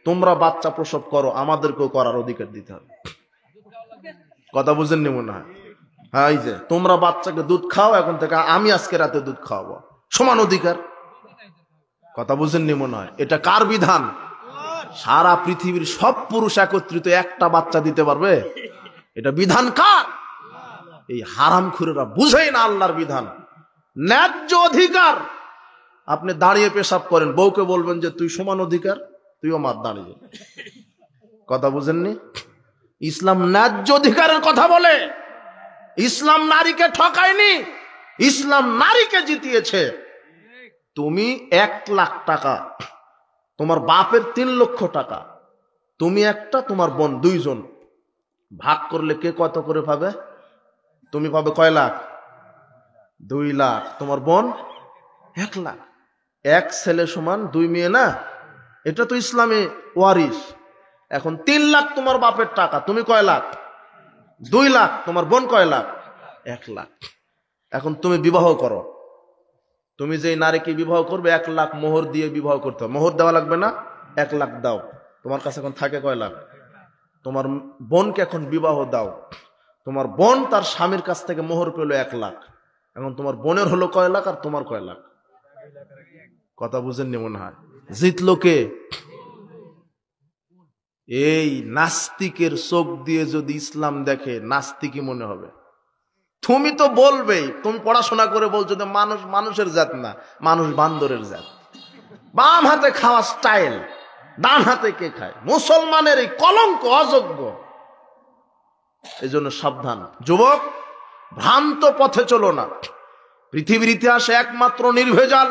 তোমরা বাচ্চা প্রসব করো, আমাদেরকেও করার অধিকার দিতে হবে। কথা বুঝেননি মনে হয়? হ্যাঁ, এই যে তোমরা বাচ্চাকে দুধ খাও, এখন থেকে আমি আজকে রাতে দুধ খাওয়াবো, সমান অধিকার। কথা বুঝেননি মনে হয়? এটা কার বিধান? সারা পৃথিবীর সব পুরুষ একত্রিত একটা বাচ্চা দিতে পারবে? এটা বিধান কার? এই হারামখোরেরা বুঝেই না আল্লাহর বিধান। ন্যায্য অধিকার। আপনি দাঁড়িয়ে পেশাব করেন, বউকে বলবেন যে তুই সমান অধিকার, তুইও মার দাঁড়িয়ে। কথা বুঝেননি? ইসলাম ন্যায্য অধিকারের কথা বলে। ইসলাম নারীকে ঠকায়নি, ইসলাম নারীকে জিতিয়েছে। তুমি 1 লাখ টাকা, তোমার বাপের 3 লক্ষ টাকা, তুমি একটা, তোমার বোন 2 জন, ভাগ করলে কে কত করে পাবে? তুমি পাবে কয় লাখ? 2 লাখ। তোমার বোন 1 লাখ। 1 ছেলে সমান 2 মেয়ে না? এটা তো ইসলামে ওয়ারিস। এখন 3 লাখ তোমার বাপের টাকা, তুমি কয় লাখ? 2 লাখ। তোমার বোন কয় লাখ? 1 লাখ। এখন তুমি বিবাহ করো। তুমি যে নারীকে বিবাহ করবে 1 লাখ মোহর দিয়ে বিবাহ করতে হবে। মোহর দেওয়া লাগবে না? 1 লাখ দাও। তোমার কাছে এখন থাকে কয় লাখ? তোমার বোনকে এখন বিবাহ দাও। তোমার বোন তার স্বামীর কাছ থেকে মোহর পেল 1 লাখ। এখন তোমার বোনের হলো কয় লাখ আর তোমার কয় লাখ? কথা বুঝেননি মনে হয়? জিতলো কে? এই নাস্তিকের চোখ দিয়ে যদি ইসলাম দেখে, নাস্তিকই মনে হবে। তুমি তো বলবেই, তুমি পড়াশোনা করে বলছো যে মানুষ মানুষের জাত না, মানুষ বান্দরের জাত। বাম হাতে খাওয়া স্টাইল, ডান হাতে কে খায়? মুসলমানের এই কলঙ্ক, অযোগ্য। এই জন্য সাবধান যুবক, ভ্রান্ত পথে চলো না। পৃথিবীর ইতিহাসে একমাত্র নির্ভেজাল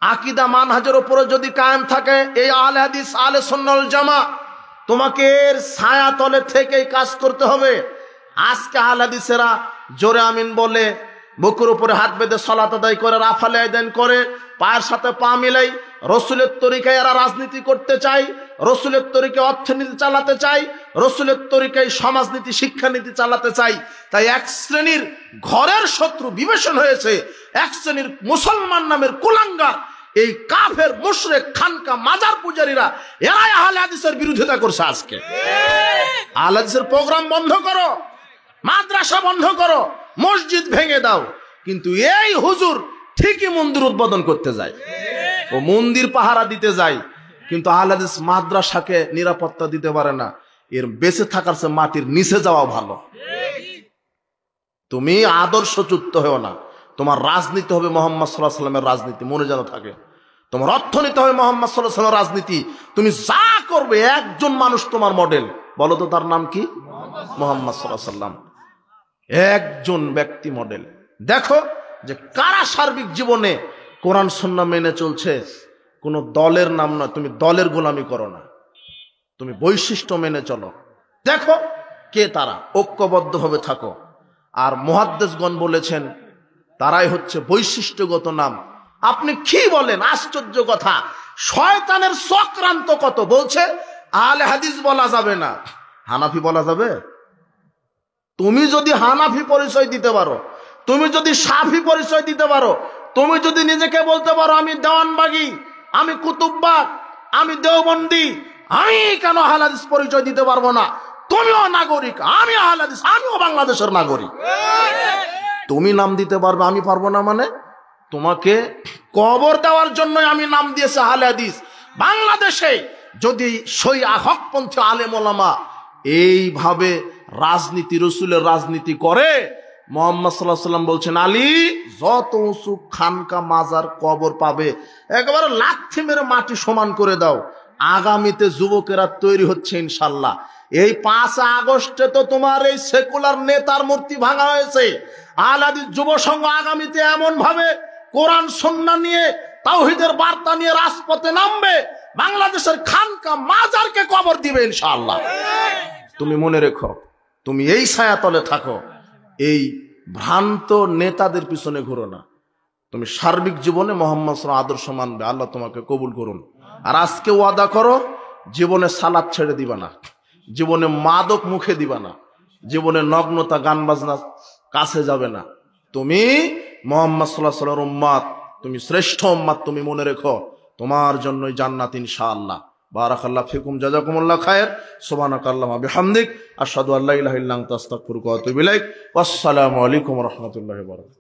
আকীদা মানহাজের উপরে যদি কায়েম থাকে এই আহলে হাদিস আহলে সুন্নাহ ওয়াল জামা, তোমাকে এর ছায়া তলে থেকেই কাজ করতে হবে। আজকে আহলে হাদিসেরা জোরে আমিন বলে, বুকের উপরে হাত বেঁধে সালাত আদায় করে, রাফালে আদান করে, পায়ের সাথে পা মিলাই রসুলের তরিকায় এরা রাজনীতি করতে চায়, রসুলের তরিকায় অর্থনীতি চালাতে চায়, রসুলের তরিকায় সমাজনীতি শিক্ষানীতি চালাতে চায়। তাই এক শ্রেণীর ঘরের শত্রু বিবেচন হয়েছে, এক শ্রেণীর মুসলমান নামের কুলাঙ্গার এই কাফের মুশরিক খানকা মাজার পূজারীরা, এরাই আহলে হাদিসের বিরোধিতা করছে। আজকে আহলে হাদিসের প্রোগ্রাম বন্ধ করো, মাদ্রাসা বন্ধ করো, মসজিদ ভেঙে দাও, কিন্তু এই হুজুর ঠিকই মন্দির উদ্বোধন করতে যায়, ও মন্দির পাহারা দিতে যায়, কিন্তু আহলে হাদিস মাদ্রাসাকে নিরাপত্তা দিতে পারে না। এর বেঁচে থাকার চেয়ে মাটির নিচে যাওয়া ভালো। তুমি আদর্শচ্যুত হও না। তোমার রাজনীতি হবে মুহাম্মদ সাল্লাল্লাহু আলাইহি ওয়াসাল্লামের রাজনীতি, মনে যেন থাকে। তোমার অর্থনীতি হবে মুহাম্মদ সাল্লাল্লাহু আলাইহি ওয়াসাল্লামের রাজনীতি। তুমি যা করবে, একজন মানুষ তোমার মডেল, বলো তো তার নাম কি? মুহাম্মদ সাল্লাল্লাহু আলাইহি ওয়াসাল্লাম। একজন ব্যক্তি মডেল। দেখো যে কারা সার্বিক জীবনে কোরআন সুন্নাহ মেনে চলছে। কোন দলের নাম নয়, তুমি দলের গোলামি করো না, তুমি বৈশিষ্ট্য মেনে চলো। দেখো কে তারা, ঐক্যবদ্ধভাবে থাকো। আর মুহাদ্দিসগণ বলেছেন তারাই হচ্ছে বৈশিষ্ট্যগত নাম। আপনি কি বলেন? আশ্চর্য কথা। শয়তানের চক্রান্ত কত। বলছে আহলে হাদিস বলা যাবে না, হানাফি বলা যাবে? তুমি যদি হানাফি পরিচয় দিতে পারো, তুমি যদি শাফি পরিচয় দিতে পারো, তুমি যদি নিজেকে বলতে পারো আমি দেওয়ানবাগী, আমি কুতুববাগ, আমি দেওবন্দি, আমি কেন আহলে হাদিস পরিচয় দিতে পারবো না? তুমিও নাগরিক, আমি আহলে হাদিস, আমিও বাংলাদেশের নাগরিক। তুমি নাম দিতে পারবে, আমি পারবো না মানে? তোমাকে কবর দেওয়ার জন্য আমি নাম দিয়েছি আহলে হাদিস। বাংলাদেশে যদি সই হকপন্থী আলেম ওলামা এইভাবে রাজনীতি, রসুলের রাজনীতি করে, মুহাম্মদ সাল্লাল্লাহু আলাইহি ওয়াসাল্লাম বলছেন আলী যত উঁচু খানকা মাজার কবর পাবে একেবারে লাথি মেরে মাটি সমান করে দাও। আগামীতে যুবকেরা তৈরি হচ্ছে ইনশাল্লাহ। এই 5 আগস্টে তো তোমার এই সেকুলার নেতার মূর্তি ভাঙা হয়েছে। আহলে হাদিস যুব সংঘ আগামীতে এমন ভাবে কোরআন সুন্নাহ নিয়ে, তাওহীদের বার্তা নিয়ে রাজপথে নামবে, বাংলাদেশের খানকা মাজারকে কবর দিবে ইনশাআল্লাহ। তুমি মনে রেখো, তুমি এই ছায়াতলে থাকো, এই ভ্রান্ত নেতাদের পিছনে ঘুরো না। তুমি সার্বিক জীবনে মুহাম্মদ সাল্লাল্লাহু আলাইহি ওয়াসাল্লাম আদর্শ মানবে, আল্লাহ তোমাকে কবুল করুন। আর আজকে ওয়াদা করো, জীবনে সালাত ছেড়ে দিবা না, জীবনে মাদক মুখে দিবা না, জীবনে নগ্নতা গান বাজনা কাছে যাবে না। তুমি মুহাম্মদ সাল্লাল্লাহু আলাইহি ওয়াসাল্লামের উম্মত, তুমি শ্রেষ্ঠ উম্মাত, তুমি মনে রেখো তোমার জন্যই জান্নাত ইনশাআল্লাহ। বারাকাল্লাহু ফিকুম, জাযাকুমুল্লাহ খায়র। সুবহানাকাল্লাহুম্মা ওয়া বিহামদিক, আশহাদু আল্লা ইলাহা ইল্লা আনতা, আস্তাগফিরুকা ওয়া আতুবু ইলাইক। ওয়াসসালামু আলাইকুম ওয়া রাহমাতুল্লাহি ওয়া বারাকাতুহু।